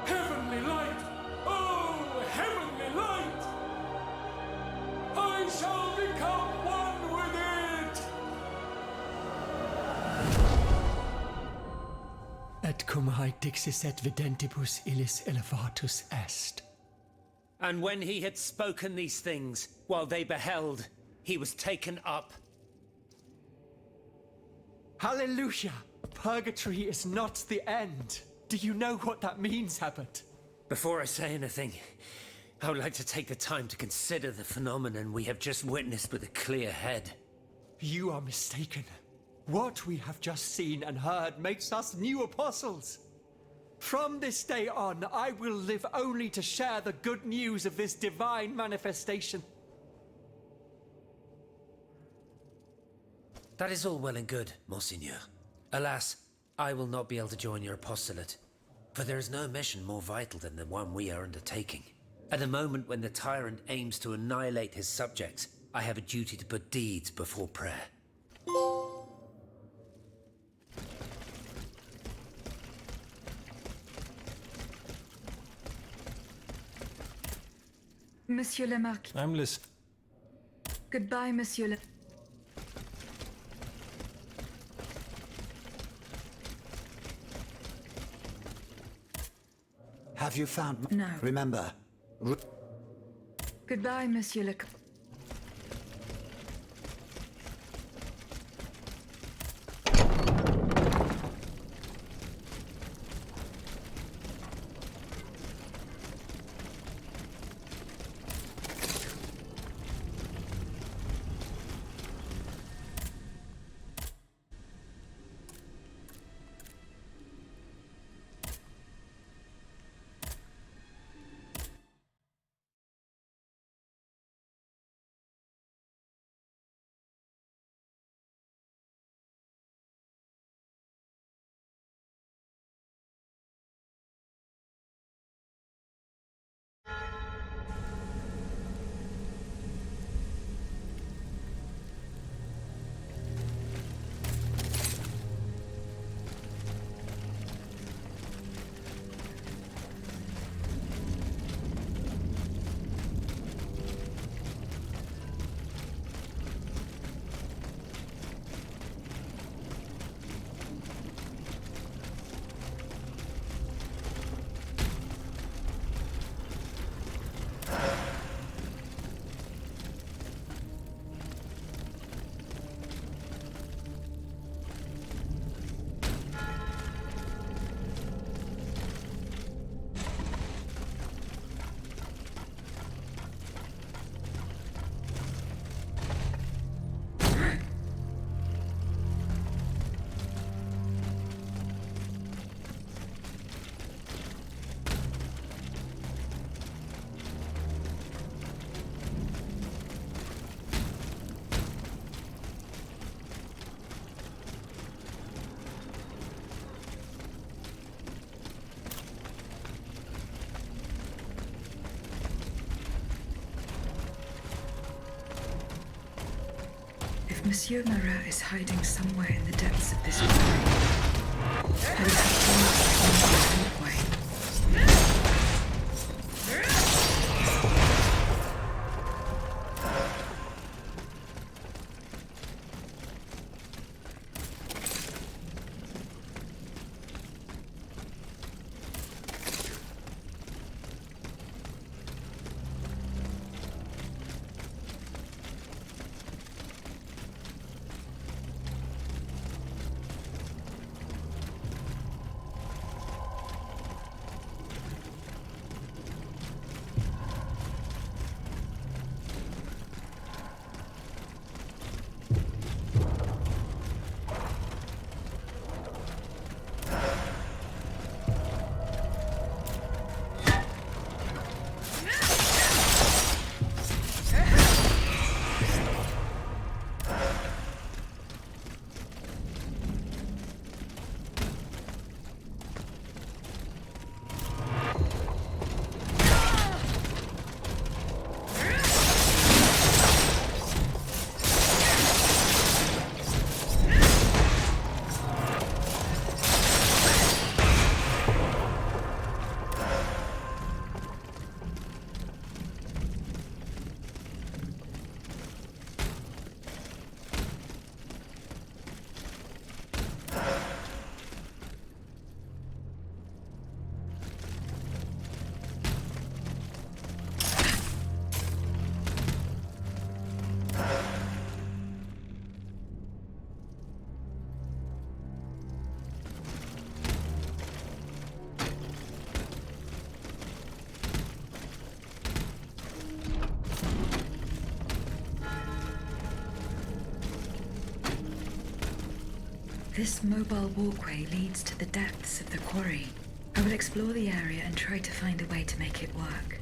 Heavenly light! Oh, heavenly light! I shall become one with it! Et cum hae dixis et videntibus illis elevatus est. And when he had spoken these things, while they beheld, he was taken up. Hallelujah! Purgatory is not the end. Do you know what that means, Abbot? Before I say anything, I would like to take the time to consider the phenomenon we have just witnessed with a clear head. You are mistaken. What we have just seen and heard makes us new apostles. From this day on, I will live only to share the good news of this divine manifestation. That is all well and good, Monseigneur. Alas, I will not be able to join your apostolate, for there is no mission more vital than the one we are undertaking. At a moment when the tyrant aims to annihilate his subjects, I have a duty to put deeds before prayer. Monsieur le Marquis. I'm listening. Goodbye, Monsieur le... Have you found... No. Remember... Goodbye, Monsieur le... Monsieur Marat is hiding somewhere in the depths of this quarry. I would have to look for him. This mobile walkway leads to the depths of the quarry. I will explore the area and try to find a way to make it work.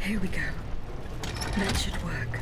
Here we go. That should work.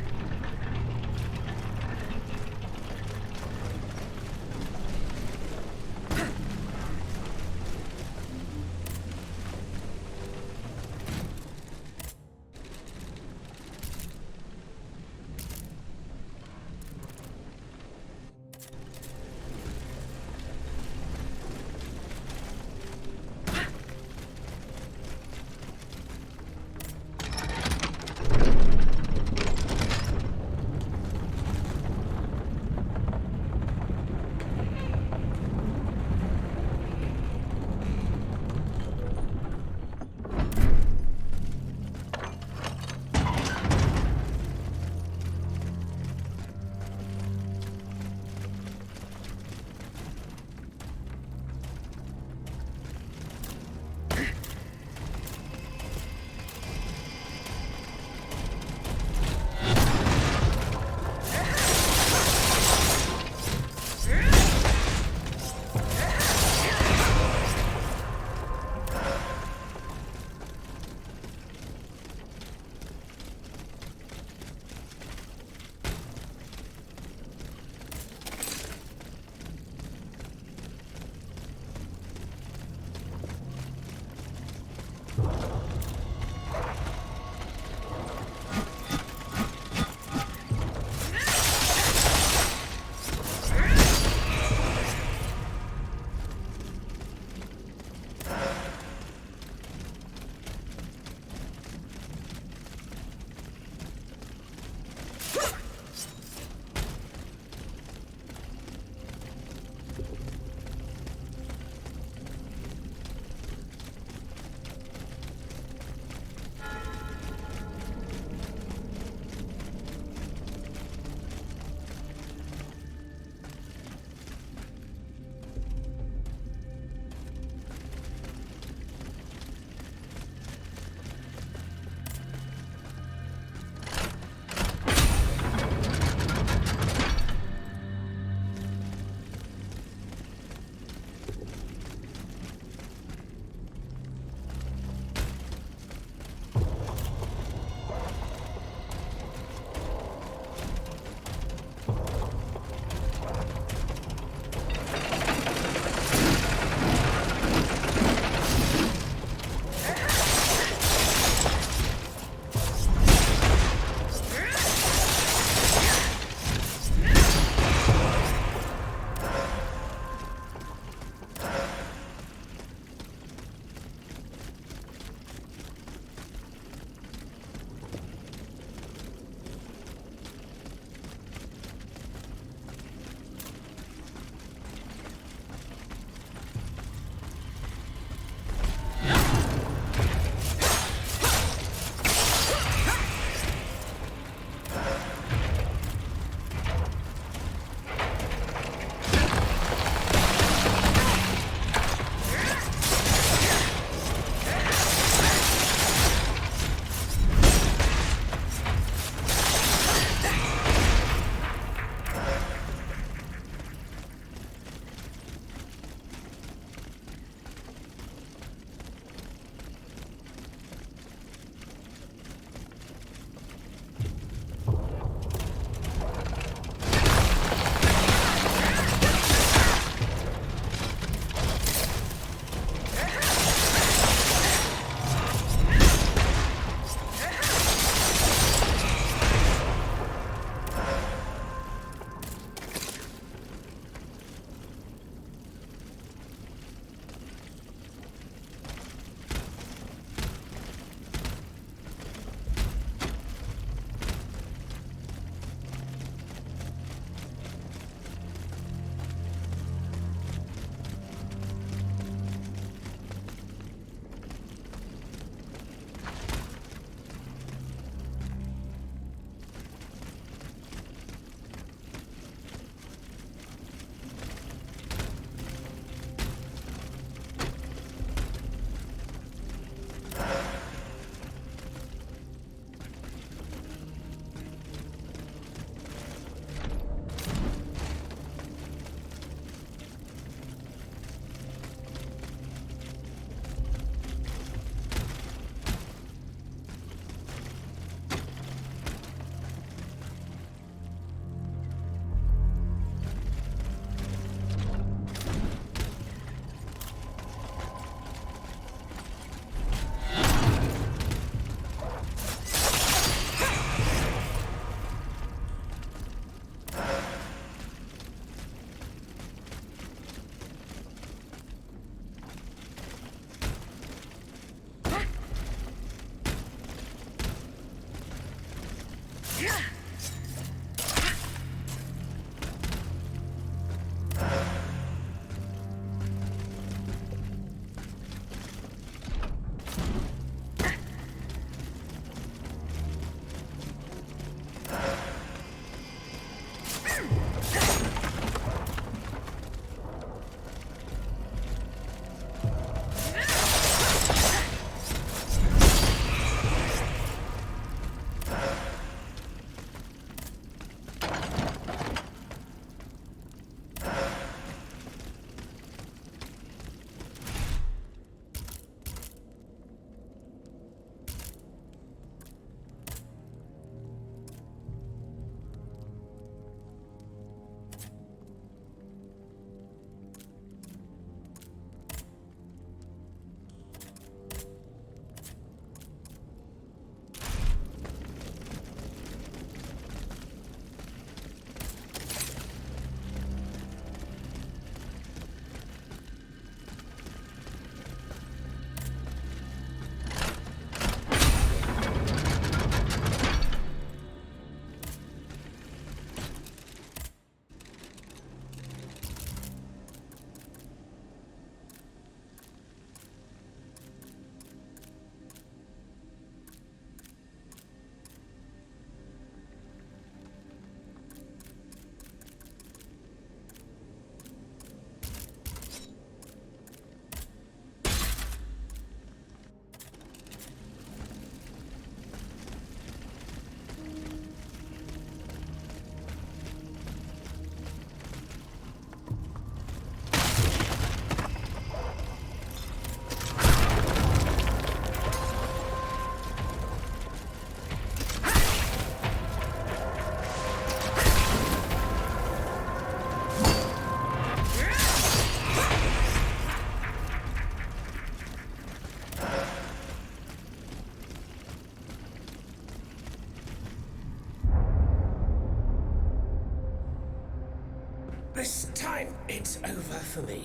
This time, it's over for me.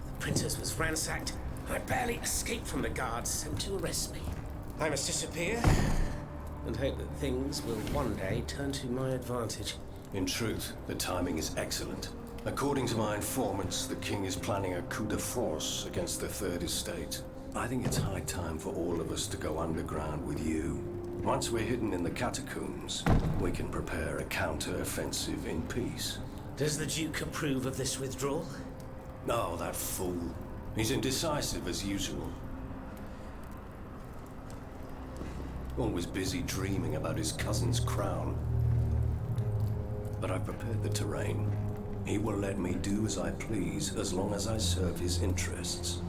The printer's was ransacked. I barely escaped from the guards sent to arrest me. I must disappear and hope that things will one day turn to my advantage. In truth, the timing is excellent. According to my informants, the king is planning a coup de force against the Third Estate. I think it's high time for all of us to go underground with you. Once we're hidden in the catacombs, we can prepare a counter-offensive in peace. Does the Duke approve of this withdrawal? Oh, that fool. He's indecisive as usual. Always busy dreaming about his cousin's crown. But I've prepared the terrain. He will let me do as I please as long as I serve his interests.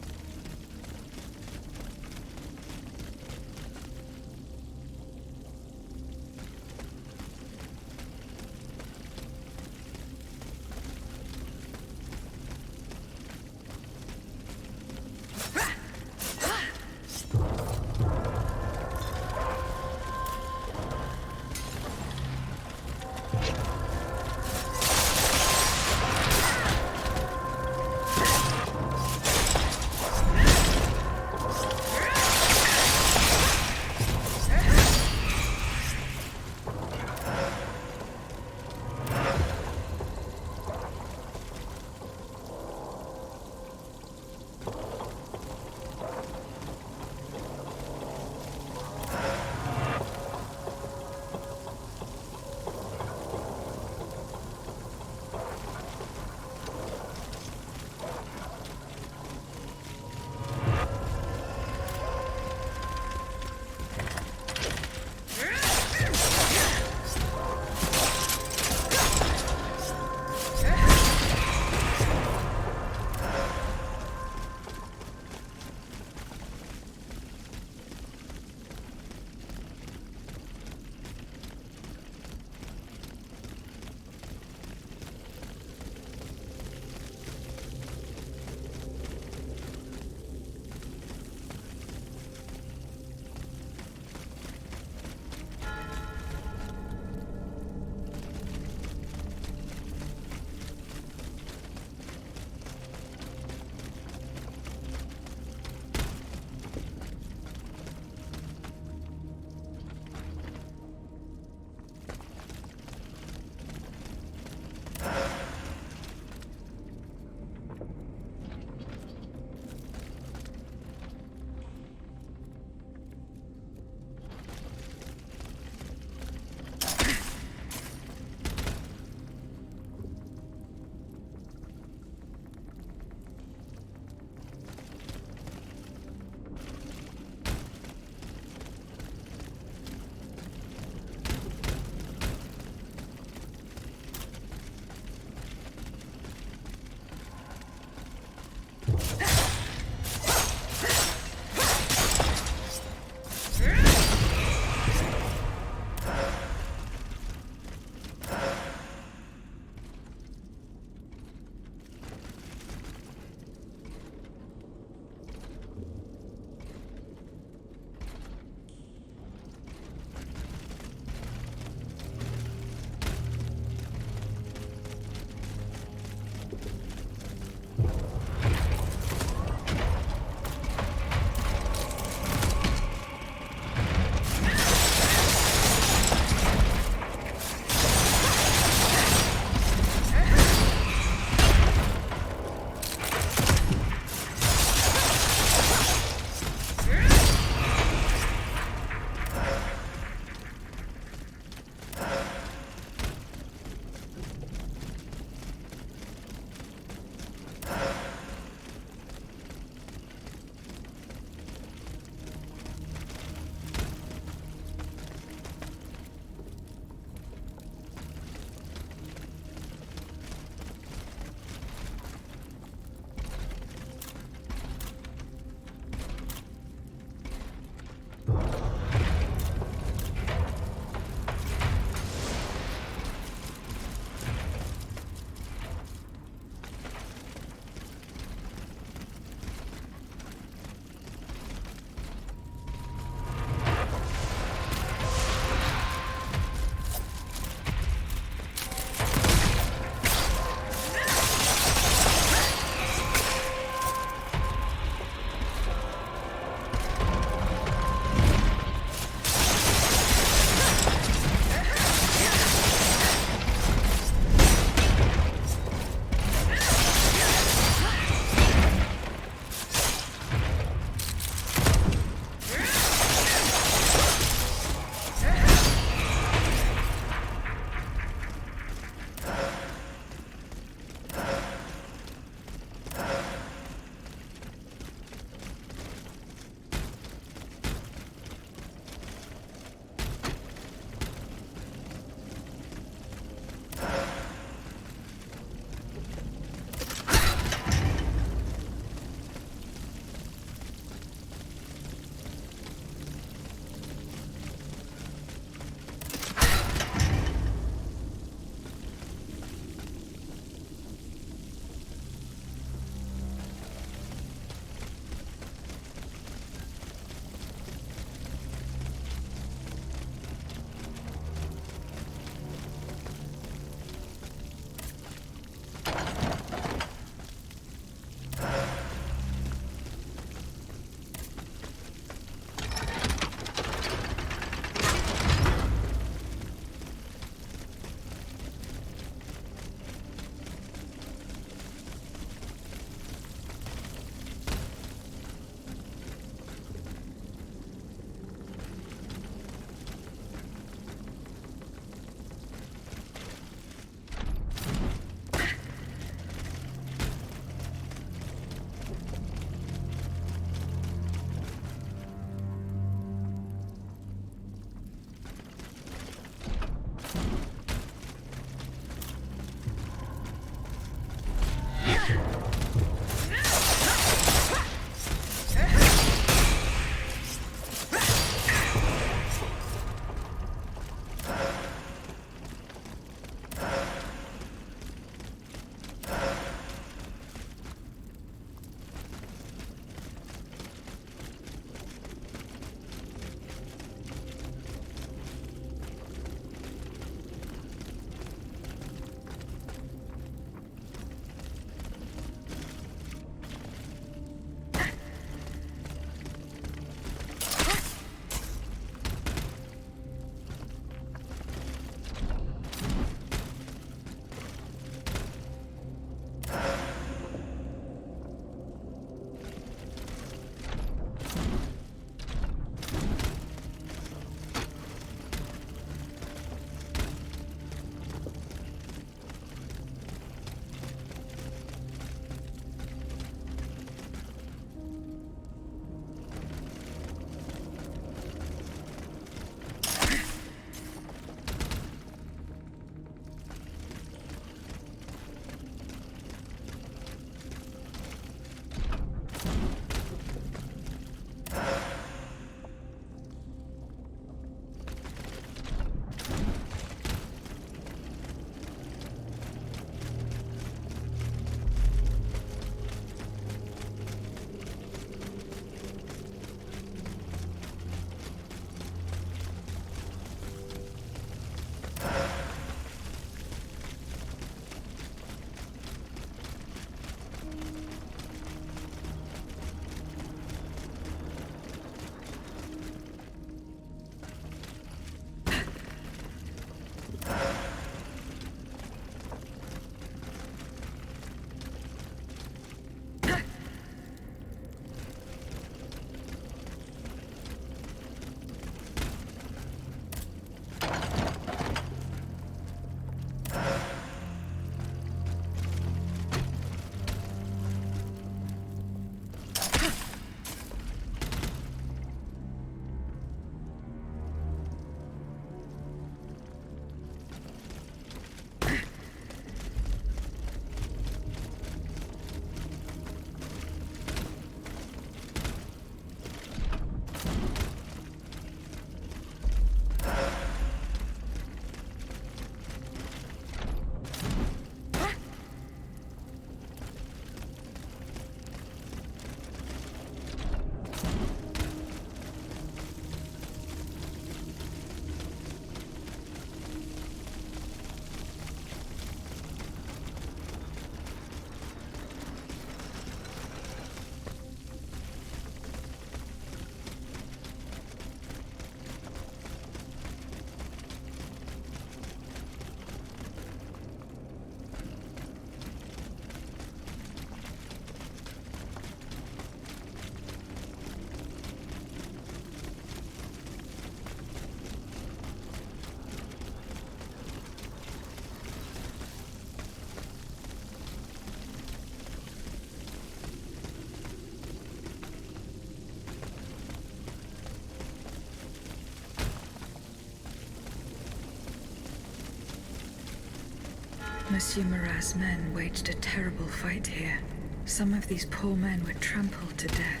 Monsieur Marat's men waged a terrible fight here. Some of these poor men were trampled to death.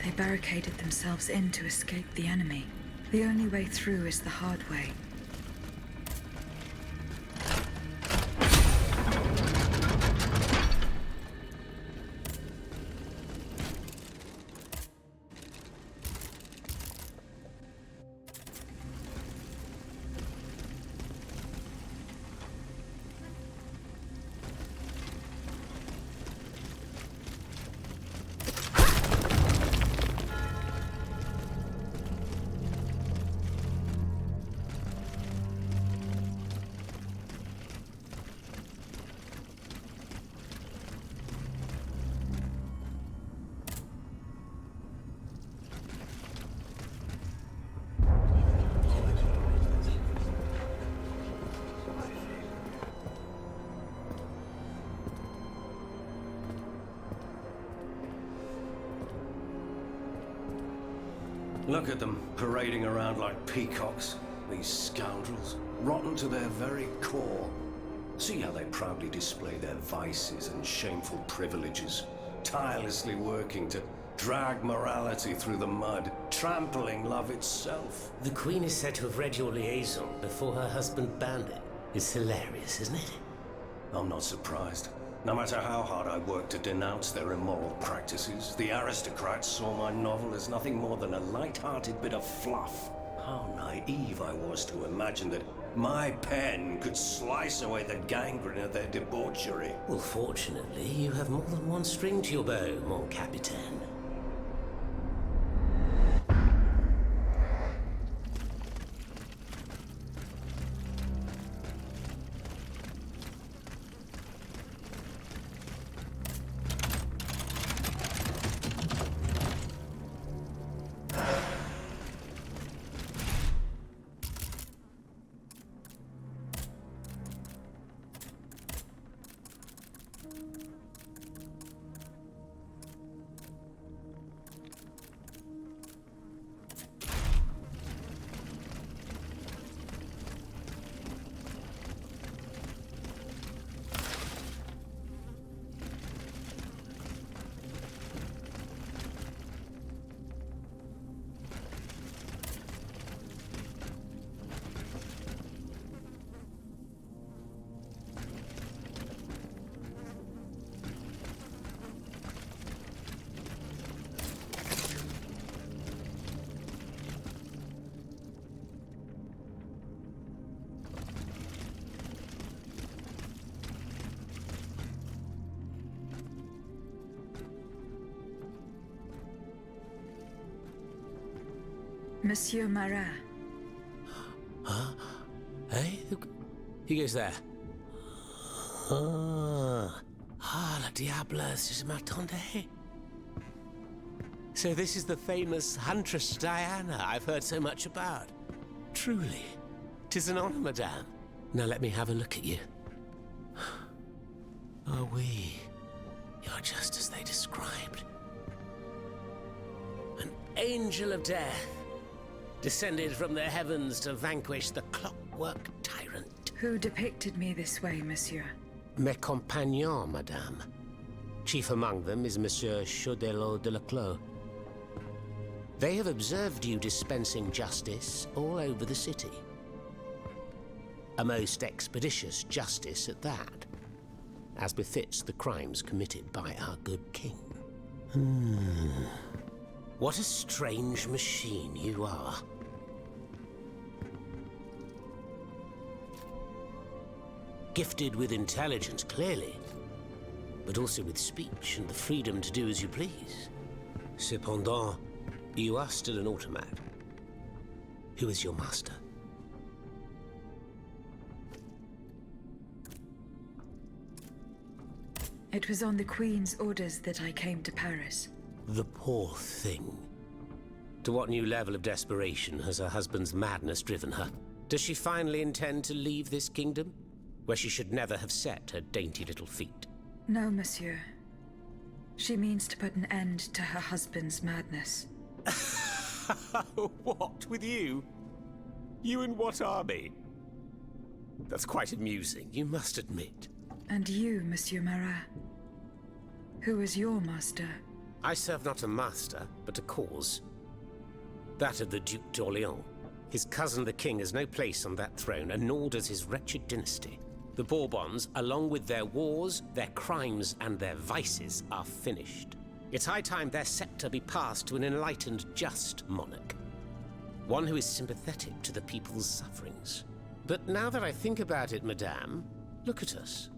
They barricaded themselves in to escape the enemy. The only way through is the hard way. Look at them, parading around like peacocks. These scoundrels, rotten to their very core. See how they proudly display their vices and shameful privileges, tirelessly working to drag morality through the mud, trampling love itself. The Queen is said to have read your liaison before her husband banned it. It's hilarious, isn't it? I'm not surprised. No matter how hard I worked to denounce their immoral practices, the aristocrats saw my novel as nothing more than a light-hearted bit of fluff. How naive I was to imagine that my pen could slice away the gangrene of their debauchery. Well, fortunately, you have more than one string to your bow, mon capitaine. Monsieur Marat. Huh? Eh? He goes there. Le diable, je m'attendais. So this is the famous Huntress Diana I've heard so much about. Truly, 'tis an honor, madame. Now let me have a look at you. Oh, oui. You're just as they described. An angel of death, descended from the heavens to vanquish the clockwork tyrant. Who depicted me this way, monsieur? Mes compagnons, madame. Chief among them is Monsieur Chaudelot de Leclos. They have observed you dispensing justice all over the city. A most expeditious justice at that, as befits the crimes committed by our good king. What a strange machine you are. Gifted with intelligence, clearly, but also with speech and the freedom to do as you please. Cependant, you are still an automat. Who is your master? It was on the Queen's orders that I came to Paris. The poor thing. To what new level of desperation has her husband's madness driven her? Does she finally intend to leave this kingdom, where she should never have set her dainty little feet? No, monsieur. She means to put an end to her husband's madness. What, with you? You in what army? That's quite amusing, you must admit. And you, Monsieur Marat? Who is your master? I serve not a master, but a cause. That of the Duc d'Orléans. His cousin the king has no place on that throne, and nor does his wretched dynasty. The Bourbons, along with their wars, their crimes, and their vices, are finished. It's high time their scepter be passed to an enlightened, just monarch. One who is sympathetic to the people's sufferings. But now that I think about it, madame, look at us.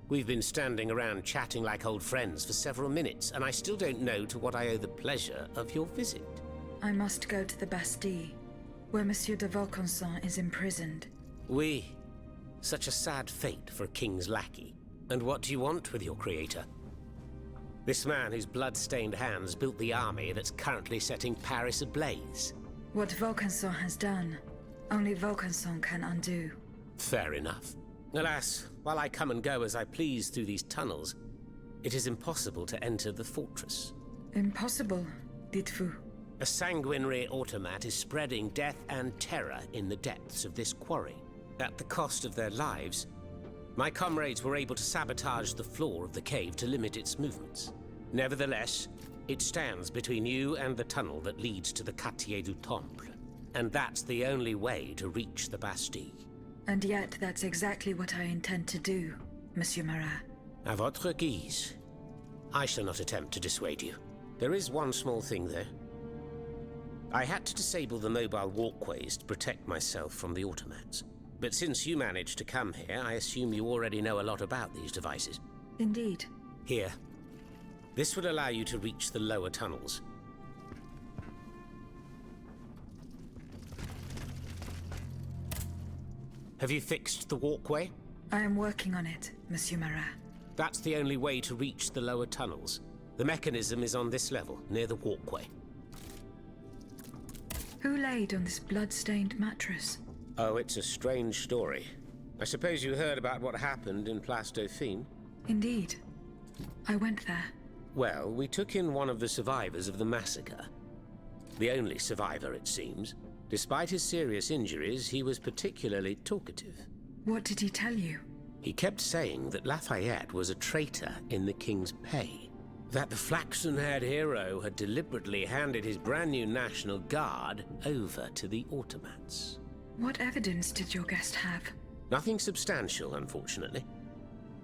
We've been standing around chatting like old friends for several minutes, and I still don't know to what I owe the pleasure of your visit. I must go to the Bastille, where Monsieur de Vaucanson is imprisoned. Oui. Such a sad fate for a king's lackey. And what do you want with your creator? This man whose blood-stained hands built the army that's currently setting Paris ablaze. What Vaucanson has done, only Vaucanson can undo. Fair enough. Alas, while I come and go as I please through these tunnels, it is impossible to enter the fortress. Impossible, dites-vous? A sanguinary automat is spreading death and terror in the depths of this quarry. At the cost of their lives, my comrades were able to sabotage the floor of the cave to limit its movements. Nevertheless, it stands between you and the tunnel that leads to the Quartier du Temple. And that's the only way to reach the Bastille. And yet that's exactly what I intend to do, Monsieur Marat. À votre guise. I shall not attempt to dissuade you. There is one small thing, though. I had to disable the mobile walkways to protect myself from the automats. But since you managed to come here, I assume you already know a lot about these devices. Indeed. Here. This would allow you to reach the lower tunnels. Have you fixed the walkway? I am working on it, Monsieur Marat. That's the only way to reach the lower tunnels. The mechanism is on this level, near the walkway. Who laid on this blood-stained mattress? Oh, it's a strange story. I suppose you heard about what happened in Place Dauphine? Indeed. I went there. Well, we took in one of the survivors of the massacre. The only survivor, it seems. Despite his serious injuries, he was particularly talkative. What did he tell you? He kept saying that Lafayette was a traitor in the king's pay. That the flaxen-haired hero had deliberately handed his brand new National Guard over to the automats. What evidence did your guest have? Nothing substantial, unfortunately.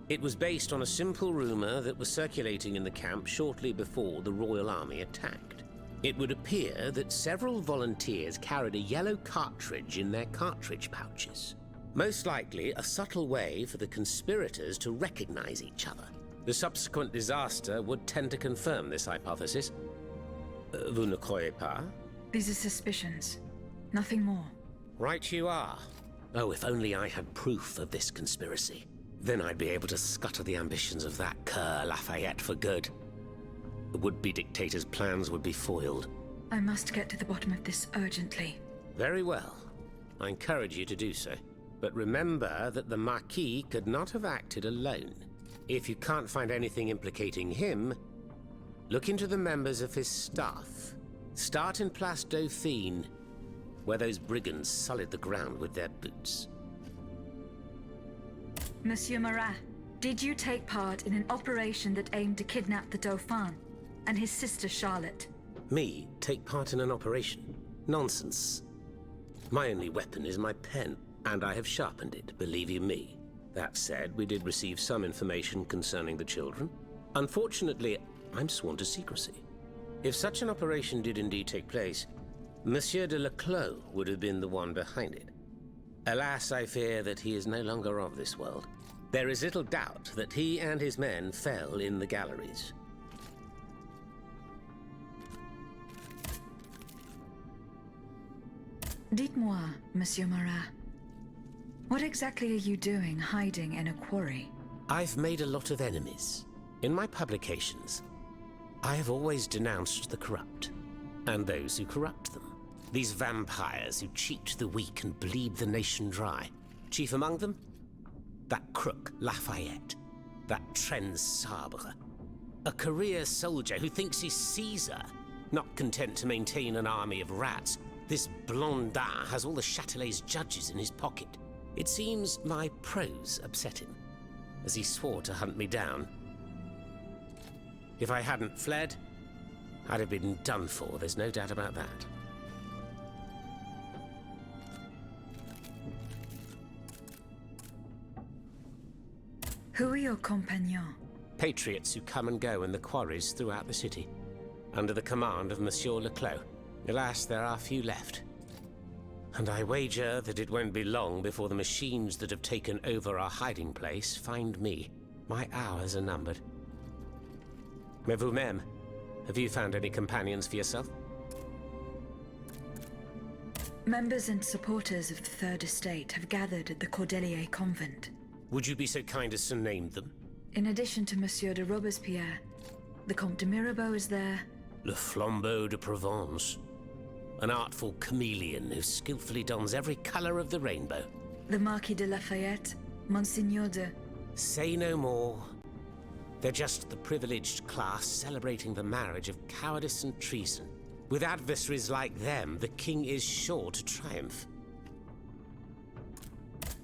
It was based on a simple rumor that was circulating in the camp shortly before the Royal Army attacked. It would appear that several volunteers carried a yellow cartridge in their cartridge pouches. Most likely a subtle way for the conspirators to recognize each other. The subsequent disaster would tend to confirm this hypothesis. Vous ne croyez pas? These are suspicions. Nothing more. Right you are. Oh, if only I had proof of this conspiracy. Then I'd be able to scutter the ambitions of that cur Lafayette for good. The would-be dictator's plans would be foiled. I must get to the bottom of this urgently. Very well. I encourage you to do so. But remember that the Marquis could not have acted alone. If you can't find anything implicating him, look into the members of his staff. Start in Place Dauphine, where those brigands sullied the ground with their boots. Monsieur Marat, did you take part in an operation that aimed to kidnap the Dauphin and his sister Charlotte? Me take part in an operation? Nonsense. My only weapon is my pen, and I have sharpened it, believe you me. That said, we did receive some information concerning the children. Unfortunately, I'm sworn to secrecy. If such an operation did indeed take place, Monsieur de Leclos would have been the one behind it. Alas, I fear that he is no longer of this world. There is little doubt that he and his men fell in the galleries. Dites-moi, Monsieur Marat, what exactly are you doing hiding in a quarry? I've made a lot of enemies. In my publications, I have always denounced the corrupt, and those who corrupt them. These vampires who cheat the weak and bleed the nation dry. Chief among them? That crook, Lafayette. That Tren Sabre. A career soldier who thinks he's Caesar. Not content to maintain an army of rats, this Blondin has all the Châtelet's judges in his pocket. It seems my prose upset him, as he swore to hunt me down. If I hadn't fled, I'd have been done for, there's no doubt about that. Who are your compagnons? Patriots who come and go in the quarries throughout the city, under the command of Monsieur Leclos. Alas, there are few left. And I wager that it won't be long before the machines that have taken over our hiding place find me. My hours are numbered. Mais vous-même, have you found any companions for yourself? Members and supporters of the Third Estate have gathered at the Cordelier convent. Would you be so kind as to name them? In addition to Monsieur de Robespierre, the Comte de Mirabeau is there. Le Flambeau de Provence. An artful chameleon who skillfully dons every color of the rainbow. The Marquis de Lafayette, Monseigneur de... Say no more. They're just the privileged class celebrating the marriage of cowardice and treason. With adversaries like them, the king is sure to triumph.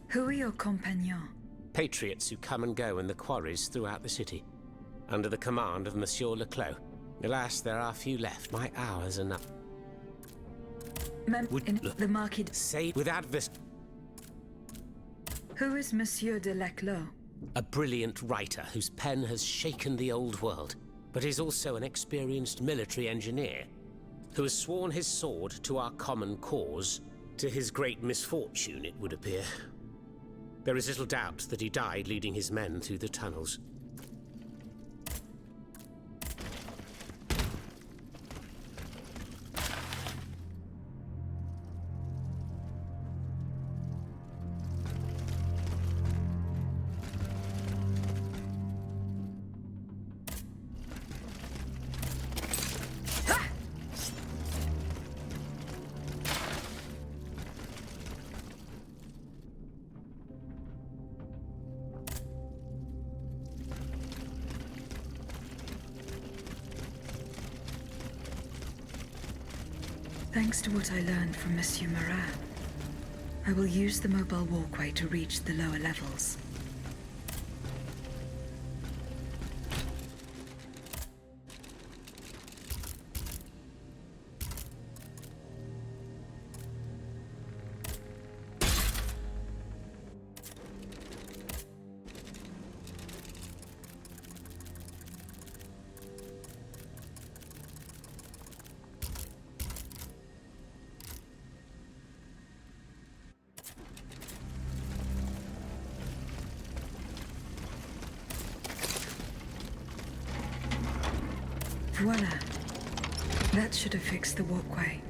Who are your compagnons? Patriots who come and go in the quarries throughout the city, under the command of Monsieur Leclos. Alas, there are few left. My hours are not. The Marquis de... Say with adverse... Who is Monsieur de Leclos? A brilliant writer whose pen has shaken the old world, but is also an experienced military engineer who has sworn his sword to our common cause, to his great misfortune, it would appear. There is little doubt that he died leading his men through the tunnels. Thanks to what I learned from Monsieur Marat, I will use the mobile walkway to reach the lower levels. Voila. That should have fixed the walkway.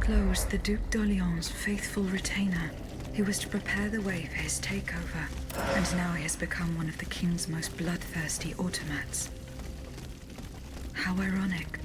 closed the Duc d'Orléans' faithful retainer, who was to prepare the way for his takeover, and now he has become one of the king's most bloodthirsty automats. How ironic.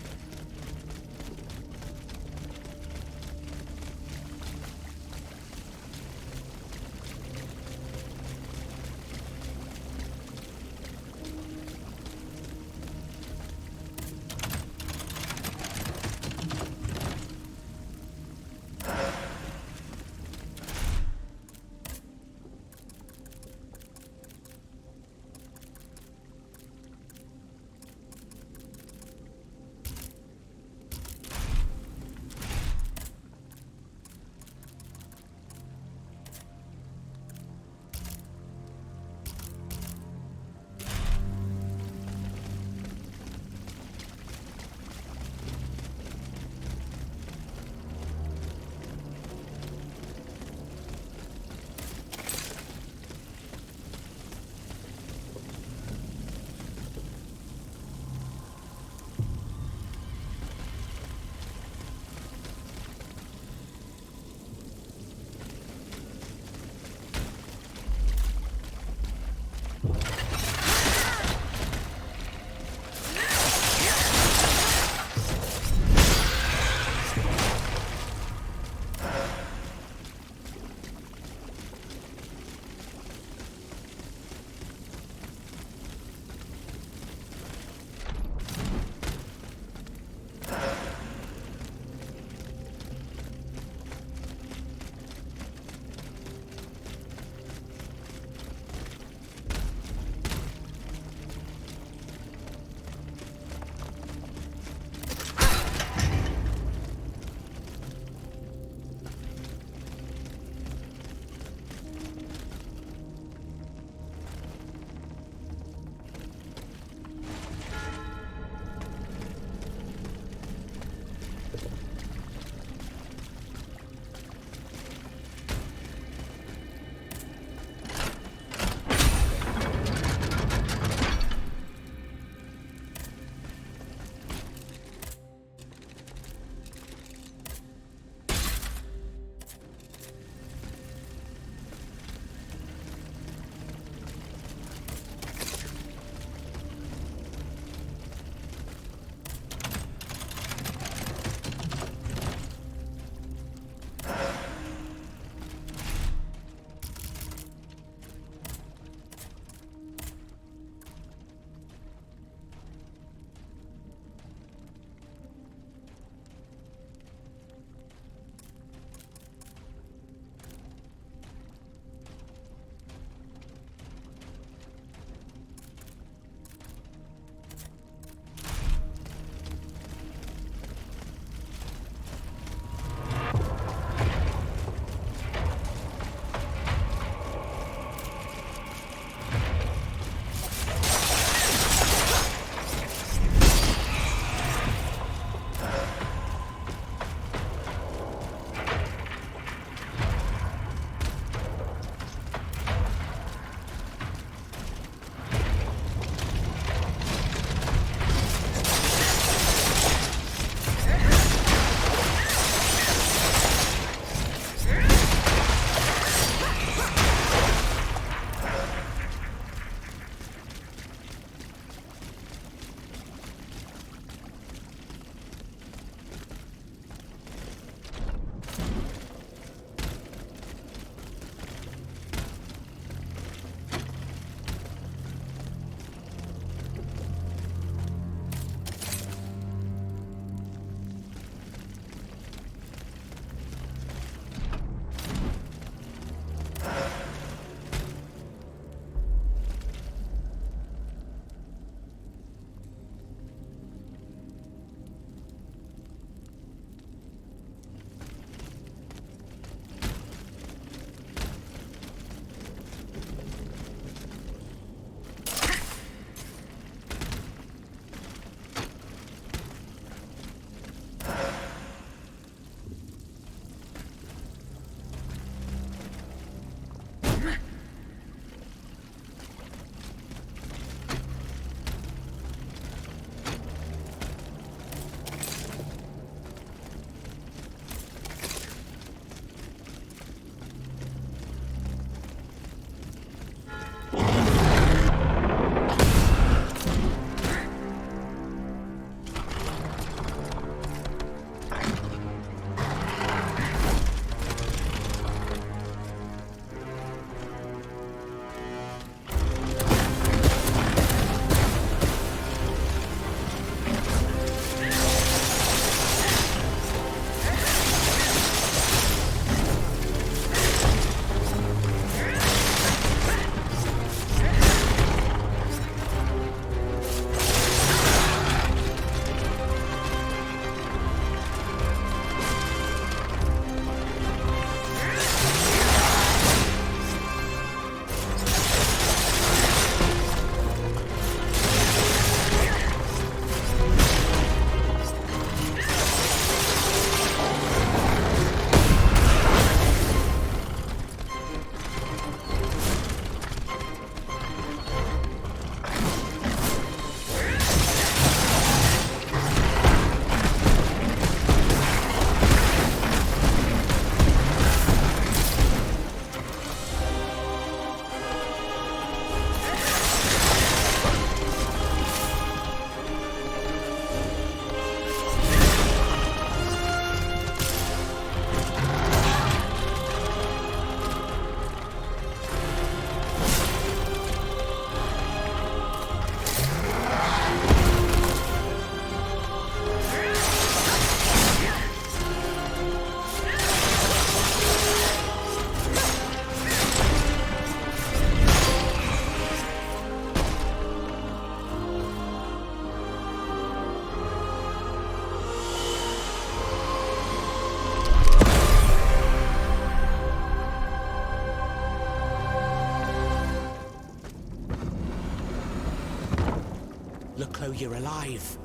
Leclos, you're alive.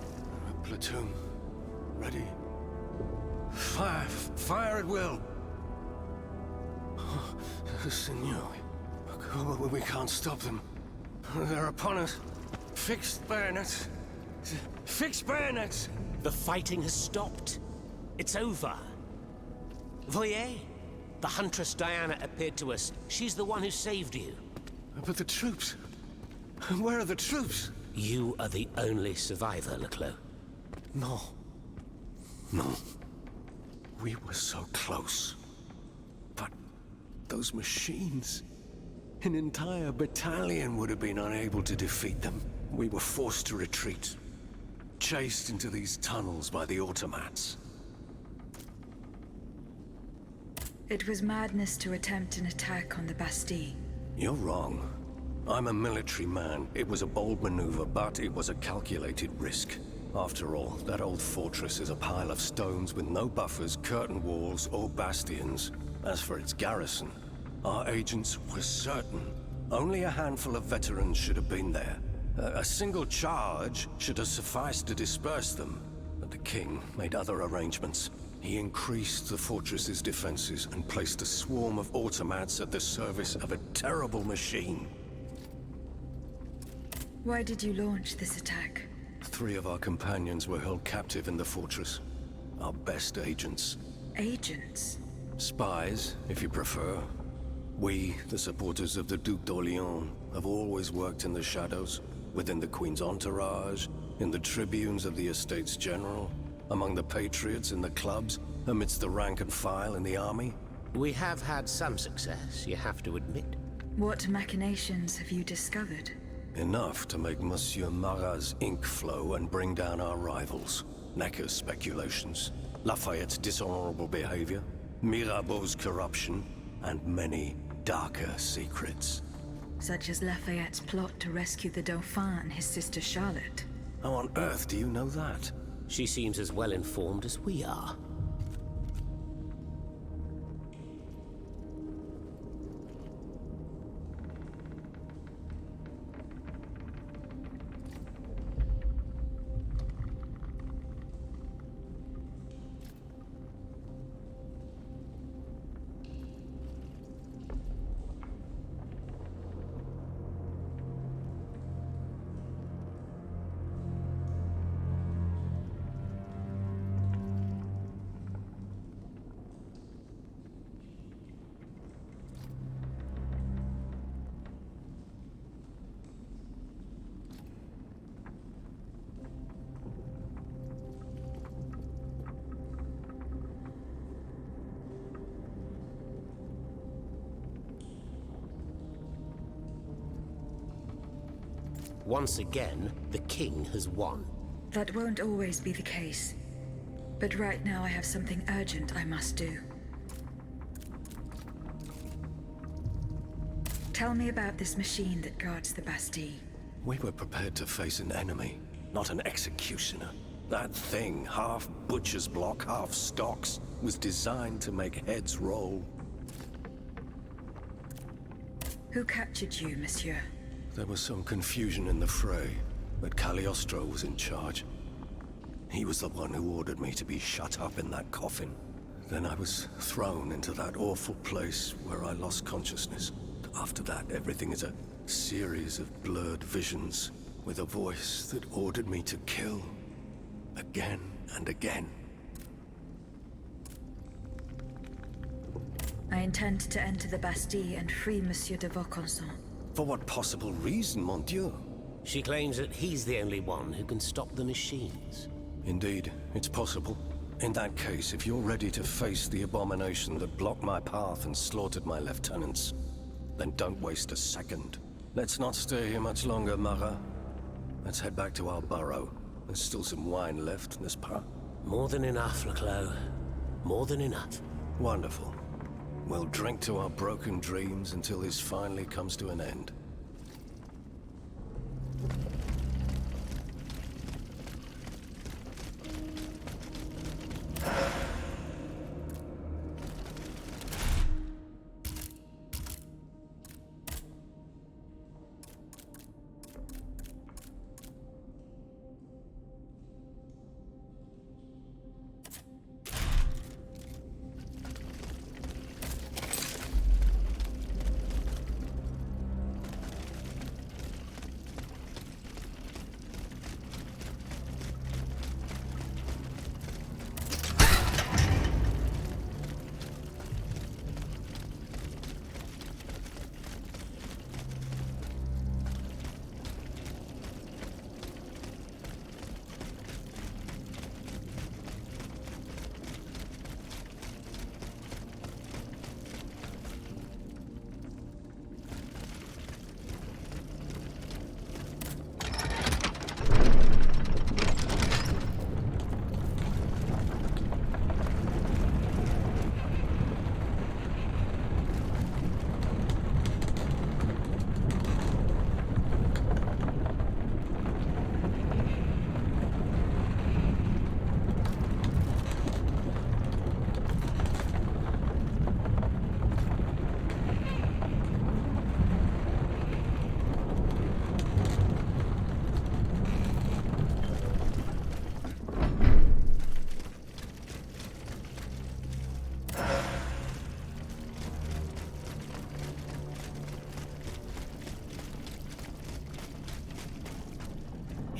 Platoon. Ready. Fire! Fire at will! Oh, Senor, we can't stop them. They're upon us. Fixed bayonets. Fixed bayonets! The fighting has stopped. It's over. Voyez? The huntress Diana appeared to us. She's the one who saved you. But the troops... Where are the troops? You are the only survivor, Leclos. No. No. We were so close. But those machines... An entire battalion would have been unable to defeat them. We were forced to retreat. Chased into these tunnels by the automats. It was madness to attempt an attack on the Bastille. You're wrong. I'm a military man. It was a bold maneuver, but it was a calculated risk. After all, that old fortress is a pile of stones with no buffers, curtain walls, or bastions. As for its garrison, our agents were certain. Only a handful of veterans should have been there. A single charge should have sufficed to disperse them. But the king made other arrangements. He increased the fortress's defenses and placed a swarm of automats at the service of a terrible machine. Why did you launch this attack? 3 of our companions were held captive in the fortress. Our best agents. Agents? Spies, if you prefer. We, the supporters of the Duc d'Orléans, have always worked in the shadows, within the Queen's entourage, in the tribunes of the Estates General, among the patriots in the clubs, amidst the rank and file in the army. We have had some success, you have to admit. What machinations have you discovered? Enough to make Monsieur Marat's ink flow and bring down our rivals. Necker's speculations, Lafayette's dishonorable behavior, Mirabeau's corruption, and many darker secrets. Such as Lafayette's plot to rescue the Dauphin and his sister Charlotte. How on earth do you know that? She seems as well informed as we are. Once again, the king has won. That won't always be the case. But right now I have something urgent I must do. Tell me about this machine that guards the Bastille. We were prepared to face an enemy, not an executioner. That thing, half butcher's block, half stocks, was designed to make heads roll. Who captured you, monsieur? There was some confusion in the fray, but Cagliostro was in charge. He was the one who ordered me to be shut up in that coffin. Then I was thrown into that awful place where I lost consciousness. After that, everything is a series of blurred visions, with a voice that ordered me to kill, again and again. I intend to enter the Bastille and free Monsieur de Vaucanson. For what possible reason, mon Dieu? She claims that he's the only one who can stop the machines. Indeed, it's possible. In that case, if you're ready to face the abomination that blocked my path and slaughtered my lieutenants, then don't waste a second. Let's not stay here much longer, Marat. Let's head back to our burrow. There's still some wine left, n'est-ce pas? More than enough, Leclos. More than enough. Wonderful. We'll drink to our broken dreams until this finally comes to an end.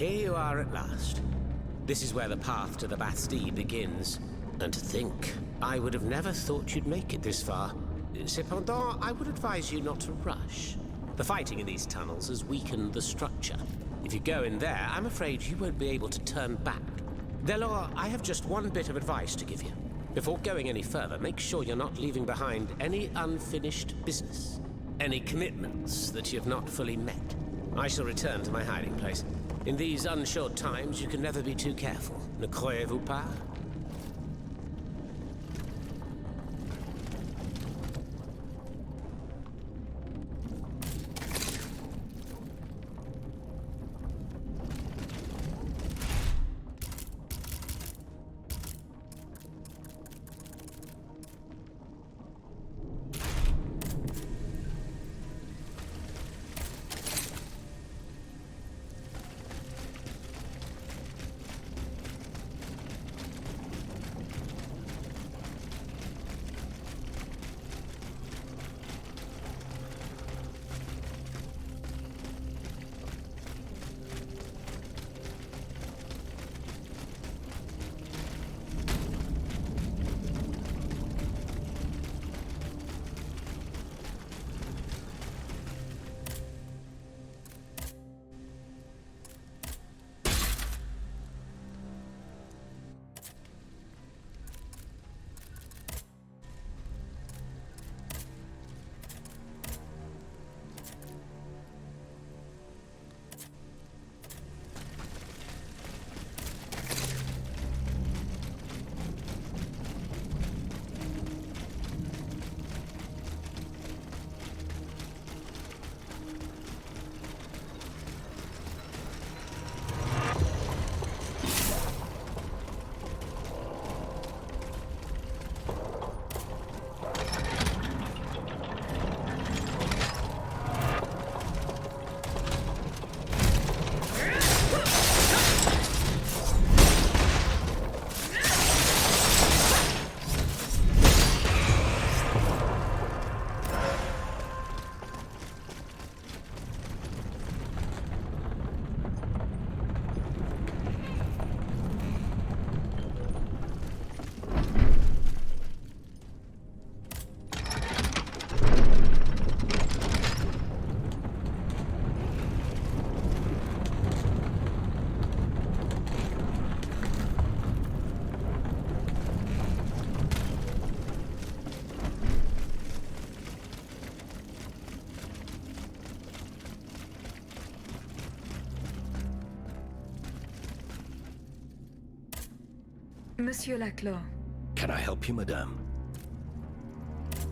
Here you are at last. This is where the path to the Bastille begins. And to think, I would have never thought you'd make it this far. Cependant, I would advise you not to rush. The fighting in these tunnels has weakened the structure. If you go in there, I'm afraid you won't be able to turn back. Delors, I have just one bit of advice to give you. Before going any further, make sure you're not leaving behind any unfinished business. Any commitments that you have not fully met. I shall return to my hiding place. In these unsure times, you can never be too careful. Ne croyez-vous pas? Monsieur Laclos. Can I help you, madame?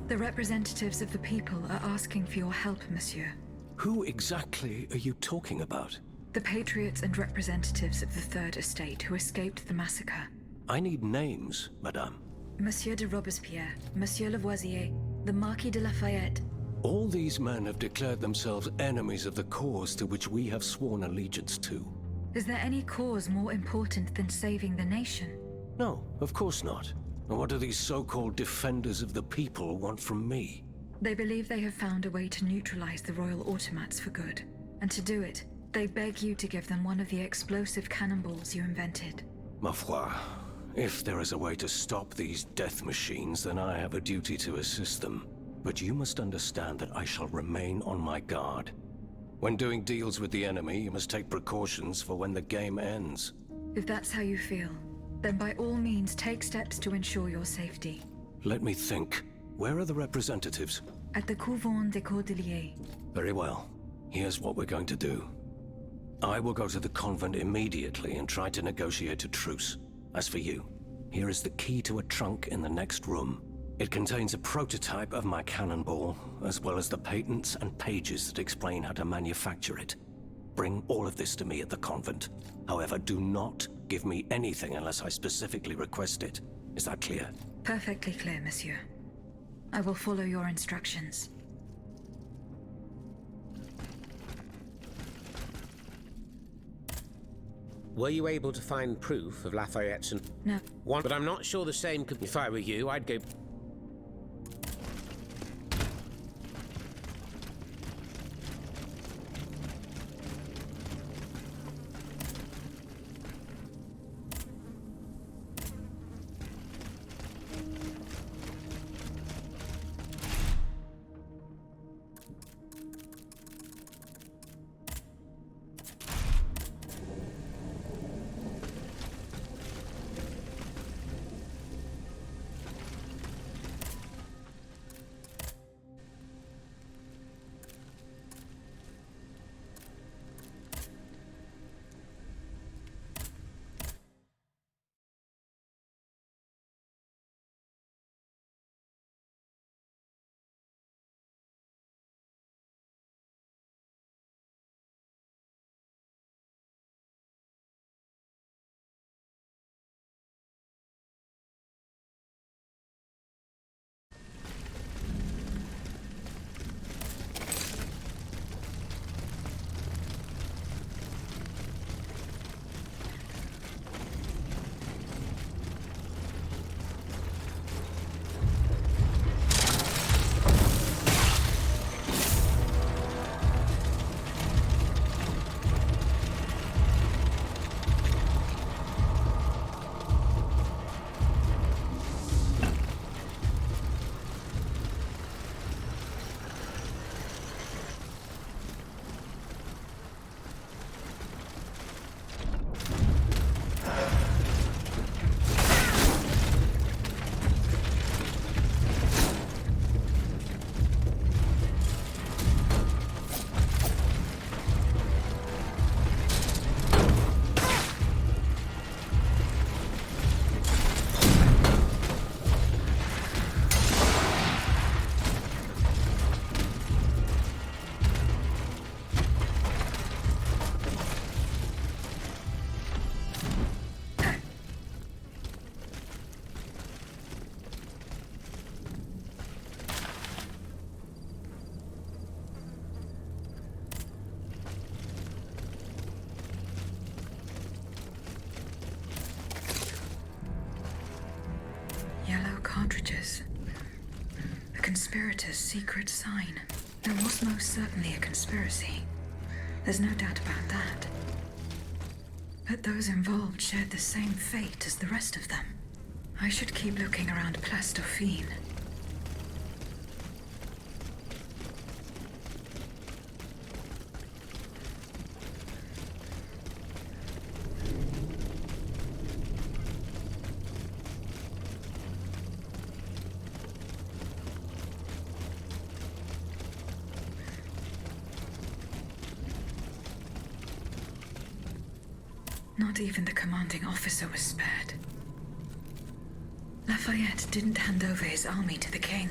The representatives of the people are asking for your help, monsieur. Who exactly are you talking about? The patriots and representatives of the Third Estate who escaped the massacre. I need names, madame. Monsieur de Robespierre, Monsieur Lavoisier, the Marquis de Lafayette. All these men have declared themselves enemies of the cause to which we have sworn allegiance to. Is there any cause more important than saving the nation? No, of course not. And what do these so-called defenders of the people want from me? They believe they have found a way to neutralize the royal automats for good. And to do it, they beg you to give them one of the explosive cannonballs you invented. Ma foi, if there is a way to stop these death machines, then I have a duty to assist them. But you must understand that I shall remain on my guard. When doing deals with the enemy, you must take precautions for when the game ends. If that's how you feel, then by all means take steps to ensure your safety. Let me think. Where are the representatives? At the Couvent des Cordeliers. Very well. Here's what we're going to do. I will go to the convent immediately and try to negotiate a truce. As for you, here is the key to a trunk in the next room. It contains a prototype of my cannonball, as well as the patents and pages that explain how to manufacture it. Bring all of this to me at the convent. However, do not give me anything unless I specifically request it. Is that clear? Perfectly clear, monsieur. I will follow your instructions. Were you able to find proof of Lafayette's and... No. One, but I'm not sure the same could... If I were you, I'd go... conspirators' secret sign. There was most certainly a conspiracy. There's no doubt about that. But those involved shared the same fate as the rest of them. I should keep looking around Place Dauphine. Not even the commanding officer was spared. Lafayette didn't hand over his army to the king.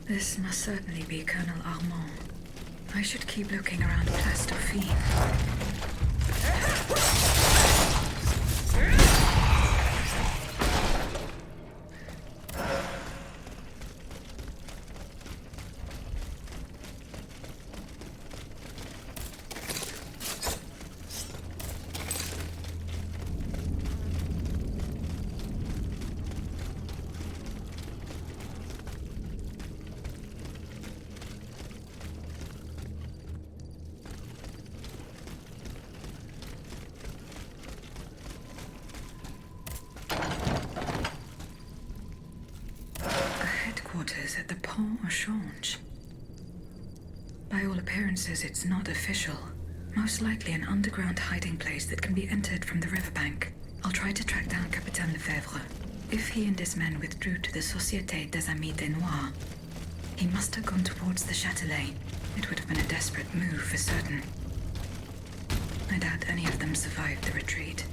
This must certainly be Colonel Armand. I should keep looking around Place Dauphine. At the Pont au Change. By all appearances, it's not official. Most likely an underground hiding place that can be entered from the riverbank. I'll try to track down Capitaine Lefebvre. If he and his men withdrew to the Société des Amis des Noirs, he must have gone towards the Châtelet. It would have been a desperate move for certain. I doubt any of them survived the retreat.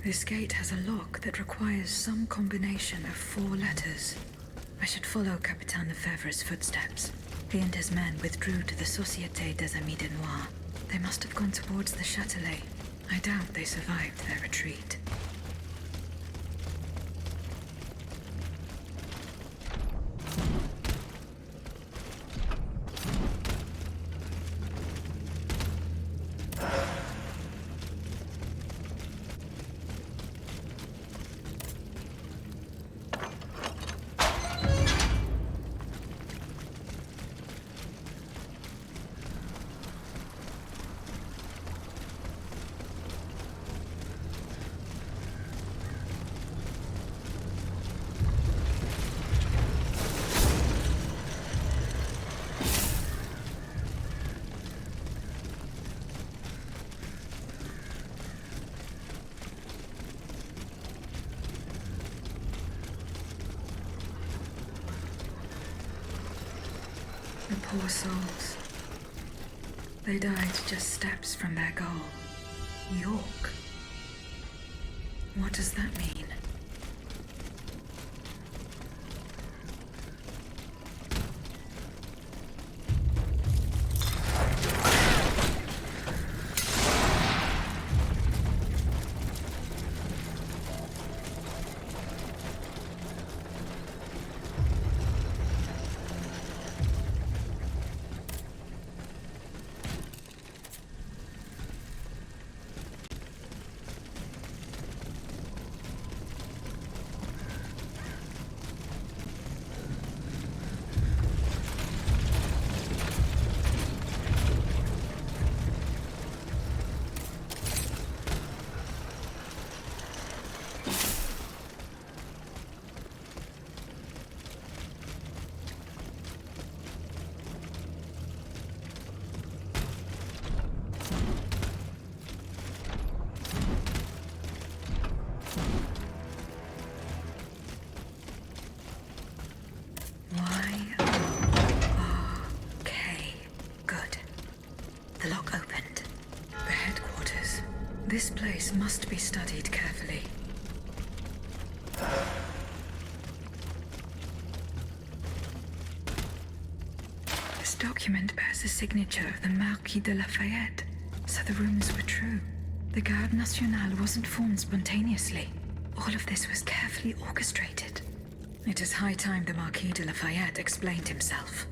This gate has a lock that requires some combination of 4 letters. I should follow Capitaine Lefebvre's footsteps. He and his men withdrew to the Société des Amis de Noir. They must have gone towards the Châtelet. I doubt they survived their retreat. The poor souls. They died just steps from their goal. York. What does that mean? This place must be studied carefully. This document bears the signature of the Marquis de Lafayette, so the rumors were true. The Garde Nationale wasn't formed spontaneously. All of this was carefully orchestrated. It is high time the Marquis de Lafayette explained himself.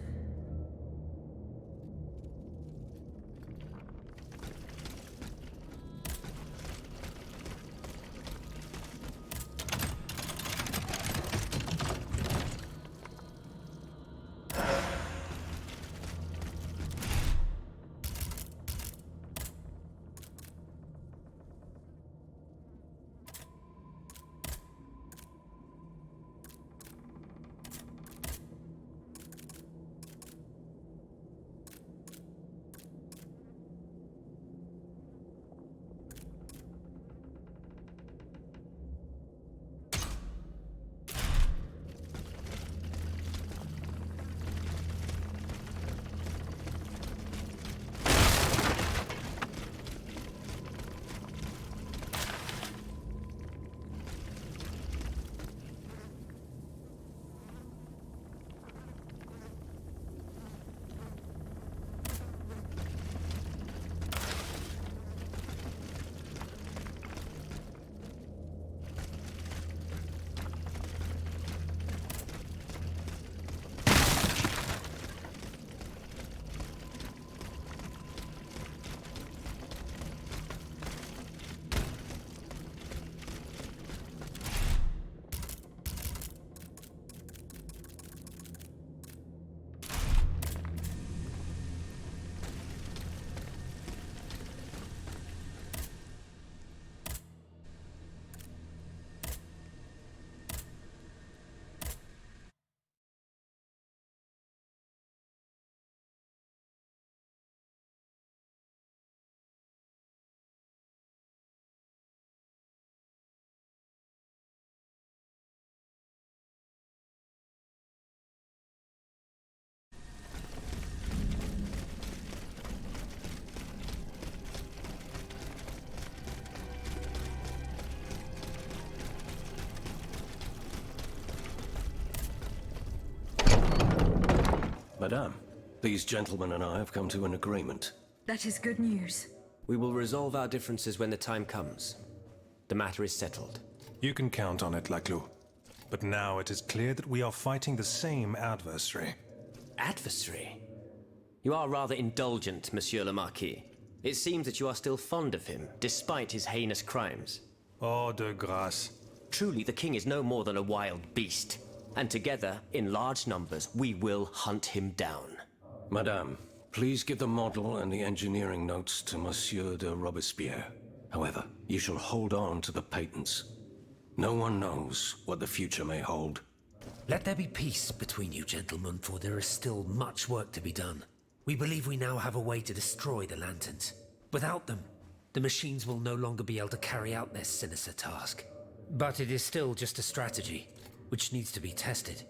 Madame, these gentlemen and I have come to an agreement. That is good news. We will resolve our differences when the time comes. The matter is settled. You can count on it, Laclos. But now it is clear that we are fighting the same adversary. Adversary? You are rather indulgent, Monsieur le Marquis. It seems that you are still fond of him, despite his heinous crimes. Oh, de grâce. Truly, the king is no more than a wild beast. And together, in large numbers, we will hunt him down. Madame, please give the model and the engineering notes to Monsieur de Robespierre. However, you shall hold on to the patents. No one knows what the future may hold. Let there be peace between you gentlemen, for there is still much work to be done. We believe we now have a way to destroy the lanterns. Without them, the machines will no longer be able to carry out their sinister task. But it is still just a strategy, which needs to be tested.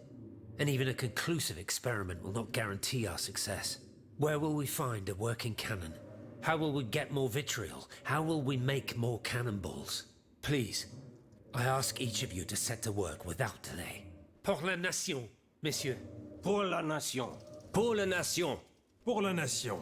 And even a conclusive experiment will not guarantee our success. Where will we find a working cannon? How will we get more vitriol? How will we make more cannonballs? Please, I ask each of you to set to work without delay. Pour la nation, messieurs. Pour la nation. Pour la nation. Pour la nation.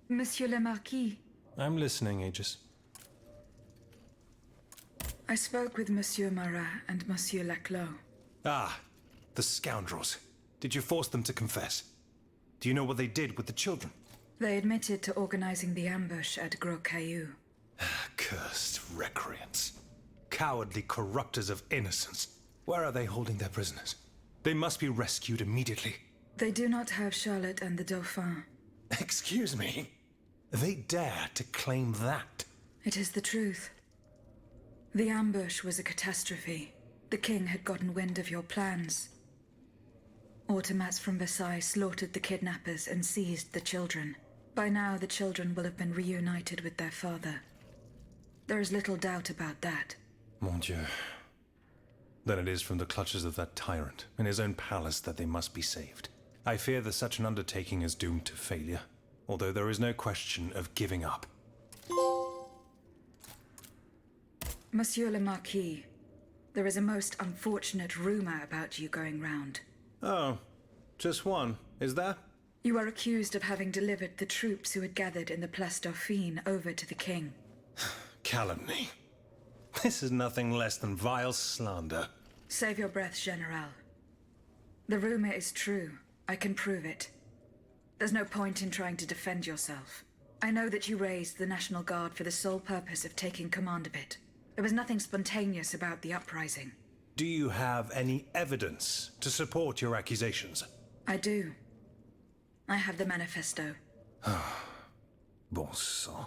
Monsieur le Marquis. I'm listening, Aegis. I spoke with Monsieur Marat and Monsieur Laclos. Ah, the scoundrels. Did you force them to confess? Do you know what they did with the children? They admitted to organizing the ambush at Gros Caillou. Cursed recreants. Cowardly corrupters of innocence. Where are they holding their prisoners? They must be rescued immediately. They do not have Charlotte and the Dauphin. Excuse me? They dare to claim that? It is the truth. The ambush was a catastrophe. The king had gotten wind of your plans. Automats from Versailles slaughtered the kidnappers and seized the children. By now, the children will have been reunited with their father. There is little doubt about that. Mon Dieu. Then it is from the clutches of that tyrant in his own palace that they must be saved. I fear that such an undertaking is doomed to failure, although there is no question of giving up. Monsieur le Marquis, there is a most unfortunate rumor about you going round. Oh, just one, is there? You are accused of having delivered the troops who had gathered in the Place Dauphine over to the king. Calumny. This is nothing less than vile slander. Save your breath, General. The rumor is true. I can prove it. There's no point in trying to defend yourself. I know that you raised the National Guard for the sole purpose of taking command of it. There was nothing spontaneous about the uprising. Do you have any evidence to support your accusations? I do. I have the manifesto. Bon sang.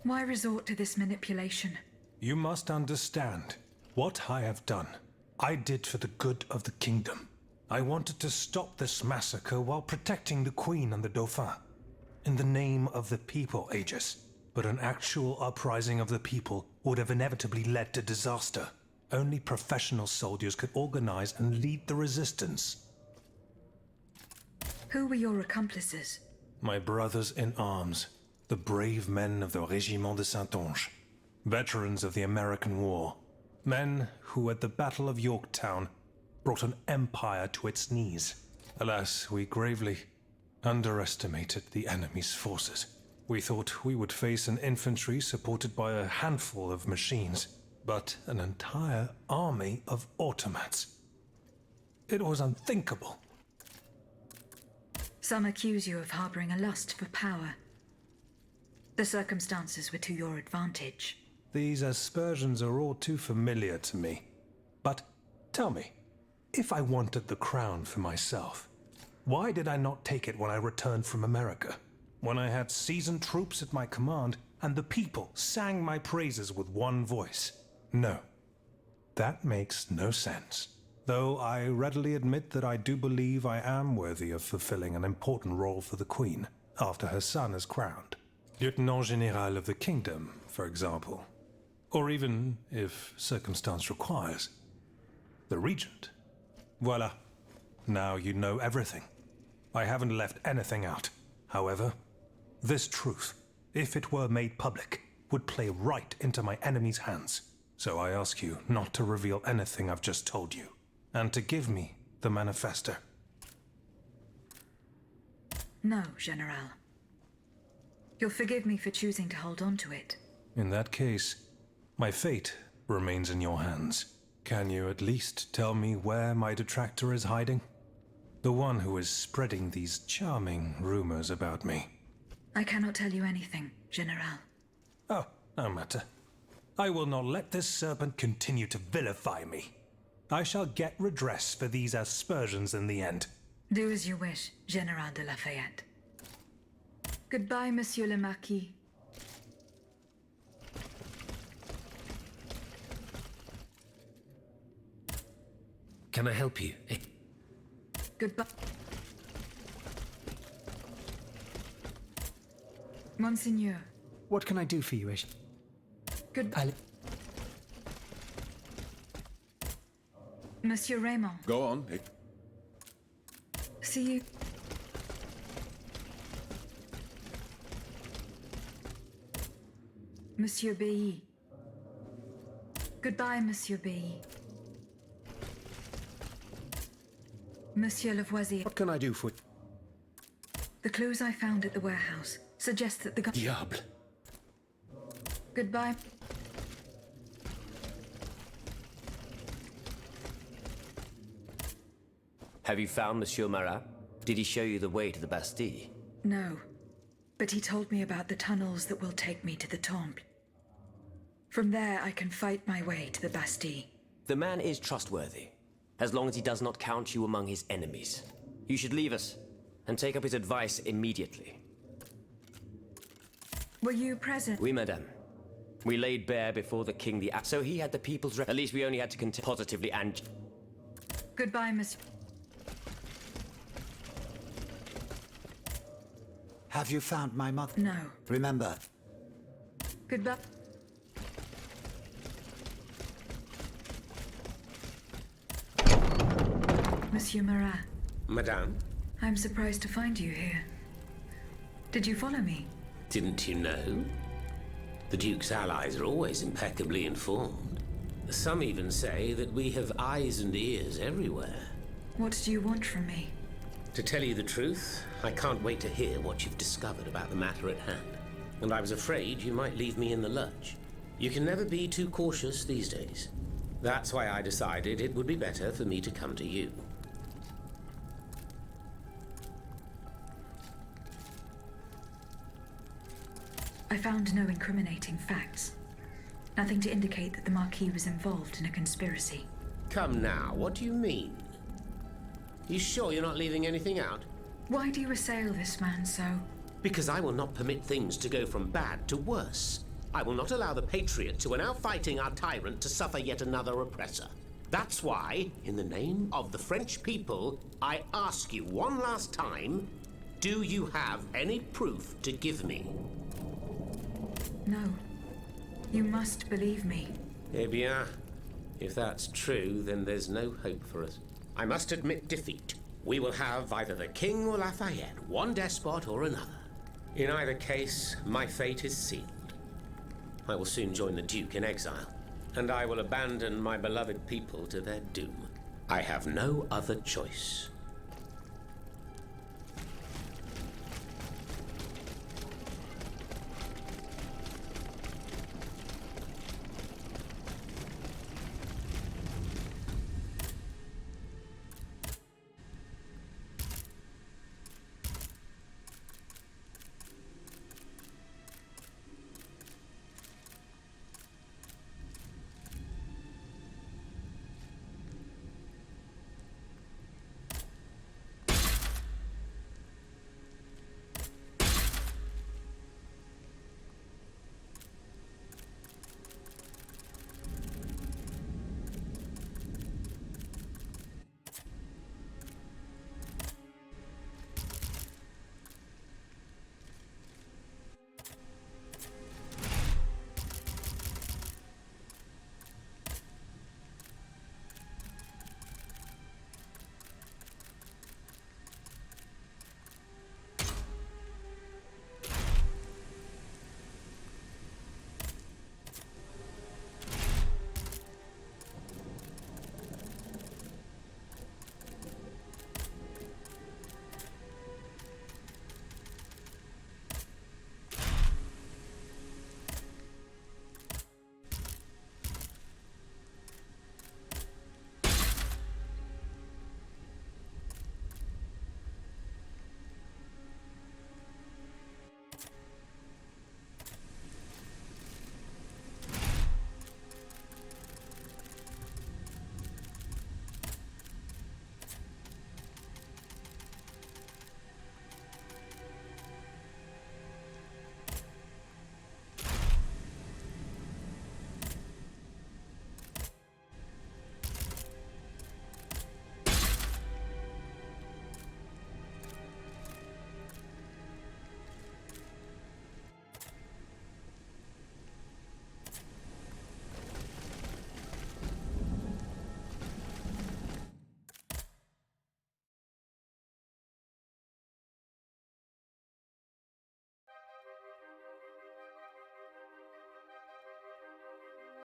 Why resort to this manipulation? You must understand. What I have done, I did for the good of the kingdom. I wanted to stop this massacre while protecting the Queen and the Dauphin. In the name of the people, Aegis. But an actual uprising of the people would have inevitably led to disaster. Only professional soldiers could organize and lead the resistance. Who were your accomplices? My brothers in arms, the brave men of the Régiment de Saintonge, veterans of the American War, men who at the Battle of Yorktown brought an empire to its knees. Alas, we gravely underestimated the enemy's forces. We thought we would face an infantry supported by a handful of machines, but an entire army of automats. It was unthinkable. Some accuse you of harboring a lust for power. The circumstances were to your advantage. These aspersions are all too familiar to me. But tell me, if I wanted the crown for myself, why did I not take it when I returned from America? When I had seasoned troops at my command, and the people sang my praises with one voice. No. That makes no sense. Though I readily admit that I do believe I am worthy of fulfilling an important role for the Queen after her son is crowned. Lieutenant General of the Kingdom, for example. Or even, if circumstance requires, the Regent. Voila. Now you know everything. I haven't left anything out. However, this truth, if it were made public, would play right into my enemy's hands. So I ask you not to reveal anything I've just told you, and to give me the manifesto. No, General. You'll forgive me for choosing to hold on to it. In that case, my fate remains in your hands. Can you at least tell me where my detractor is hiding? The one who is spreading these charming rumors about me. I cannot tell you anything, General. Oh, no matter. I will not let this serpent continue to vilify me. I shall get redress for these aspersions in the end. Do as you wish, General de Lafayette. Goodbye, Monsieur le Marquis. Can I help you? Goodbye. Monseigneur. What can I do for you, Ish? Goodbye. Monsieur Raymond. Go on. See you. Monsieur Bailly. Goodbye, Monsieur Bailly. Monsieur Lavoisier. What can I do for you? The clues I found at the warehouse suggest that the Diable. Goodbye. Have you found Monsieur Marat? Did he show you the way to the Bastille? No, but he told me about the tunnels that will take me to the Temple. From there, I can fight my way to the Bastille. The man is trustworthy, as long as he does not count you among his enemies. You should leave us, and take up his advice immediately. Were you present? Oui, madame. We laid bare before the king the so he had the people's at least we only had to contend positively and... Goodbye, Monsieur. Have you found my mother? No. Remember. Goodbye. Monsieur Marat. Madame? I'm surprised to find you here. Did you follow me? Didn't you know? The Duke's allies are always impeccably informed. Some even say that we have eyes and ears everywhere. What do you want from me? To tell you the truth, I can't wait to hear what you've discovered about the matter at hand. And I was afraid you might leave me in the lurch. You can never be too cautious these days. That's why I decided it would be better for me to come to you. I found no incriminating facts. Nothing to indicate that the Marquis was involved in a conspiracy. Come now, what do you mean? You sure you're not leaving anything out? Why do you assail this man so? Because I will not permit things to go from bad to worse. I will not allow the patriots who are now fighting our tyrant to suffer yet another oppressor. That's why, in the name of the French people, I ask you one last time, do you have any proof to give me? No. You must believe me. Eh bien, if that's true, then there's no hope for us. I must admit defeat. We will have either the King or Lafayette, one despot or another. In either case, my fate is sealed. I will soon join the Duke in exile, and I will abandon my beloved people to their doom. I have no other choice.